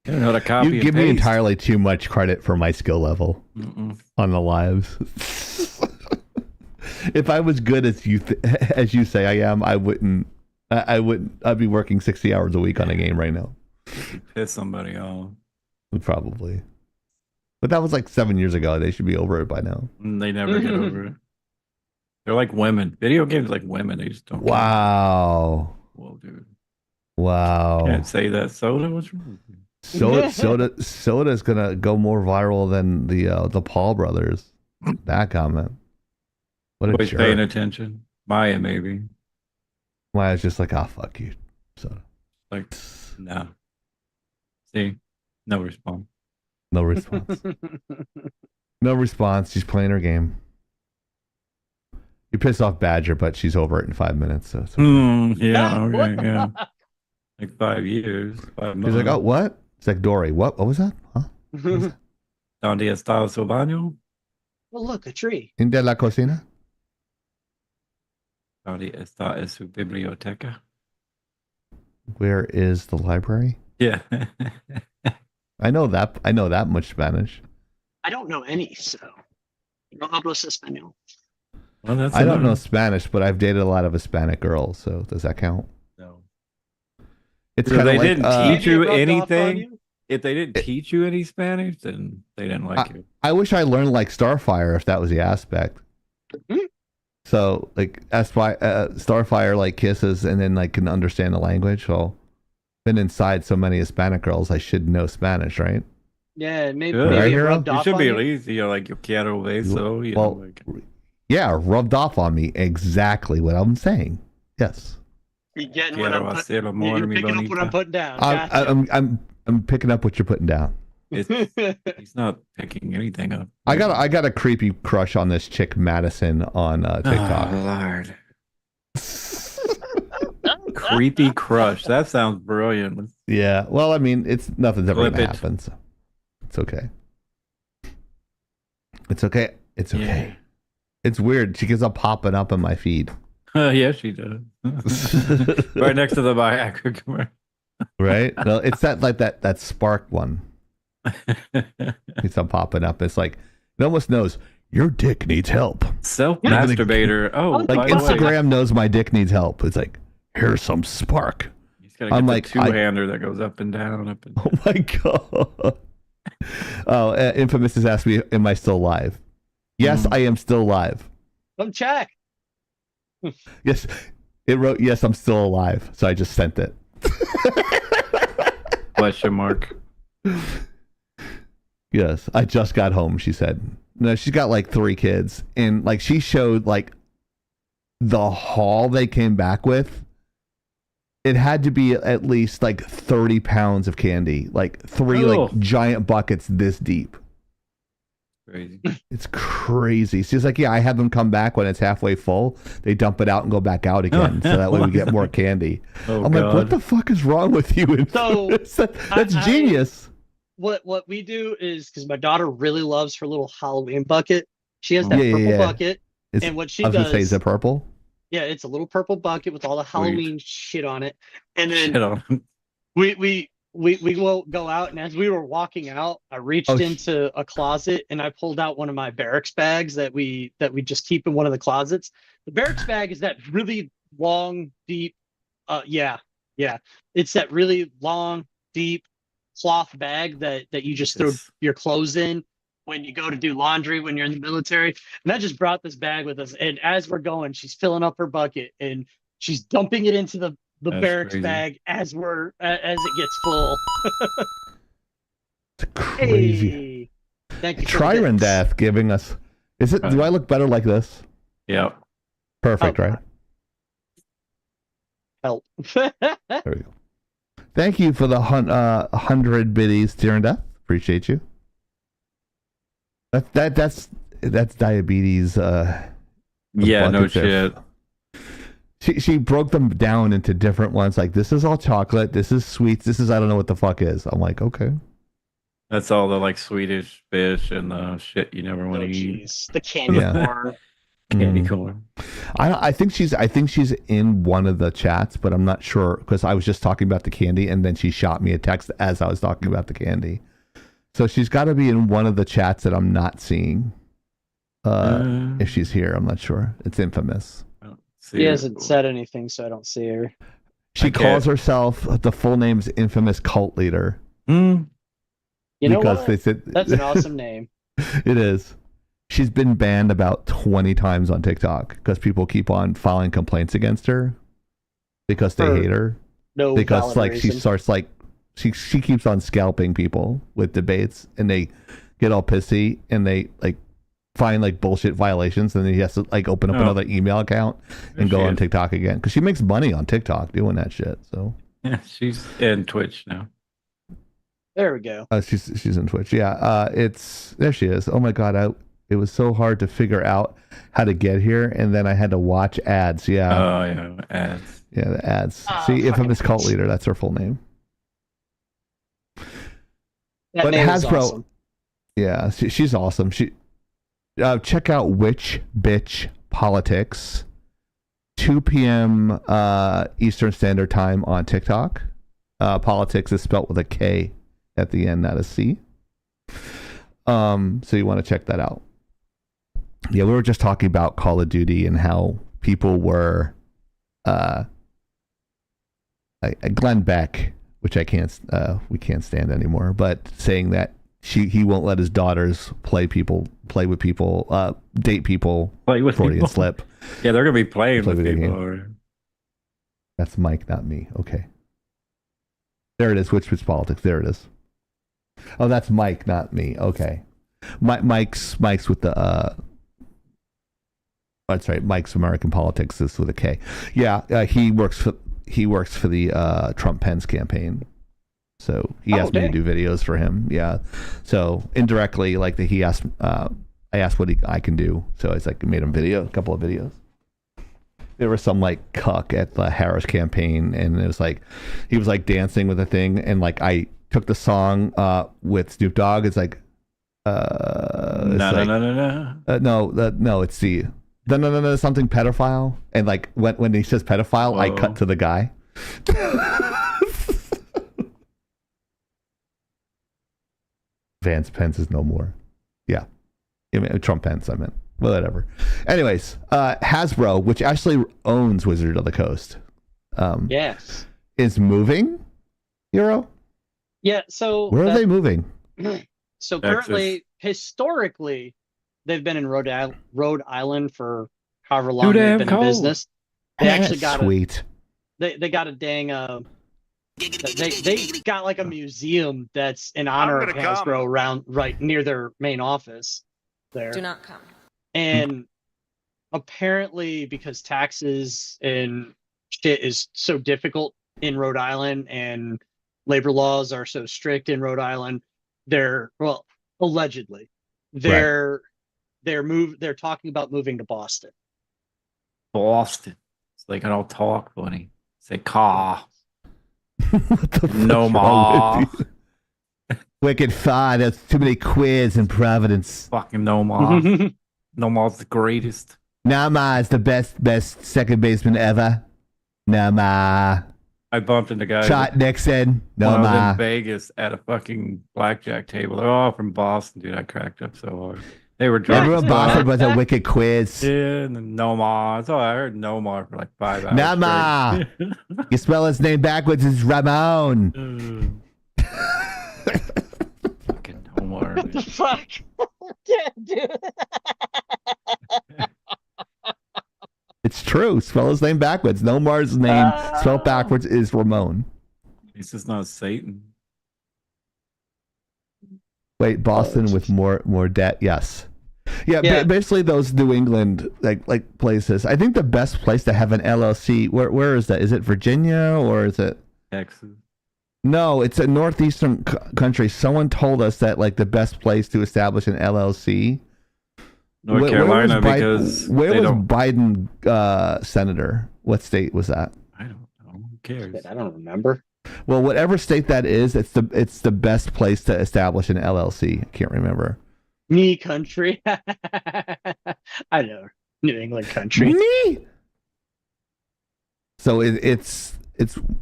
They don't know how to copy. You give me entirely too much credit for my skill level on the lives. If I was good as as you say I am, I wouldn't. I'd be working 60 hours a week on a game right now. Piss somebody off. Probably. But that was like 7 years ago. They should be over it by now. They never get over it. They're like women. Video games like women. They just don't. Wow. Well, dude. Wow. Can't say that. Soda. What's wrong? Soda's gonna go more viral than the Paul brothers. That comment. What a Nobody's jerk. paying attention. Maya, maybe. Maya's just like, fuck you, Soda. Like, no. See, no response. No response. No response. She's playing her game. You pissed off Badger, but she's over it in 5 minutes. So it's okay. Yeah, okay, yeah. Like 5 years. 5 months. She's like, oh, what? It's like, Dory, what? What was that? Huh? ¿Dónde está su baño? Well, look, a tree. In de la cocina? ¿Dónde está su biblioteca? Where is the library? Yeah. I know that much Spanish. I don't know any, so. No hablo español. Well, that's I don't know Spanish, but I've dated a lot of Hispanic girls, so does that count? No. It's If kind of they like, didn't teach you rubbed off on anything, you? if they didn't teach you any Spanish, then they didn't like you. I wish I learned like Starfire if that was the aspect. So like Starfire like kisses and then like can understand the language. So been inside so many Hispanic girls, I should know Spanish, right? Yeah, maybe, Good. maybe Right, it Hero? rubbed You off should on be you. at least, like, yo quiero beso. You Well, know, like, yeah, rubbed off on me. Exactly what I'm saying. Yes. You're getting what quiero I'm hacer putting. amor, You're mi picking up what I'm bonita. putting down. Gotcha. I'm picking up what you're putting down. He's not picking anything up. I got a creepy crush on this chick Madison on TikTok. Oh, Lord. Creepy crush. That sounds brilliant. Yeah. Well, I mean, nothing's ever Flip gonna it. happen. So it's okay. It's okay. It's okay. Yeah. It's weird. She keeps on popping up in my feed. Yeah, she does. Right next to the Viagra commercial. Right? No, it's that spark one. It's on popping up. It's like it almost knows your dick needs help. Self-masturbator. Oh, like by the way, Instagram knows my dick needs help. It's like here's some spark. he's gotta get I'm the like, two-hander that goes up and down, up and down. Oh my god. Oh, Infamous has asked me, am I still live? Yes, I am still live. Come check. Yes, it wrote, yes, I'm still alive. So I just sent it. Question mark. Yes, I just got home, she said. No, she's got like 3 kids. And like she showed like the haul they came back with. It had to be at least like 30 pounds of candy. Like 3 like giant buckets this deep. Crazy. It's crazy. She's like, yeah, I have them come back when it's halfway full. They dump it out and go back out again. So that way we get more candy. Oh, I'm like, what the fuck is wrong with you? So, that's genius. What we do is, because my daughter really loves her little Halloween bucket. She has that purple bucket. And what she I was does... going to say, is it purple? Yeah, it's a little purple bucket with all the Halloween shit on it. And then Shit on him. we will go out, and as we were walking out, I reached into a closet and I pulled out one of my barracks bags that we just keep in one of the closets. The barracks bag is that really long, deep, it's that really long, deep cloth bag that you just throw your clothes in when you go to do laundry when you're in the military. And I just brought this bag with us, and as we're going, she's filling up her bucket and she's dumping it into the That's barracks crazy. bag as it gets full. It's crazy. Hey, thank you. for the Tryron bits. Death giving us. Is it? Do I look better like this? Yeah. Perfect, right? Help. There we go. Thank you for the 100 biddies, Tyrant Death. Appreciate you. That's diabetes. Yeah, no shit. She broke them down into different ones. Like, this is all chocolate. This is sweets. This is I don't know what the fuck is. I'm like, okay. That's all the like Swedish fish and the shit you never want to eat. The candy Yeah. corn. Candy corn. I think she's in one of the chats, but I'm not sure because I was just talking about the candy and then she shot me a text as I was talking about the candy. So she's got to be in one of the chats that I'm not seeing. If she's here, I'm not sure. It's Infamous. She hasn't said anything, so I don't see her. She calls herself, the full name is Infamous Cult Leader. You know because what? they said That's an awesome name. It is. She's been banned about 20 times on TikTok because people keep on filing complaints against her because they For hate her. No Because valid she reason. starts she keeps on scalping people with debates, and they get all pissy and they find bullshit violations, and then he has to open up another email account and go on TikTok again because she makes money on TikTok doing that shit. So Yeah, she's in Twitch now. There we go. she's in Twitch. Yeah, there she is. Oh my god, it was so hard to figure out how to get here, and then I had to watch ads. Yeah. Oh yeah, ads. Yeah, the ads. Oh, See, Infamous fucking Cult bitch. Leader. That's her full name. That But name is Hasbro, awesome. yeah, she's awesome. Check out Witch Bitch Politics, 2 p.m. Eastern Standard Time on TikTok. Politics is spelt with a K at the end, not a C. So you want to check that out. Yeah, we were just talking about Call of Duty and how people were Glenn Beck, which we can't stand anymore, but saying that he won't let his daughters play with people, date people, Play with Freudian people. slip. Yeah, they're gonna be playing Play with video people. game. Or... That's Mike, not me. Okay. There it is. Which politics? There it is. Oh, that's Mike, not me. Okay. Mike's with the that's right. Mike's American Politics is with a K. Yeah, he works for the Trump Pence campaign. So he asked me to do videos for him. Yeah. So indirectly, he asked, I asked what I can do. So I made him a couple of videos. There was some cuck at the Harris campaign, and it was he was dancing with a thing, and I took the song with Snoop Dogg. It's no, it's the no something pedophile, and when he says pedophile, I cut to the guy. Vance Pence is no more. Yeah. Trump Pence, I meant. Well, whatever. Anyways, Hasbro, which actually owns Wizard of the Coast, Yes. is moving. Hero? Yeah. So Where are they moving? So Texas. currently, historically, they've been in Rhode Island for however long Too they've damn been cold. in business. They actually got Sweet. they got a dang they got a museum that's in honor of Hasbro around right near their main office there. Do not come. And apparently, because taxes and shit is so difficult in Rhode Island and labor laws are so strict in Rhode Island, allegedly they're talking about moving to Boston. Boston. It's I don't talk funny. Say caw. What the No fuck's ma. wrong with you? Wicked Fi, there's too many queers in Providence. Fucking no ma. No ma's the greatest. Nama is the best second baseman ever. Nama. I bumped into guys Shot Nixon. when I was Nama. in Vegas at a fucking blackjack table. They're all from Boston, dude. I cracked up so hard. They were drunk. Everyone as Boston fuck. was a wicked quiz. Yeah, and then no ma. That's all I heard. No ma for 5 hours. Nama. straight. You spell his name backwards, it's Ramon. Fucking no more. What the fuck? Yeah, dude. It's true. Spell his name backwards. Nomar's name spelled backwards is Ramon. This is not Satan. Wait, Boston with more debt. Yes. Yeah. Basically those New England like places. I think the best place to have an LLC. Where is that? Is it Virginia or is it Texas. No, it's a northeastern country. Someone told us that the best place to establish an LLC. North Carolina, because where they was don't. Biden senator? What state was that? I don't know. Who cares? I don't remember. Well, whatever state that is, it's the best place to establish an LLC. I can't remember. Me country. I know. New England country. Me. So it's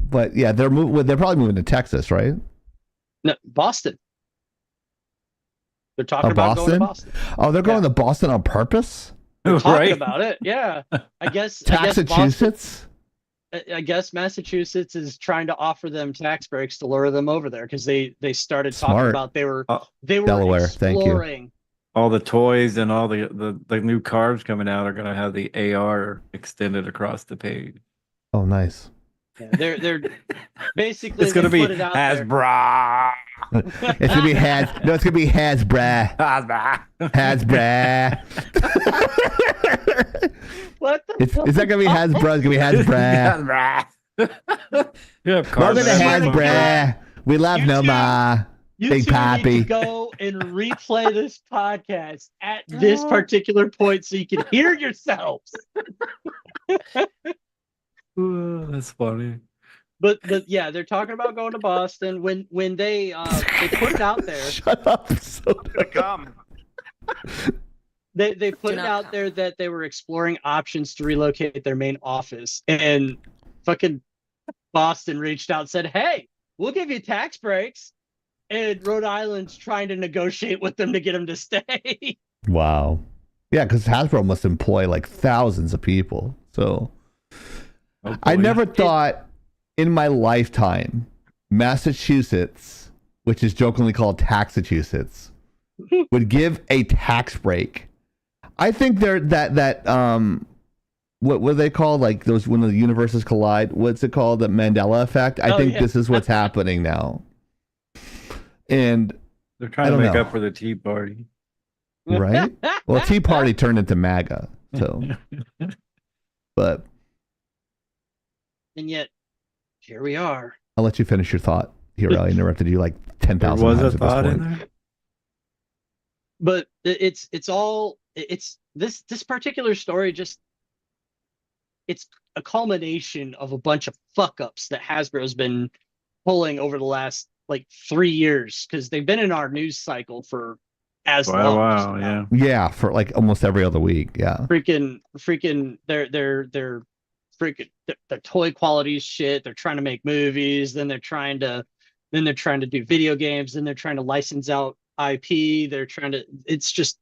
but yeah, they're probably moving to Texas, right? No, Boston. They're talking about going to Boston. Oh, they're going to Boston on purpose? They're talking about it. Yeah. I guess Boston, Massachusetts? I guess Massachusetts is trying to offer them tax breaks to lure them over there because they started talking Smart. about they were Delaware, thank you. exploring. All the toys and all the new carbs coming out are going to have the AR extended across the page. Oh, nice. Yeah, they're basically It's going to they be put it out there. Hasbro. It's gonna be no, it's gonna be Hasbro. Hasbro. What the It's not gonna be Hasbro. It's gonna be Hasbro. You have Welcome to carbs. Hasbro. We love Noma. You Big two need Pappy. to go and replay this podcast at this particular point so you can hear yourselves. Ooh, that's funny. But yeah, they're talking about going to Boston when they put it out there. Shut up. Come. They put it out there that they were exploring options to relocate their main office, and fucking Boston reached out and said, "Hey, we'll give you tax breaks," and Rhode Island's trying to negotiate with them to get them to stay. Wow. Yeah, because Hasbro must employ like thousands of people. So I never thought in my lifetime Massachusetts, which is jokingly called Taxachusetts, would give a tax break. I think they're that what are they called? Like those when the universes collide. What's it called? The Mandela effect. I think this is what's happening now. And They're trying to make up for the Tea Party. Right? Well, Tea Party turned into MAGA. So but And yet here we are. I'll let you finish your thought. Hero, I interrupted you like 10,000 times Was a at this thought in point. there? But it's this particular story just it's a culmination of a bunch of fuck ups that Hasbro's been pulling over the last like 3 years because they've been in our news cycle for as long. Wow, yeah. Yeah, for like almost every other week. Yeah. Freaking their toy quality is shit. They're trying to make movies, then they're trying to do video games, then they're trying to license out IP. They're trying to it's just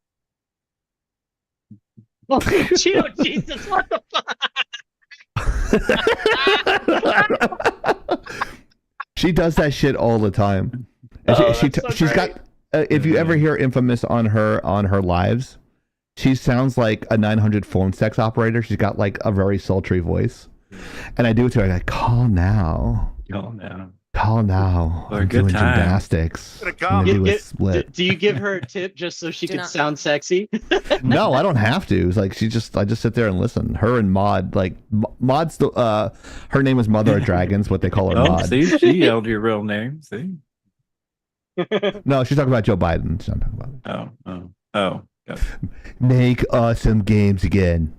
oh, Cheeto Jesus, what the fuck? She does that shit all the time. And she's got if you ever hear Infamous on her lives, she sounds like a 900 phone sex operator. She's got like a very sultry voice. And I do it to her like, call now. Call now. For a I'm good doing time. gymnastics. I'm gonna do a split. Do you give her a tip just so she can sound sexy? No, I don't have to. It's like I just sit there and listen. Her and Maud, like Maud's the her name is Mother of Dragons, what they call her Maud. See, she yelled your real name. See? No, she's talking about Joe Biden. She's not talking about Oh. Gotcha. Make awesome games again.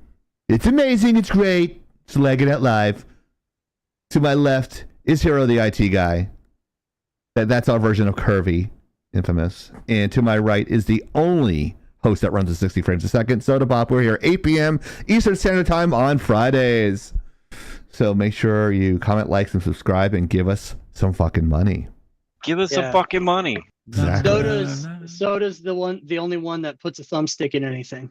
It's amazing. It's great. It's Legging It Live. To my left is Hero the IT guy. That's our version of Curvy, Infamous. And to my right is the only host that runs at 60 frames a second, Soda Pop. We're here 8 p.m. Eastern Standard Time on Fridays. So make sure you comment, like, and subscribe, and give us some fucking money. Give us some fucking money. Exactly. Soda's the only one that puts a thumbstick in anything.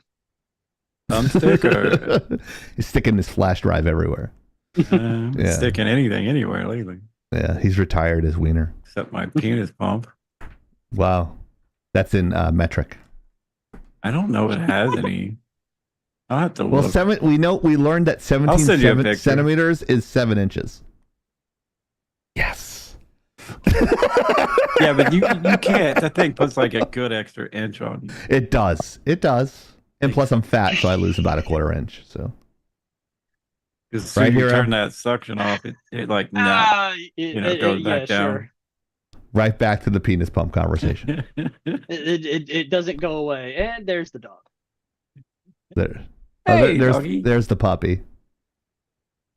Thumbstick or He's sticking his flash drive everywhere. Yeah. sticking anything anywhere lately. Yeah, he's retired as Wiener. Except my penis pump. Wow. That's in metric. I don't know if it has any. I'll have to Well, look. we learned that 17 send you a picture. centimeters is 7 inches. Yes. Yeah, but you can't. That thing puts like a good extra inch on you. It does. And plus I'm fat, so I lose about a quarter inch. So Because as soon as you turn that suction off, it like goes back down. Sure. Right back to the penis pump conversation. It doesn't go away. And there's the dog. There. Hey, doggy. There's the puppy.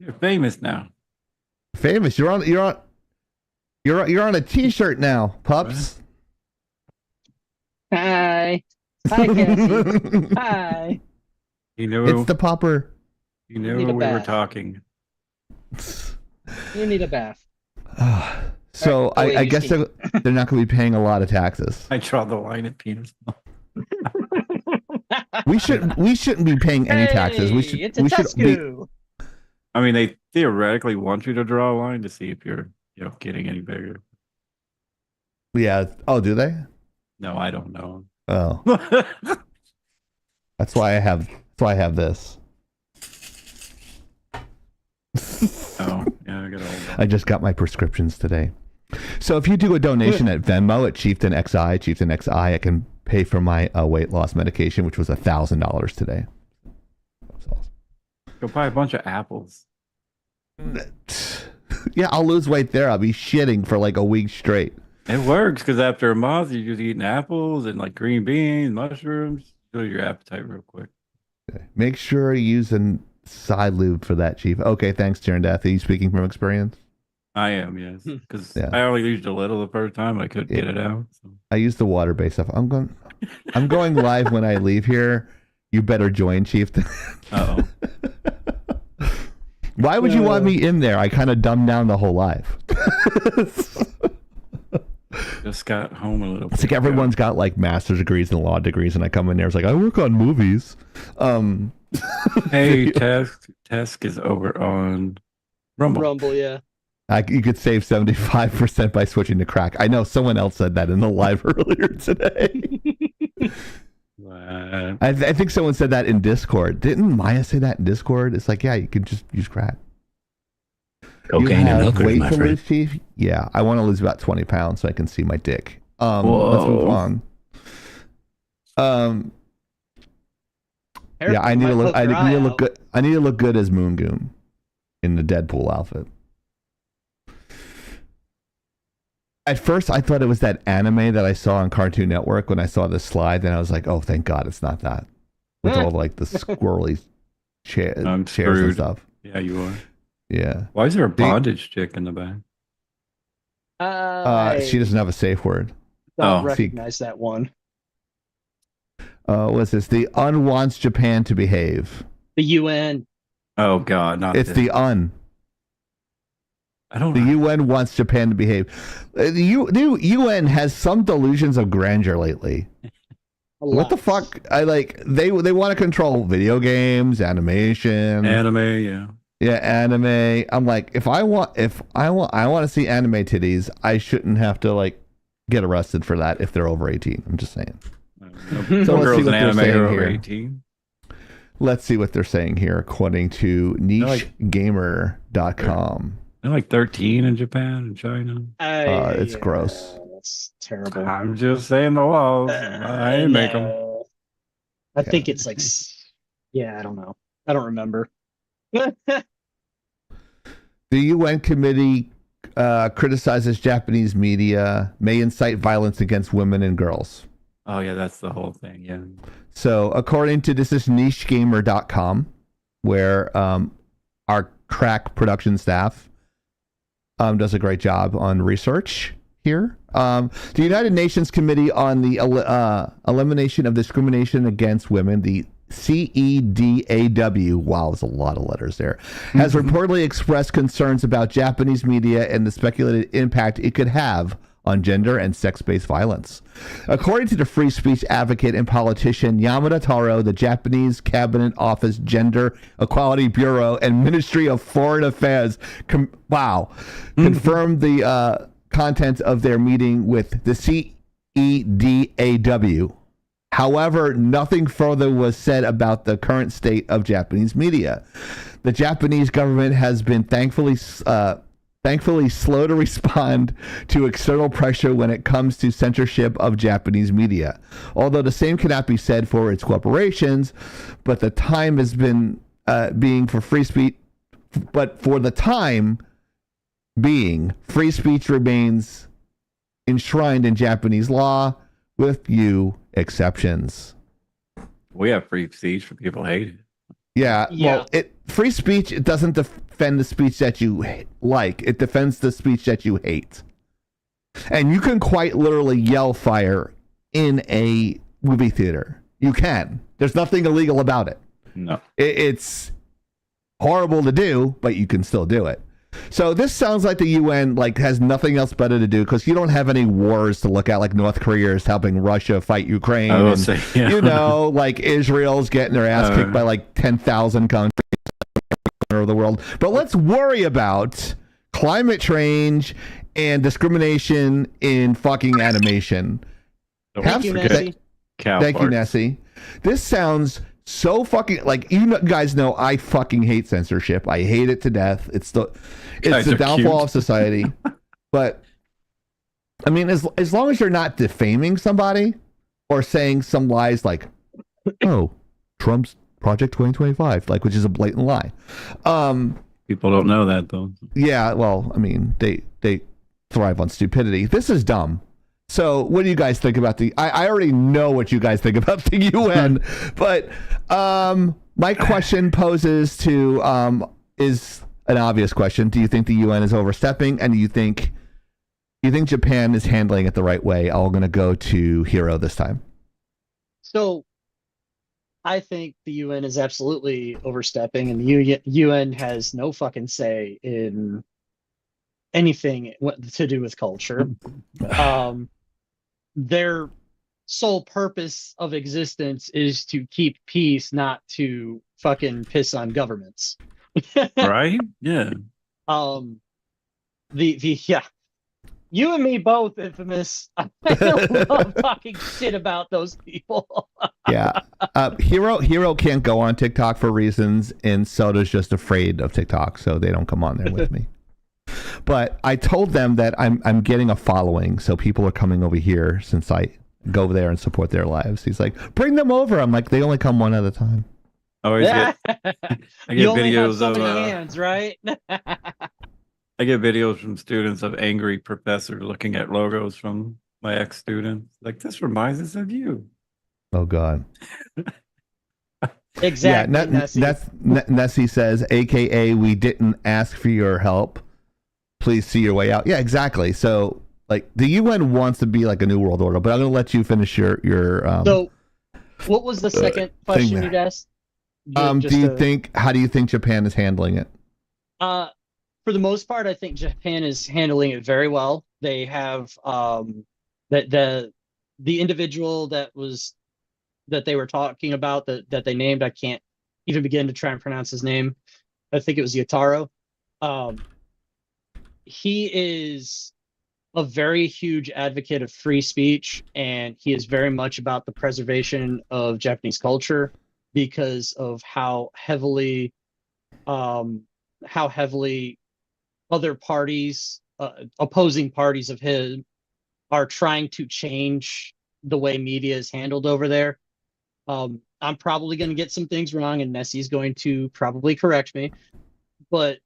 You're famous now. Famous. You're on a t-shirt now, pups. Hi. Hi, Cassie. Hi. You knew It's the popper. You knew Need a we were bath. talking. You need a bath. So Right, I guess they're not going to be paying a lot of taxes. I draw the line at penis. We shouldn't be paying any taxes. We should It's a be. Tesco. I mean, they theoretically want you to draw a line to see if you're, getting any bigger. Yeah. Oh, do they? No, I don't know. Oh. That's why I have this. Oh, yeah, I got all that. I just got my prescriptions today. So if you do a donation at Venmo at Chieftain XI, I can pay for my weight loss medication, which was $1,000 today. Go buy a bunch of apples. Yeah, I'll lose weight there. I'll be shitting for like a week straight. It works because after a month, you're just eating apples and like green beans, mushrooms. Build your appetite real quick. Okay. Make sure you use a side lube for that, Chief. Okay, thanks, Tyrant Death. Are you speaking from experience? I am, yes. Because I only used a little the first time. I couldn't get it out. So. I use the water-based stuff. I'm going live when I leave here. You better join, Chief. Uh-oh. Why would you want me in there? I kind of dumbed down the whole life. Just got home a little bit. It's like everyone's got like master's degrees and law degrees, and I come in there, it's like, I work on movies. Hey, Tesk is over on Rumble. Rumble, yeah. You could save 75% by switching to crack. I know someone else said that in the live earlier today. I think someone said that in Discord. Didn't Maya say that in Discord? It's like, yeah, you can just use crack. Cocaine and hookers, weight my to friend. lose, Chief? Yeah, I want to lose about 20 pounds so I can see my dick. Let's move on. Yeah, I need to look. I need to look good. I need to look good as Moon Goon in the Deadpool outfit. At first, I thought it was that anime that I saw on Cartoon Network when I saw the slide. Then I was like, "Oh, thank God, it's not that." With all like the squirrely chairs and stuff. Yeah, you are. Yeah. Why is there a bondage chick in the back? She doesn't have a safe word. Don't recognize that one. What's this? The UN wants Japan to behave. The UN. Oh God, not It's this. the UN. I don't. The UN wants Japan to behave. The UN has some delusions of grandeur lately. What the fuck? They want to control video games, animation, Anime, yeah. Yeah, anime. I'm like, if I want to see anime titties, I shouldn't have to like get arrested for that if they're over 18. I'm just saying. No girls in anime are over 18. Let's see what they're saying here, according to nichegamer.com. They're like 13 in Japan and China. It's gross. That's terrible. I'm just saying the laws. I ain't make them. I think it's like, I don't know. I don't remember. The UN committee criticizes Japanese media may incite violence against women and girls. Oh yeah, that's the whole thing. Yeah. So according to this is nichegamer.com, where our crack production staff does a great job on research here. The United Nations Committee on the Elimination of Discrimination Against Women, the CEDAW, wow, there's a lot of letters there, has reportedly expressed concerns about Japanese media and the speculated impact it could have on gender and sex-based violence. According to the free speech advocate and politician Yamada Taro, the Japanese Cabinet Office Gender Equality Bureau and Ministry of Foreign Affairs confirmed the content of their meeting with the CEDAW. However, nothing further was said about the current state of Japanese media. The Japanese government has been thankfully slow to respond to external pressure when it comes to censorship of Japanese media. Although the same cannot be said for its corporations, but the time has been being for free speech. But for the time being, free speech remains enshrined in Japanese law, with few exceptions. We have free speech for people who hate it. Yeah. Well, free speech, it doesn't defend the speech that you like. It defends the speech that you hate. And you can quite literally yell fire in a movie theater. You can. There's nothing illegal about it. No. It's horrible to do, but you can still do it. So this sounds like the UN has nothing else better to do because you don't have any wars to look at, like North Korea is helping Russia fight Ukraine. I will and, say, yeah. Israel's getting their ass kicked by 10,000 countries. corner of the world. But let's worry about climate change and discrimination in fucking animation. Thank you, Nessie. Thank you, Nessie. This sounds so fucking like guys know I fucking hate censorship. I hate it to death. It's the downfall of society. But I mean, as long as you're not defaming somebody or saying some lies like, "Oh, Trump's Project 2025," like, which is a blatant lie. People don't know that though. Yeah, well, I mean, they thrive on stupidity. This is dumb. So, what do you guys think about I already know what you guys think about the UN, but my question poses to is an obvious question. Do you think the UN is overstepping, and do you think Japan is handling it the right way? I'm going to go to Hero this time. So, I think the UN is absolutely overstepping, and the UN has no fucking say in anything to do with culture. Their sole purpose of existence is to keep peace, not to fucking piss on governments. Right? Yeah. Yeah. You and me both, Infamous. I love talking shit about those people. Yeah. Hero can't go on TikTok for reasons, and Soda's just afraid of TikTok, so they don't come on there with me. But I told them that I'm getting a following, so people are coming over here since I go over there and support their lives. He's like, bring them over. I'm like, they only come one at a time. I get You only have videos so of many hands, right? I get videos from students of angry professors looking at logos from my ex-students. Like, this reminds us of you. Oh God. Exactly. Yeah, Nessie says, AKA, we didn't ask for your help. Please see your way out. Yeah, exactly. So, like, the UN wants to be like a new world order, but I'm going to let you finish your So, what was the second question you asked? How do you think Japan is handling it? For the most part, I think Japan is handling it very well. They have the individual that they were talking about that they named. I can't even begin to try and pronounce his name. I think it was Yotaro. He is a very huge advocate of free speech, and he is very much about the preservation of Japanese culture because of how heavily other parties, opposing parties of his, are trying to change the way media is handled over there. I'm probably going to get some things wrong, and Nessie's going to probably correct me, but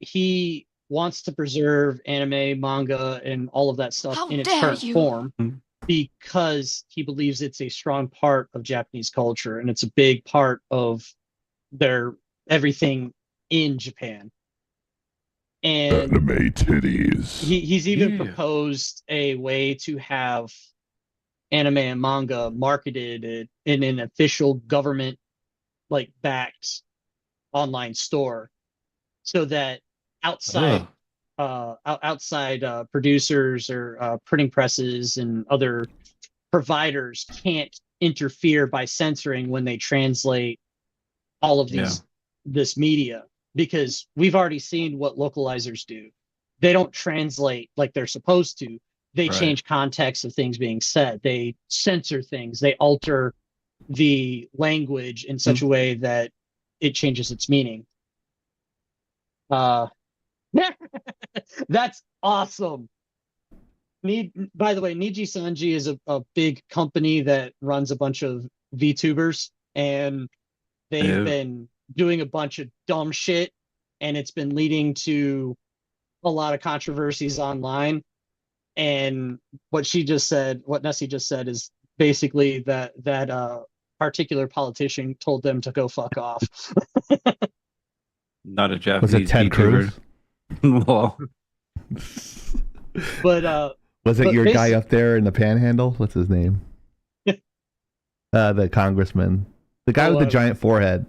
he wants to preserve anime, manga, and all of that stuff in its current form because he believes it's a strong part of Japanese culture, and it's a big part of their everything in Japan. And anime titties. He's even proposed a way to have anime and manga marketed in an official government backed online store, so that outside producers or printing presses and other providers can't interfere by censoring when they translate all of this media, because we've already seen what localizers do. They don't translate like they're supposed to. They change context of things being said. They censor things. They alter the language in such a way that it changes its meaning. That's awesome. By the way, Niji Sanji is a big company that runs a bunch of VTubers, and they've been doing a bunch of dumb shit, and it's been leading to a lot of controversies online. And what Nessie just said is basically that particular politician told them to go fuck off. Not a Japanese. Was it Ted Cruz? Well, but was it your guy up there in the Panhandle? What's his name? The congressman, the guy with the giant forehead.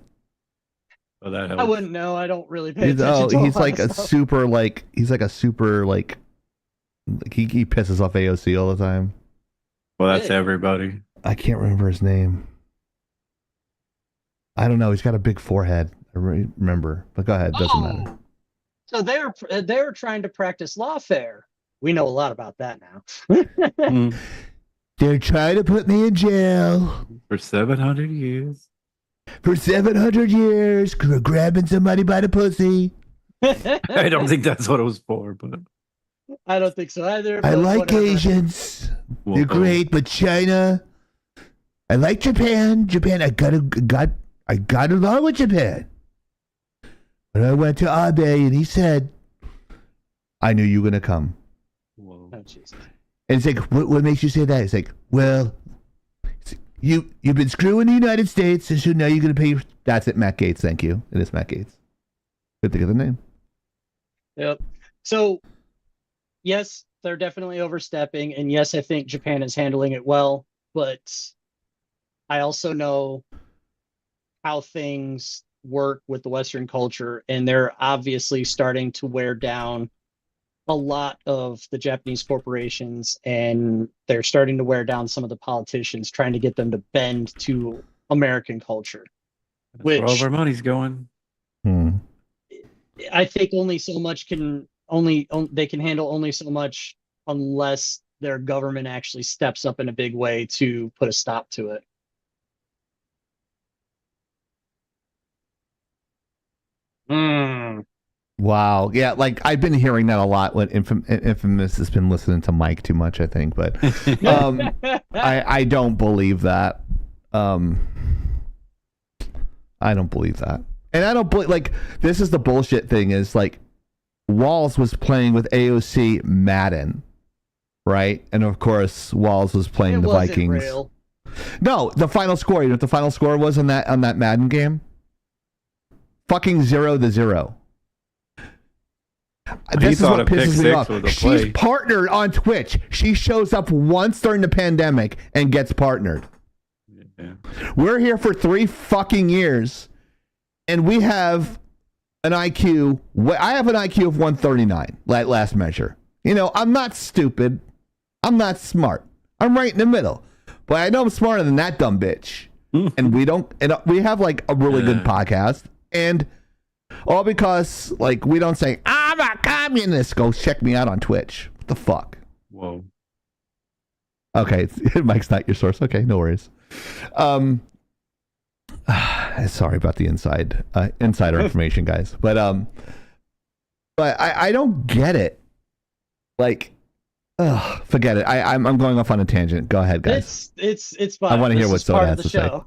Oh, that I wouldn't know. I don't really pay attention to he's like a super he pisses off AOC all the time. Well, that's everybody. I can't remember his name. I don't know. He's got a big forehead. I remember, but go ahead. Doesn't matter. So they're trying to practice lawfare. We know a lot about that now. They're trying to put me in jail for 700 years. For 700 years, grabbing somebody by the pussy. I don't think that's what it was for, but I don't think so either. I but like whatever. Asians. They're great, but China. I like Japan. I got along with Japan. But I went to Abe and he said, "I knew you were gonna come." Whoa. Oh, Jesus. And it's like, what makes you say that? It's like, well, you've been screwing the United States, and so now you're gonna pay. That's it, Matt Gates. Thank you. It is Matt Gates. Good think of the name. Yep. So, yes, they're definitely overstepping, and yes, I think Japan is handling it well. But I also know how things work with the Western culture, and they're obviously starting to wear down a lot of the Japanese corporations, and they're starting to wear down some of the politicians, trying to get them to bend to American culture. That's where all of our money's going. I think only so much they can handle only so much unless their government actually steps up in a big way to put a stop to it. Wow. Yeah, like I've been hearing that a lot when Infamous has been listening to Mike too much, I think. But I don't believe that. I don't believe that. And I don't believe, like, this is the bullshit thing is, like, Walls was playing with AOC Madden, right? And of course, Walls was playing the Vikings. Real. No, the final score. You know what the final score was on that Madden game? Fucking 0-0. This is what pisses me off. She's partnered on Twitch. She shows up once during the pandemic and gets partnered. Yeah. We're here for 3 fucking years, and we have an IQ. I have an IQ of 139. Last measure. You know, I'm not stupid. I'm not smart. I'm right in the middle. But I know I'm smarter than that dumb bitch. And we don't. And we have like a really good podcast, and all because like we don't say I'm a communist. Go check me out on Twitch. What the fuck? Whoa. Okay, Mike's not your source. Okay, no worries. Sorry about the insider information, guys. But I don't get it. Like, forget it. I'm going off on a tangent. Go ahead, guys. It's fine. I want to hear what Soda has to say. Show.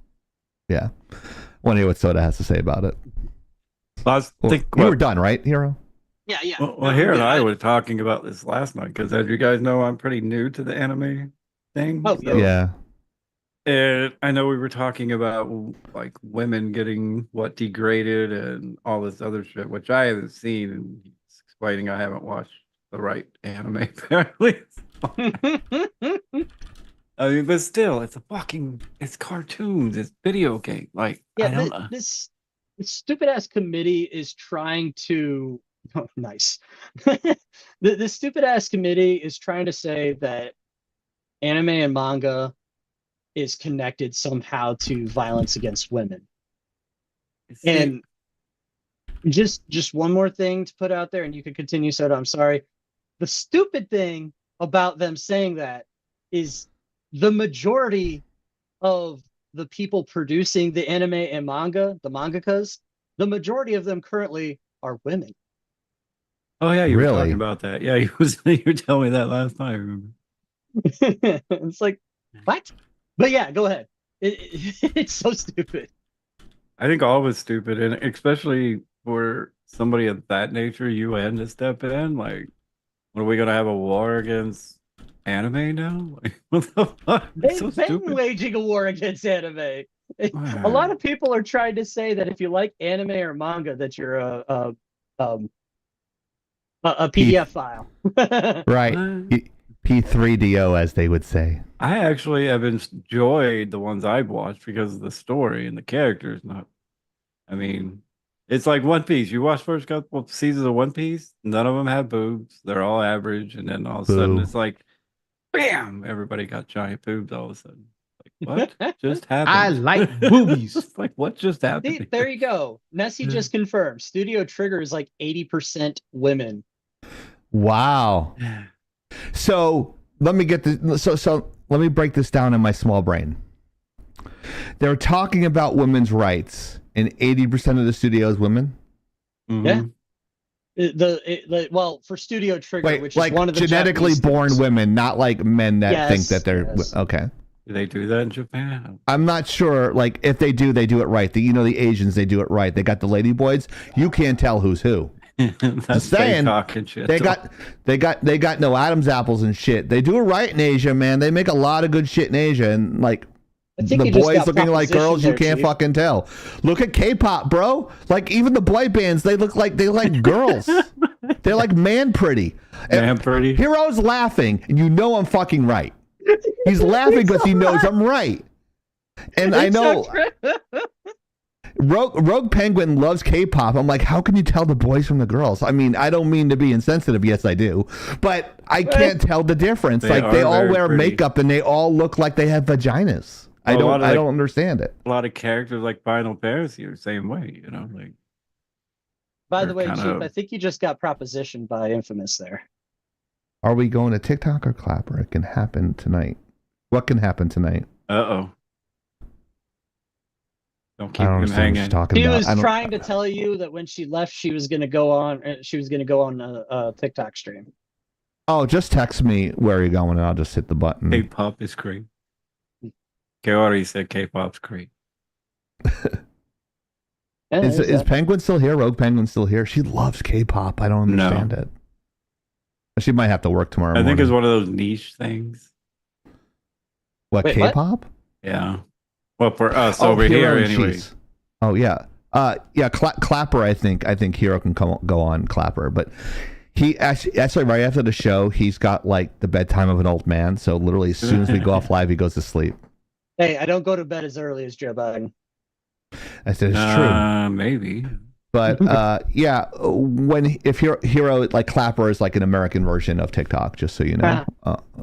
Yeah, I want to hear what Soda has to say about it. You were done, right, Hero? Yeah. Well, Hero and I were talking about this last night because, as you guys know, I'm pretty new to the anime thing. Oh, so, yeah. And I know we were talking about like women getting degraded and all this other shit, which I haven't seen. And he's explaining I haven't watched the right anime apparently. I mean, but still, it's cartoons, it's video game. Like, yeah, I don't know. This stupid ass committee is trying to. Oh, nice. This stupid ass committee is trying to say that anime and manga is connected somehow to violence against women. And just one more thing to put out there, and you can continue, Soda. I'm sorry. The stupid thing about them saying that is the majority of the people producing the anime and manga, the mangakas, the majority of them currently are women. Oh yeah, you were talking about that. Yeah, you were telling me that last night. I remember. It's like, what? But yeah, go ahead. It's so stupid. I think all of it's stupid, and especially for somebody of that nature, UN, to step in. Like, what, are we gonna have a war against anime now? Like, what the fuck? They've been waging a war against anime. A lot of people are trying to say that if you like anime or manga, that you're a PDF file. Right. P3DO, as they would say. I actually have enjoyed the ones I've watched because of the story and the characters. I mean, it's like One Piece. You watch first couple seasons of One Piece, none of them have boobs. They're all average, and then all of a sudden it's like, bam! Everybody got giant boobs all of a sudden. Like, What just happened? I like boobies. It's like, what just happened? See, there you go. Nessie just confirmed. Studio Trigger is like 80% women. Wow. So let me get this. So let me break this down in my small brain. They're talking about women's rights, and 80% of the studio is women. Yeah. Well, for Studio Trigger, Wait, which like is one of the genetically Japanese born studios. women, not like men that think that they're okay. Do they do that in Japan? I'm not sure. Like, if they do it right. The Asians, they do it right. They got the lady boys. You can't tell who's who. That's saying Bangkok and shit. they got no Adam's apples and shit. They do it right in Asia, man. They make a lot of good shit in Asia, and like I think the you just boys got looking like girls, you propositioned there, can't Chief. fucking tell. Look at K-pop, bro. Like even the boy bands, they look like girls. They're like man pretty. Man pretty. Hero's laughing, and you know I'm fucking right. He's laughing because he knows I'm right. And I know Rogue Penguin loves K-pop. I'm like, how can you tell the boys from the girls? I mean, I don't mean to be insensitive. Yes, I do. But I can't tell the difference. Like they all wear makeup and they all look like they have vaginas. I don't understand it. A lot of characters like Final Fantasy are the same way, like. By the way, kind Chief, of- I think you just got propositioned by Infamous there. Are we going to TikTok or Clapper? It can happen tonight. What can happen tonight? Uh-oh. Don't I keep don't him understand what hanging. she's talking She about. was I don't- trying to tell you that when she left, she was going to go on. A TikTok stream. Oh, just text me where you're going, and I'll just hit the button. K-pop is great. Kaori said K-pop's great. Is Penguin still here? Rogue Penguin still here? She loves K-pop. I don't understand it. She might have to work tomorrow I think morning. it's one of those niche things. What, Wait, what? K-pop? Yeah. Well, for us over Hero here, and anyway. Cheese. Oh yeah, Clapper. I think Hero can go on Clapper, but he actually right after the show, he's got like the bedtime of an old man. So literally, as soon as we go off live, he goes to sleep. Hey, I don't go to bed as early as Joe Biden. I said it's true. Maybe. But yeah, if Hero like Clapper is like an American version of TikTok, just so you know.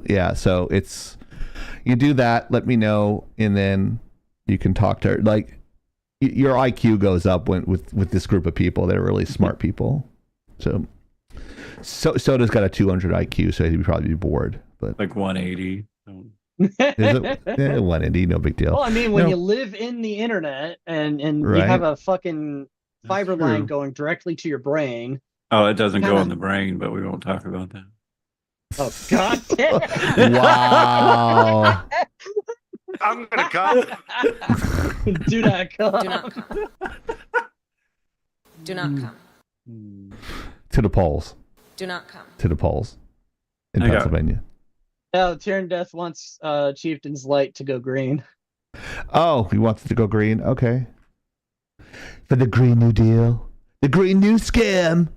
Yeah, so you do that. Let me know, and then you can talk to her. Like your IQ goes up with this group of people. They're really smart people. So Soda's got a 200 IQ, so he'd probably be bored. But like 180. is it 180? No big deal. Well, I mean, when No. you live in the internet and you Right. have a fucking fiber true. line going directly to your brain. Oh, it doesn't go Kinda- in the brain, but we won't talk about that. Oh God! damn. Wow. I'm gonna come. Do not come. Do not come. Do not come. To the polls. Do not come. To the polls. In I got- Pennsylvania. No, Tyrion Death wants Chieftain's Light to go green. Oh, he wants it to go green. Okay. For the Green New Deal. The Green New Scam.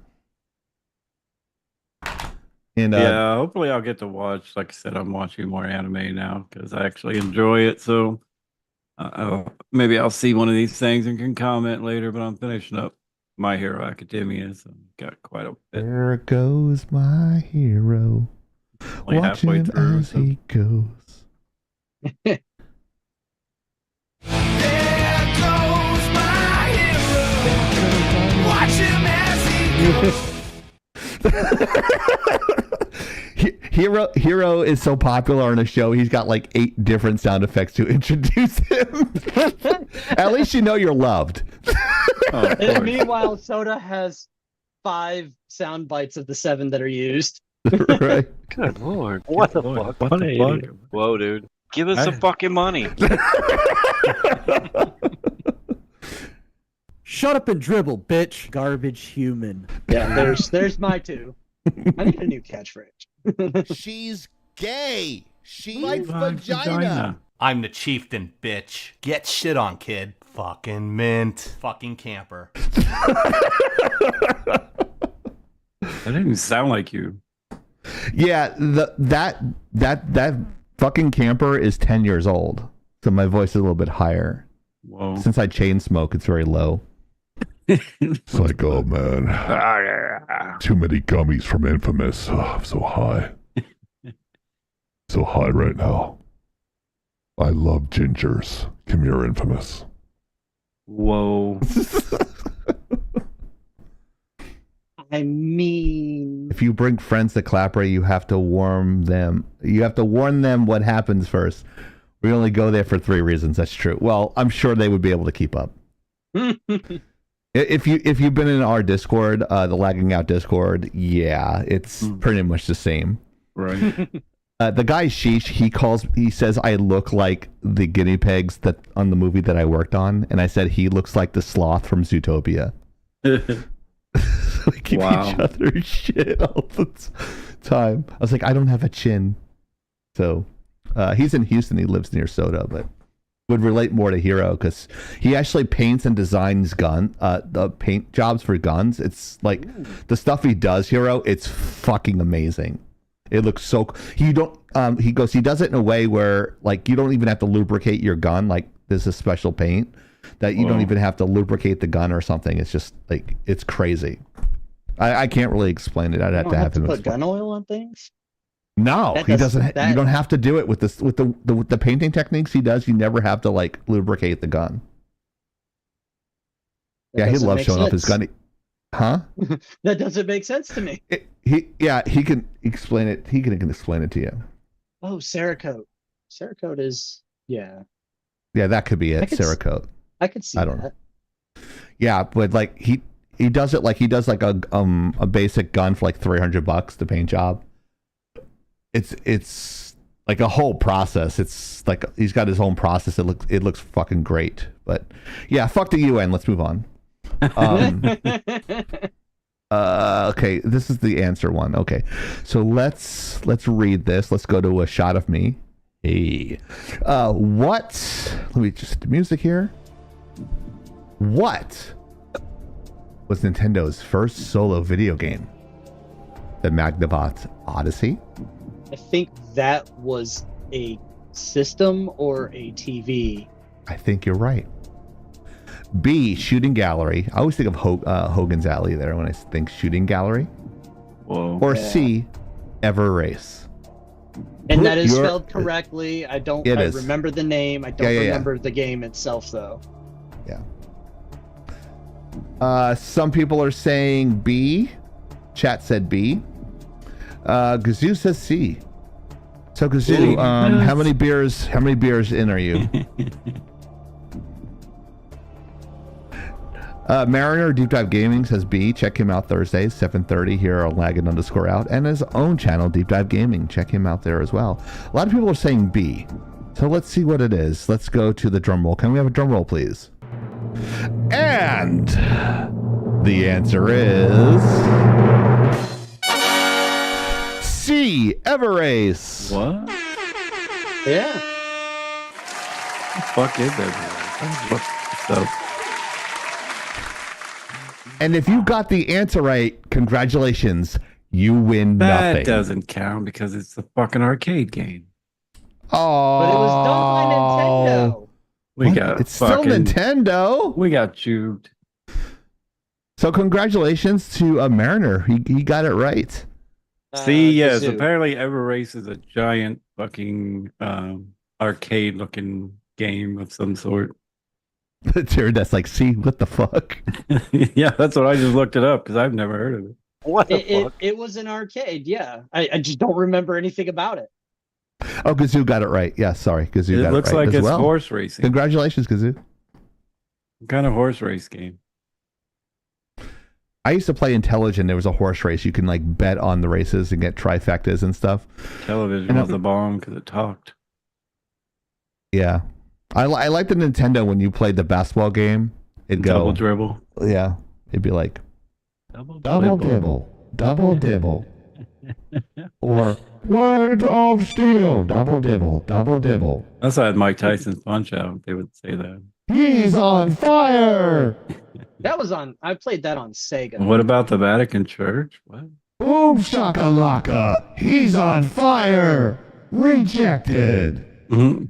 And Yeah, hopefully I'll get to watch. Like I said, I'm watching more anime now because I actually enjoy it. So maybe I'll see one of these things and can comment later. But I'm finishing up My Hero Academia, so got quite a bit. there goes my hero. Only Watch halfway him through. as he goes. Hero is so popular on a show. He's got like 8 different sound effects to introduce him. At least you know you're loved. Oh, of And course. meanwhile, Soda has 5 sound bites of the 7 that are used. Right? Good lord. What the fuck? What the fuck? Whoa, dude. Give us some Hey. fucking money. Shut up and dribble, bitch. Garbage human. Yeah, there's my 2. I need a new catchphrase. She's gay. She likes vagina. I'm the chieftain, bitch. Get shit on, kid. Fucking mint. Fucking camper. That didn't sound like you. Yeah, that fucking camper is 10 years old. So my voice is a little bit higher. Whoa. Since I chain smoke, it's very low. It's like, oh man, too many gummies from Infamous. Oh, I'm so high. So high right now. I love gingers. Come here, infamous. Whoa. I mean, If you bring friends to Clapper, you have to warn them. You have to warn them what happens first. We only go there for 3 reasons. That's true. Well, I'm sure they would be able to keep up. If you've been in our Discord, the Lagging Out Discord, yeah, it's pretty much the same. Right. The guy Sheesh, he says I look like the guinea pigs that on the movie that I worked on, and I said he looks like the sloth from Zootopia. We give each other shit all the time. I was like, I don't have a chin. So he's in Houston. He lives near Soda, but would relate more to Hero because he actually paints and designs the paint jobs for guns. It's like the stuff he does, Hero. It's fucking amazing. It looks so. He does it in a way where like you don't even have to lubricate your gun. Like there's a special paint that you don't even have to lubricate the gun or something. It's just like it's crazy. I can't really explain it. I'd have to have him put gun oil on things. No, he doesn't. You don't have to do it with this with the painting techniques he does. You never have to like lubricate the gun. Yeah, he loves showing off his gun. Huh? That doesn't make sense to me. He can explain it. He can explain it to you. Oh, Cerakote. Cerakote is Yeah, that could be it. Cerakote. I could see. I don't know. Yeah, but like he does it like he does like a basic gun for like $300 the paint job. It's like a whole process. It's like he's got his own process. It looks fucking great. But yeah, fuck the UN. Let's move on. Okay, this is the answer one. Okay, so let's read this. Let's go to a shot of me. Hey, what? Let me just music here. What was Nintendo's first solo video game? The Magnavox Odyssey? I think that was a system or a TV. I think you're right. B, Shooting Gallery. I always think of Hogan's Alley there when I think Shooting Gallery. Whoa. Or C, Ever Race. And that is spelled correctly. I is. remember the name. I don't remember the game itself, though. Yeah. Some people are saying B. Chat said B. Gazoo says C. So Gazoo, how many beers in are you? Mariner Deep Dive Gaming says B. Check him out Thursdays, 7:30 here on Laggin_Out, and his own channel, Deep Dive Gaming. Check him out there as well. A lot of people are saying B. So let's see what it is. Let's go to the drum roll. Can we have a drum roll, please? And the answer is C. Everrace. What? Yeah. The fuck is Everrace? What stuff? And if you got the answer right, congratulations. You win nothing. That doesn't count because it's the fucking arcade game. Oh. But it was done by Nintendo. It's still Nintendo. We got juked. So congratulations to Mariner. He got it right. See, yes, apparently Everrace is a giant fucking arcade-looking game of some sort. Jared, that's like, see, what the fuck? Yeah, that's what I just looked it up because I've never heard of it. What the fuck? It was an arcade, yeah. I just don't remember anything about it. Oh, Gazoo got it right. Yeah, sorry. Gazoo got it right. It looks like it's horse racing. Congratulations, Gazoo. What kind of horse race game? I used to play Intelligent. There was a horse race. You can like bet on the races and get trifectas and stuff. Television was the bomb because it talked. Yeah. I like the Nintendo when you played the basketball game. It'd go double dribble. Yeah. It'd be like double dibble. Or Word of Steel, double dibble. That's how Mike Tyson's Punch Out. They would say that. He's on fire. That was on. I played that on Sega. What about the Vatican Church? What? Boom shakalaka. He's on fire. Rejected. Mm-hmm.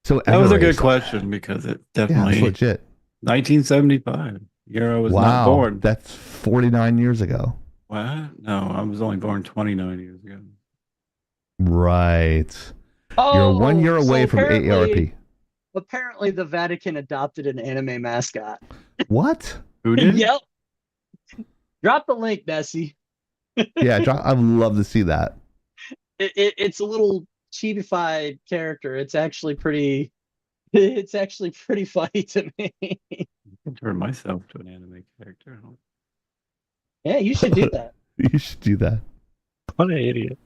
So that was a good question because it definitely legit. 1975. Year I was not born. That's 49 years ago. What? No, I was only born 29 years ago. Right. Oh, You're 1 year away so from AARP. Apparently, the Vatican adopted an anime mascot. What? Who did? Yep. Drop the link, Nessie. Yeah, I'd love to see that. It's a little chibified character. It's actually pretty. It's actually pretty funny to me. I can turn myself to an anime character. Yeah, you should do that. You should do that. What an idiot.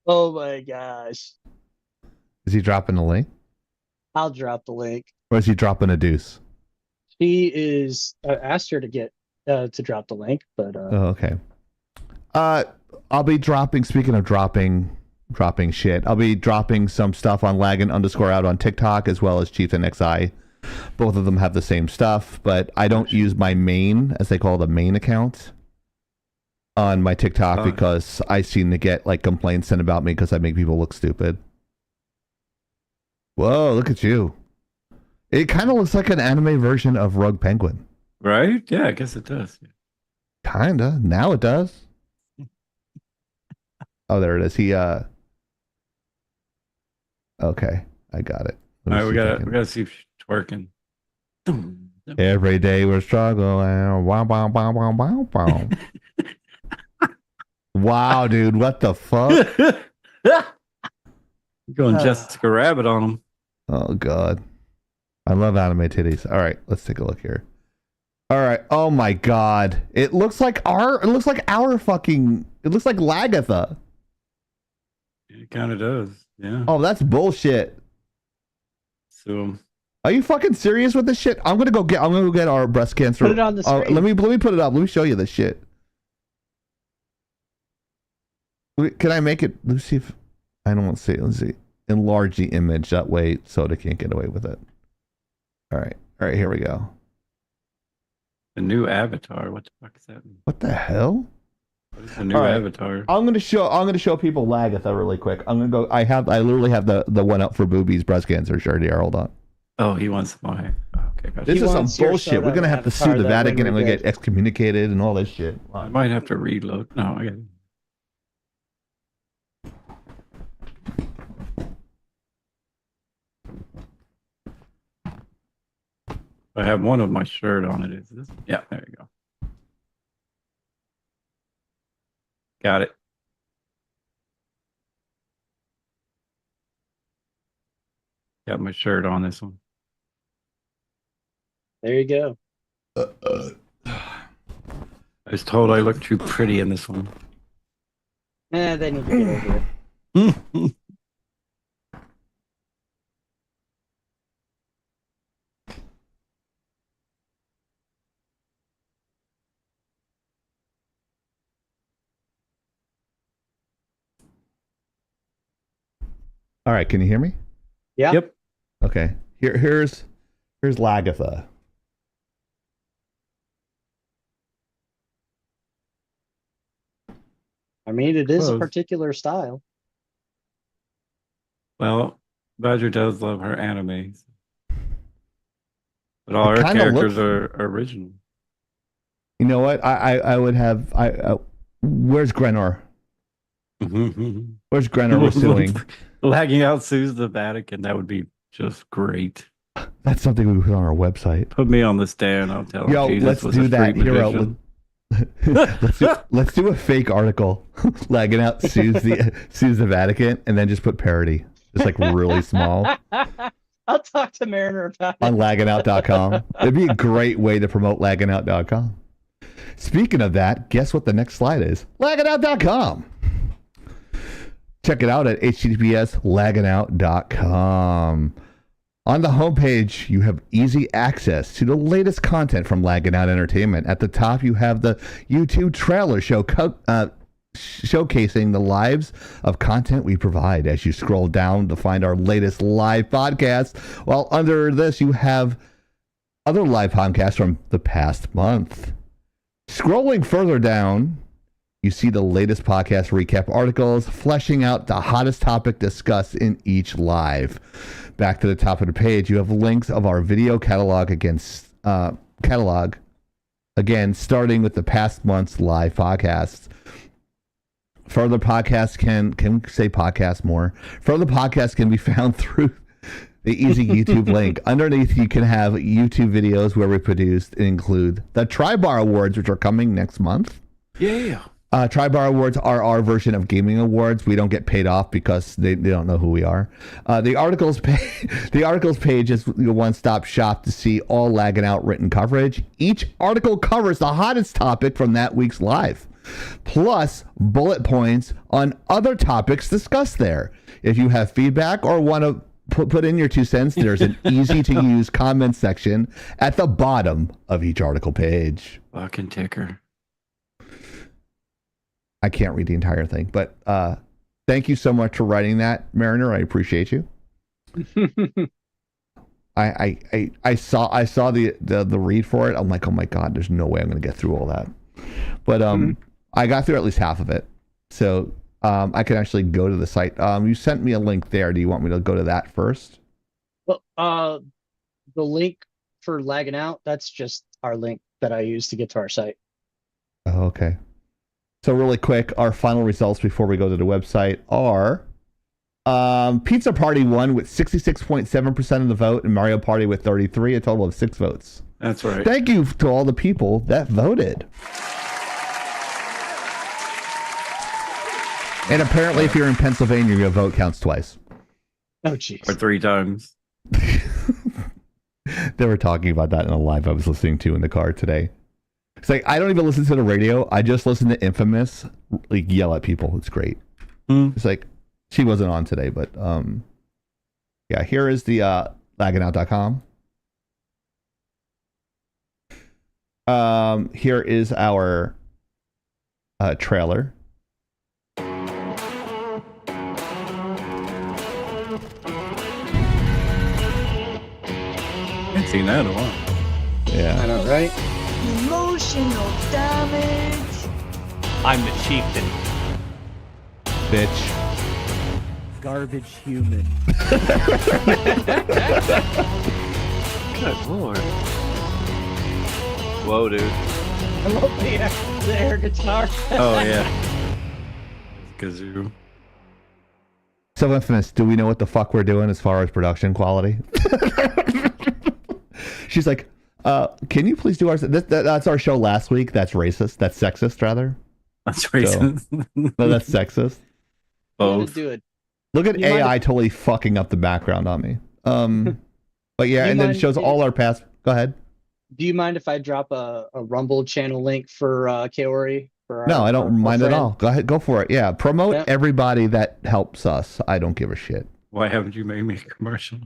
Oh my gosh. Is he dropping a link? I'll drop the link. Or is he dropping a deuce? She is asked her to get to drop the link, but Oh, okay. I'll be dropping. Speaking of dropping shit, I'll be dropping some stuff on Laggin_out on TikTok as well as Chieftain XI. Both of them have the same stuff, but I don't use my main, as they call the main account, on my TikTok because I seem to get like complaints sent about me because I make people look stupid. Whoa! Look at you. It kind of looks like an anime version of Rogue Penguin. Right? Yeah, I guess it does. Kinda. Now it does. Oh, there it is. He Okay, I got it. All right, we gotta see if she's twerking. Every day we're struggling. Wow, wow, wow, wow, wow, wow. Wow, dude, what the fuck? Going Jessica Rabbit on him. Oh god, I love anime titties. All right, let's take a look here. All right. Oh my god, it looks like our fucking. It looks like Lagatha. It kind of does. Yeah. Oh, that's bullshit. So. Are you fucking serious with this shit? I'm gonna go get our breast cancer. Put it on the screen. Let me put it up. Let me show you this shit. Can I make it? Let's see if I don't want to see it. Let's see. Enlarge the image. That way Soda can't get away with it. All right. Here we go. The new avatar. What the fuck is that? What the hell? What is the new avatar? I'm gonna show people Lagatha really quick. I'm gonna go. I literally have the one up for boobies breast cancer shirt here. Hold on. Oh, he wants my. Okay, gotcha. This is some bullshit. We're gonna have to sue the Vatican and we get excommunicated and all this shit. I might have to reload. No, I got it. I have one of my shirt on it. Is this? Yeah, there you go. Got it. Got my shirt on this one. There you go. I was told I look too pretty in this one. They need to get over it. All right, can you hear me? Yeah. Yep. Okay. Here's Lagatha. I mean, it is a Close. particular style. Well, Badger does love her anime. But all It her kinda characters looks- are original. You know what? I would have. Where's Grenor? Where's Grenor? We're suing. Lagging out sues the Vatican. That would be just great. That's something we put on our website. Put me on the stand. I'll tell Yo, Jesus let's was do a that. freak Hero. magician. let's do a fake article. Lagging out sues the Vatican, and then just put parody, just like really small I'll talk to Mariner about it. on lagginout.com. It'd be a great way to promote lagginout.com. Speaking of that, guess what the next slide is? Lagginout.com. Check it out at https://lagginout.com. On the homepage, you have easy access to the latest content from Lagging Out Entertainment. At the top, you have the YouTube trailer show showcasing the lives of content we provide. As you scroll down to find our latest live podcast, while under this, you have other live podcasts from the past month. Scrolling further down, you see the latest podcast recap articles, fleshing out the hottest topic discussed in each live. Back to the top of the page, you have links of our video catalog Again, starting with the past month's live podcasts. Further podcasts can say podcast more. Further podcasts can be found through the easy YouTube link. Underneath, you can have YouTube videos where we produced and include the Tri-Bar Awards, which are coming next month. Yeah. Tri-Bar Awards are our version of gaming awards. We don't get paid off because they don't know who we are. The articles page is the one-stop shop to see all Lagging Out written coverage. Each article covers the hottest topic from that week's live, plus bullet points on other topics discussed there. If you have feedback or want to put in your 2 cents, there's an easy-to-use comment section at the bottom of each article page. Fucking ticker. I can't read the entire thing, but thank you so much for writing that, Mariner. I appreciate you. I saw the read for it. I'm like, oh my god, there's no way I'm going to get through all that. But I got through at least half of it, so I can actually go to the site. You sent me a link there. Do you want me to go to that first? Well, the link for Lagging Out, that's just our link that I use to get to our site. Oh, okay. So really quick, our final results before we go to the website are Pizza Party won with 66.7% of the vote and Mario Party with 33, a total of 6 votes. That's right. Thank you to all the people that voted. And apparently if you're in Pennsylvania, your vote counts twice. Oh, jeez. Or 3 times. They were talking about that in a live I was listening to in the car today. It's like, I don't even listen to the radio. I just listen to Infamous like yell at people. It's great. It's like, she wasn't on today, but yeah, here is the lagginout.com. Here is our trailer. I've seen that in a while. Yeah. I know, right? Emotional damage. I'm the chieftain. Bitch. Garbage human. Good lord. Whoa, dude. I love the air guitar. Oh, yeah. Kazoo. So Infamous, do we know what the fuck we're doing as far as production quality? She's like, can you please do our... That's our show last week. That's racist. That's sexist, rather. That's racist. So, no, that's sexist. Both. Do it. Look at You AI totally fucking up the background on me. But yeah, and then it shows all our past... Go ahead. Do you mind if I drop a Rumble channel link for Kaori? No, I don't mind at friend? all. Go ahead, go for it. Yeah, promote everybody that helps us. I don't give a shit. Why haven't you made me a commercial?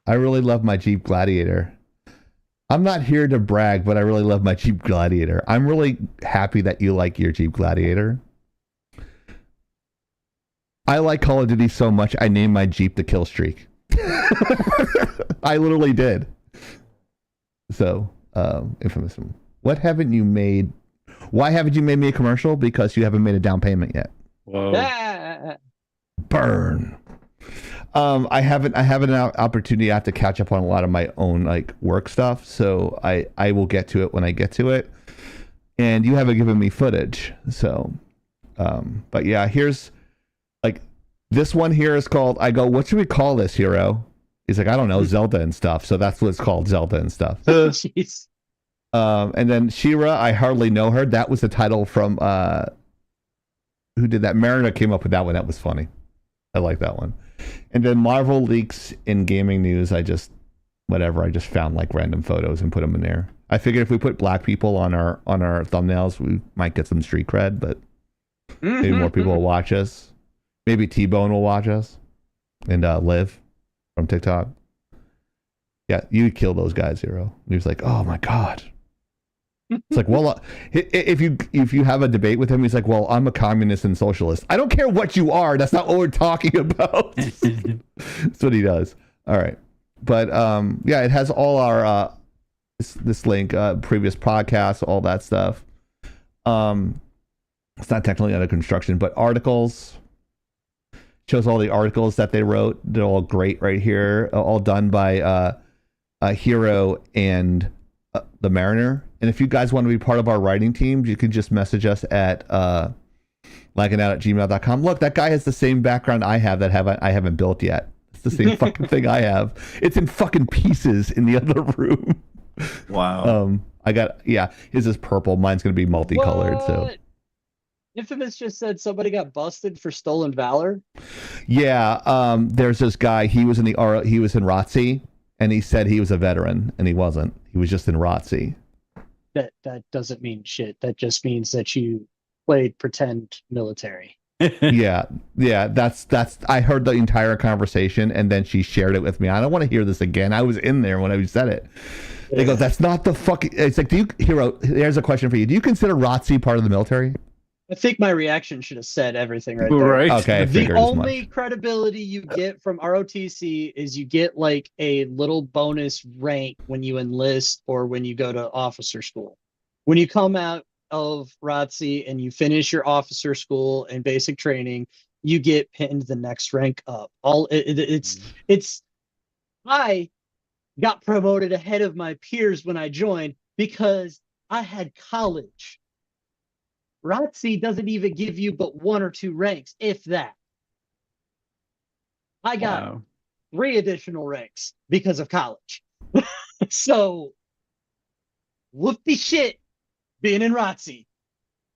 I really love my Jeep Gladiator. I'm not here to brag, but I really love my Jeep Gladiator. I'm really happy that you like your Jeep Gladiator. I like Call of Duty so much, I named my Jeep the Kill Streak. I literally did. So, Infamous. What haven't you made? Why haven't you made me a commercial? Because you haven't made a down payment yet. Whoa. Burn. I haven't an opportunity. I have to catch up on a lot of my own like work stuff, so I will get to it when I get to it. And you haven't given me footage, so but yeah, here's like this one here is called. I go, what should we call this, Hero? He's like, I don't know, Zelda and stuff. So that's what it's called, Zelda and stuff. Jeez. And then She-Ra, I hardly know her. That was the title from who did that? Mariner came up with that one. That was funny. I like that one. And then Marvel leaks in gaming news. I just found like random photos and put them in there. I figured if we put black people on our thumbnails, we might get some street cred, but maybe more people will watch us. Maybe T-Bone will watch us and Liv from TikTok. Yeah, you would kill those guys, Hero. And he was like, oh my God. It's like, well, if you have a debate with him, he's like, well, I'm a communist and socialist. I don't care what you are. That's not what we're talking about. That's what he does. All right. But yeah, it has all our this link, previous podcasts, all that stuff. It's not technically under construction, but articles. Shows all the articles that they wrote. They're all great right here. All done by Hero and the Mariner. And if you guys want to be part of our writing team, you can just message us at lagginout@gmail.com. Look, that guy has the same background I have I haven't built yet. It's the same fucking thing I have. It's in fucking pieces in the other room. Wow. His is purple. Mine's gonna be multicolored. So Infamous just said somebody got busted for stolen valor. yeah, there's this guy. He was in ROTC, and he said he was a veteran, and he wasn't. He was just in ROTC. That doesn't mean shit. That just means that you played pretend military. yeah, that's. I heard the entire conversation, and then she shared it with me. I don't want to hear this again. I was in there when I said it. They go, that's not the fucking. It's like, Hero? Here's a question for you. Do you consider ROTC part of the military? I think my reaction should have said everything right there. Right. Okay. The only credibility you get from ROTC is you get like a little bonus rank when you enlist or when you go to officer school. When you come out of ROTC and you finish your officer school and basic training, you get pinned the next rank up. I got promoted ahead of my peers when I joined because I had college. ROTC doesn't even give you but 1 or 2 ranks, if that. I got 3 additional ranks because of college. So, whoopty shit being in ROTC.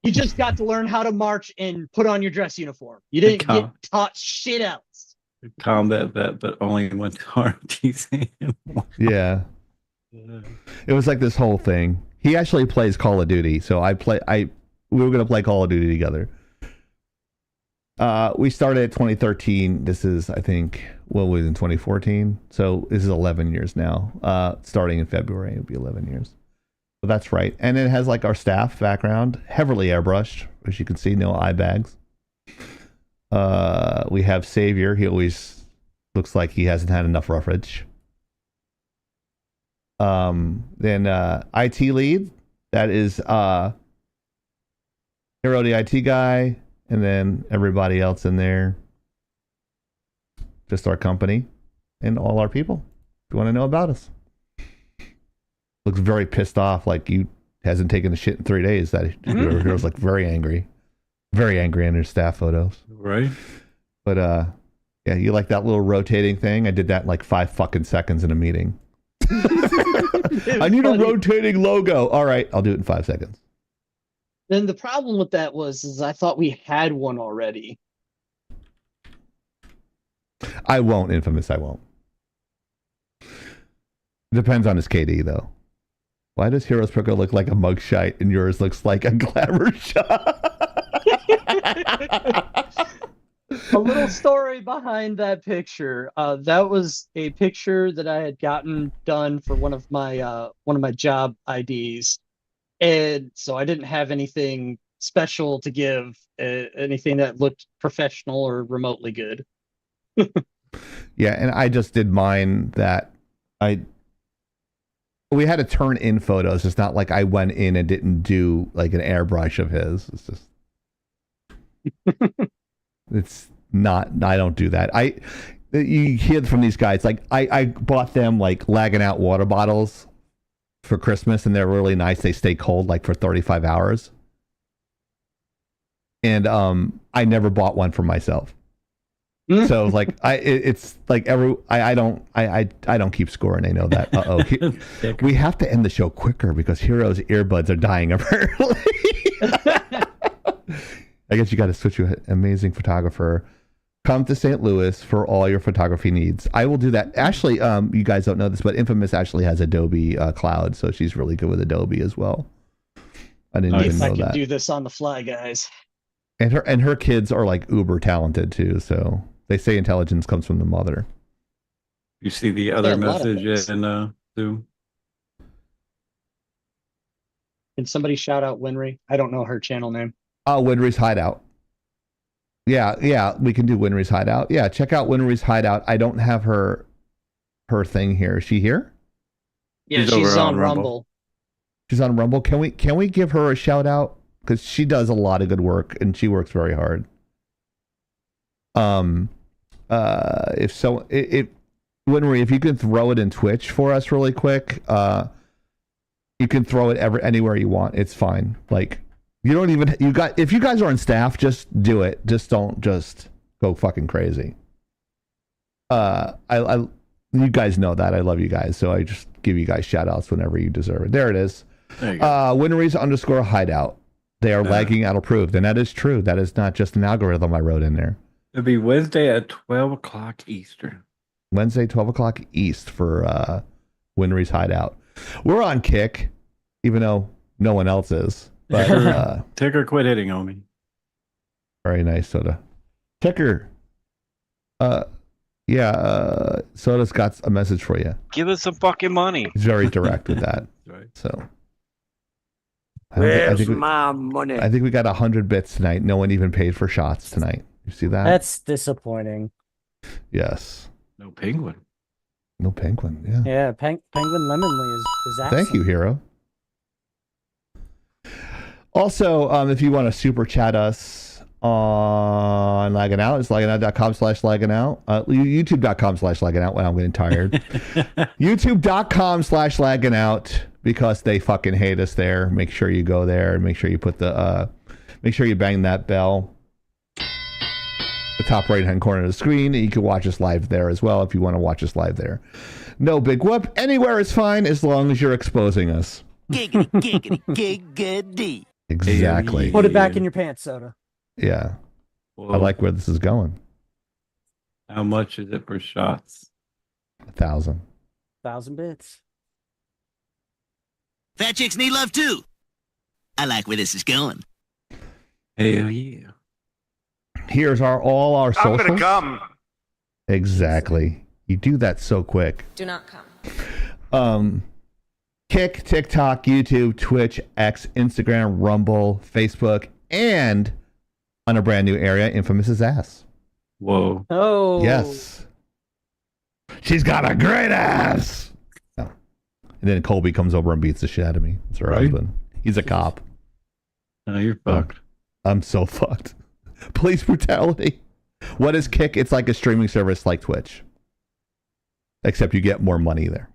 You just got to learn how to march and put on your dress uniform. You didn't get taught shit else. Combat vet, but only went to ROTC. Yeah. It was like this whole thing. He actually plays Call of Duty, so we were going to play Call of Duty together. We started at 2013. This is, I think, in 2014. So this is 11 years now. Starting in February, it'll be 11 years. So that's right. And it has like our staff background, heavily airbrushed, as you can see, no eye bags. We have Savior. He always looks like he hasn't had enough roughage. Then IT lead, that is Hero, the IT guy, and then everybody else in there. Just our company and all our people. If you want to know about us. Looks very pissed off, like you hasn't taken a shit in 3 days. That Hero's like very angry in his staff photos. Right. But yeah, you like that little rotating thing? I did that in like 5 fucking seconds in a meeting. I need a rotating logo. All right, I'll do it in 5 seconds. Then the problem with that is I thought we had one already. I won't, Infamous, I won't. Depends on his KD, though. Why does Hero's Poker look like a mugshot and yours looks like a glamour shot? A little story behind that picture. That was a picture that I had gotten done for one of my job IDs. And so I didn't have anything special to give, anything that looked professional or remotely good. Yeah, and I just did mine that we had to turn in photos. It's not like I went in and didn't do like an airbrush of his. It's just it's not, I don't do that. You hear from these guys, like I bought them like lagging out water bottles for Christmas, and they're really nice. They stay cold like for 35 hours. And I never bought one for myself. So like it's like I don't keep score, and they know that. We have to end the show quicker because Hero's earbuds are dying apparently. I guess you got to switch to an amazing photographer. Come to St. Louis for all your photography needs. I will do that. Actually, you guys don't know this, but Infamous actually has Adobe Cloud, so she's really good with Adobe as well. I didn't even know that. I can do this on the fly, guys. And her kids are like uber talented too. So they say intelligence comes from the mother. You see the other message in Zoom? Can somebody shout out Winry? I don't know her channel name. Oh, Winry's Hideout. Yeah, we can do Winry's Hideout. Yeah, check out Winry's Hideout. I don't have her thing here. Is she here? Yeah, she's on Rumble. She's on Rumble. Can we give her a shout out? Because she does a lot of good work and she works very hard. Winry, if you can throw it in Twitch for us really quick. You can throw it anywhere you want. It's fine. Like you don't even if you guys are on staff, just do it. Just don't just go fucking crazy. You guys know that I love you guys, so I just give you guys shout outs whenever you deserve it. There it is. There you go. Winneries_hideout. They are lagging out approved, and that is true. That is not just an algorithm I wrote in there. It'll be Wednesday at 12 o'clock Eastern. Wednesday, 12 o'clock East for Winneries Hideout. We're on Kick, even though no one else is. But Ticker quit hitting on me. Very nice, Soda. Ticker. Soda's got a message for you. Give us some fucking money. He's very direct with that. Right. So. Where's my money? I think we got 100 bits tonight. No one even paid for shots tonight. You see that? That's disappointing. Yes. No penguin. No penguin. Yeah. Yeah, Penguin Lemonly is awesome. Thank you, Hero. Also, if you want to super chat us on Lagging Out, it's lagginout.com/lagginout. YouTube.com/lagginout when I'm getting tired. YouTube.com/lagginout because they fucking hate us there. Make sure you go there and make sure you put make sure you bang that bell. The top right hand corner of the screen. You can watch us live there as well if you want to watch us live there. No big whoop. Anywhere is fine as long as you're exposing us. Giggity, giggity, giggity. Exactly. Put it back in your pants, Soda. Yeah. Whoa. I like where this is going. How much is it for shots? 1,000. 1,000 bits. Fat chicks need love too. I like where this is going. Hell yeah. Here's all our socials. I'm gonna come. Exactly. You do that so quick. Do not come. Kick, TikTok, YouTube, Twitch, X, Instagram, Rumble, Facebook, and on a brand new area, Infamous's ass. Whoa. Oh. Yes. She's got a great ass. Oh. And then Colby comes over and beats the shit out of me. It's her husband. He's a cop. Oh, you're fucked. I'm so fucked. Police brutality. What is Kick? It's like a streaming service like Twitch. Except you get more money there.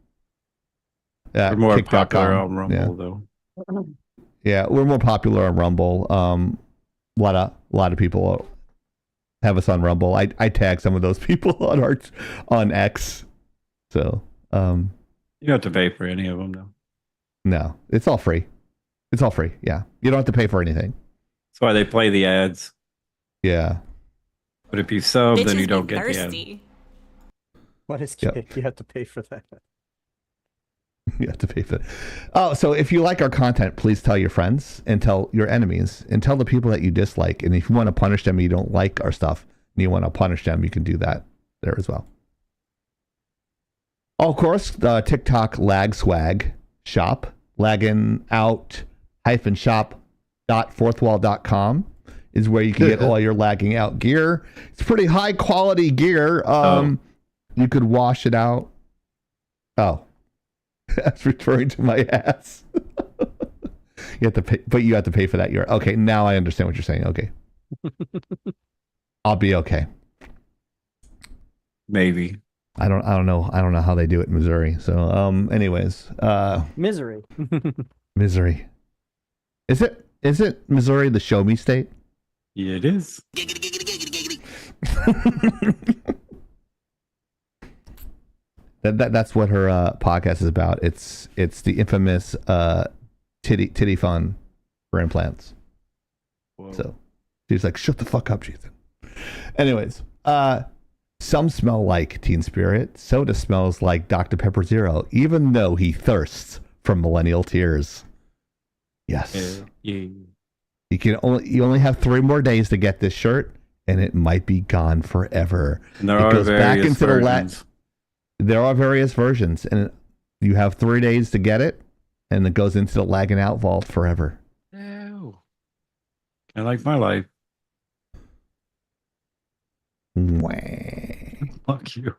We're more Kick.com. popular on Rumble, though. Yeah, we're more popular on Rumble. A lot of people have us on Rumble. I tag some of those people on X. So you don't have to pay for any of them, though. No, it's all free. It's all free. Yeah, you don't have to pay for anything. That's why they play the ads. Yeah. But if you sub, then you don't get the ads. What is Yep. Kick? You have to pay for that. You have to pay for it. Oh, so if you like our content, please tell your friends and tell your enemies and tell the people that you dislike. And if you want to punish them and you don't like our stuff and you want to punish them, you can do that there as well. Oh, of course, the TikTok lag swag shop, lagging-out-shop.fourthwall.com is where you can get all your lagging out gear. It's pretty high quality gear. You could wash it out. Oh. That's referring to my ass. You have to pay, but you have to pay for that. Okay. Now I understand what you're saying. Okay, I'll be okay. Maybe. I don't know. I don't know how they do it in Missouri. So, anyways, Misery. Missouri. Is it Missouri the show me state? Yeah, it is. That's what her podcast is about. It's the infamous titty fun for implants. Whoa. So she's like, shut the fuck up, Ethan. Anyways, some smell like Teen Spirit. Soda smells like Dr. Pepper Zero, even though he thirsts for millennial tears. Yes. Yeah. You only have 3 more days to get this shirt, and it might be gone forever. And there are various versions. There are various versions, and you have 3 days to get it, and it goes into the lagging out vault forever. Ew. I like my life. Wah. Fuck you.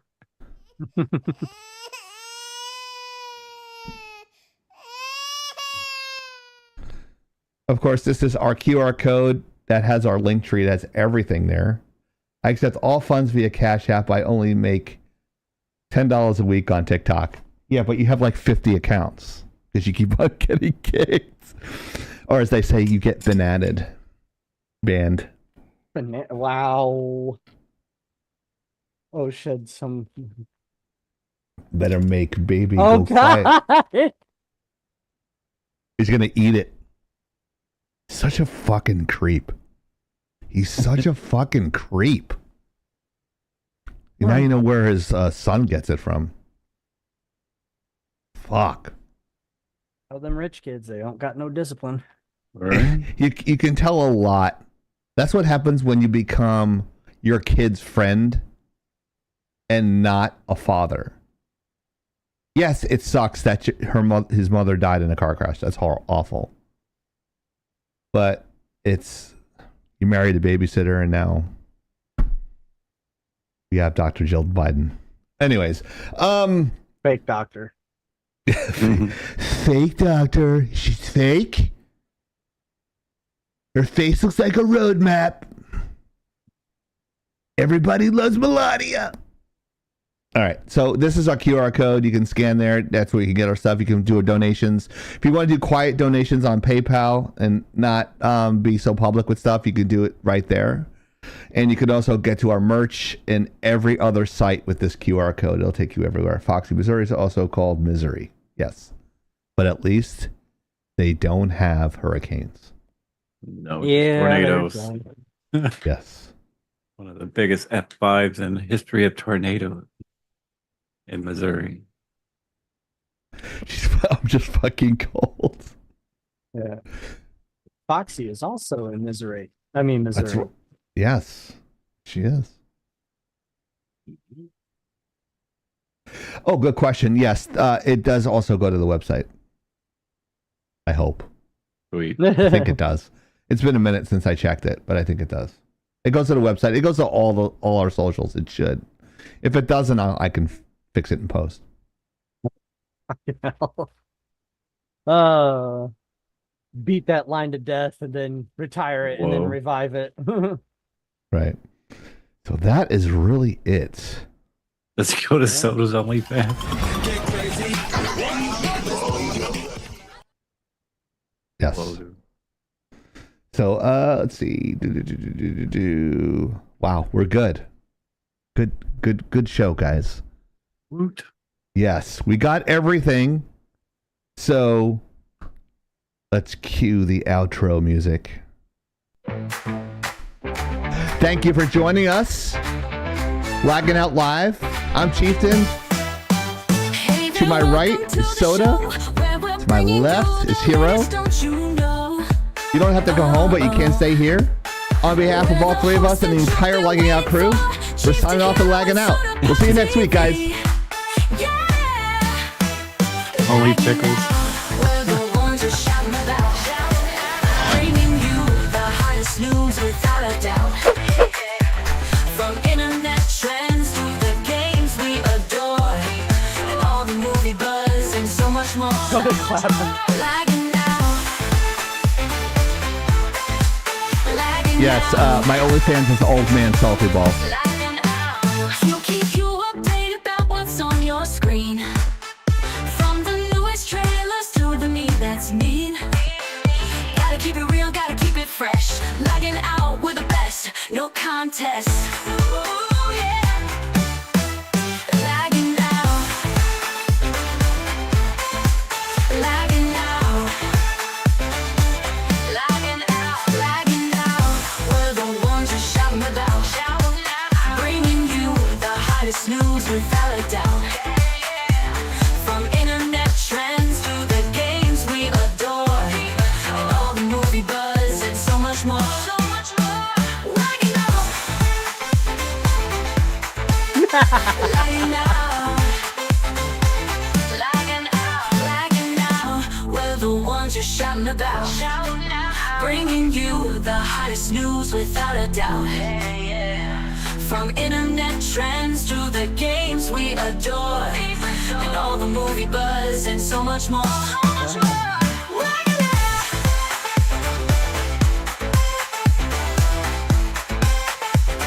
Of course, this is our QR code that has our link tree. That's everything there. I accept all funds via Cash App. I only make $10 a week on TikTok. Yeah, but you have like 50 accounts. because you keep on getting kicked. Or as they say, you get banned. Wow. Oh, shed some. Better make baby Oh, go quiet. God. He's going to eat it. Such a fucking creep. He's such a fucking creep. Now you know where his son gets it from. Fuck. Oh, them rich kids, they don't got no discipline. Right. You can tell a lot. That's what happens when you become your kid's friend and not a father. Yes, it sucks that his mother died in a car crash. That's awful. But it's, you married a babysitter and now we have Dr. Jill Biden. Anyways, Fake doctor. Fake doctor. She's fake. Her face looks like a road map. Everybody loves Melania. All right, so this is our QR code. You can scan there. That's where you can get our stuff. You can do our donations. If you want to do quiet donations on PayPal and not be so public with stuff, you can do it right there. And you can also get to our merch and every other site with this QR code. It'll take you everywhere. Foxy, Missouri is also called Misery. Yes. But at least they don't have hurricanes. No, Yeah, tornadoes. Yes. One of the biggest F5s in the history of tornadoes in Missouri. I'm just fucking cold. Yeah. Foxy is also in Missouri. I mean, Missouri. That's yes, she is. Oh, good question. Yes, it does also go to the website. I hope. Sweet. I think it does. It's been a minute since I checked it, but I think it does. It goes to the website. It goes to all our socials. It should. If it doesn't, I can fix it in post. Beat that line to death and then retire it and then Whoa. revive it. Right. So that is really it. Let's go to Soda's OnlyFans. Yes. So let's see. Wow, we're good. Good show, guys. Woot. Yes, we got everything. So let's cue the outro music. Thank you for joining us. Lagging Out Live. I'm Chieftain. To my right is Soda. To my left is Hero. You don't have to go home, but you can stay here. On behalf of all three of us and the entire Lagging Out crew, we're signing off and lagging out. We'll see you next week, guys. Only pickles. We're the ones you're shouting about. Bringing you the hottest news without a doubt. From internet trends to the games we adore. And all the movie buzz and so much more. Lagging out. Yes, my OnlyFans is Old Man Salty Ball. We'll keep you updated about what's on your screen. From the newest trailers to the meat that's mean. Gotta keep it real, gotta keep it fresh. Lagging out with the best, no contest. Ooh, yeah. Lagging out. Lagging out. Lagging out. Lagging out. We're the ones you're shouting about. Bringing you the hottest news without a doubt. From internet trends to the games we adore. And all the movie buzz and so much more. So much more. Lagging out. Lagging out. Lagging out. Lagging out. We're the ones you're shouting about. Bringing you the hottest news without a doubt. From internet trends to the games we adore. And all the movie buzz and so much more. So much more.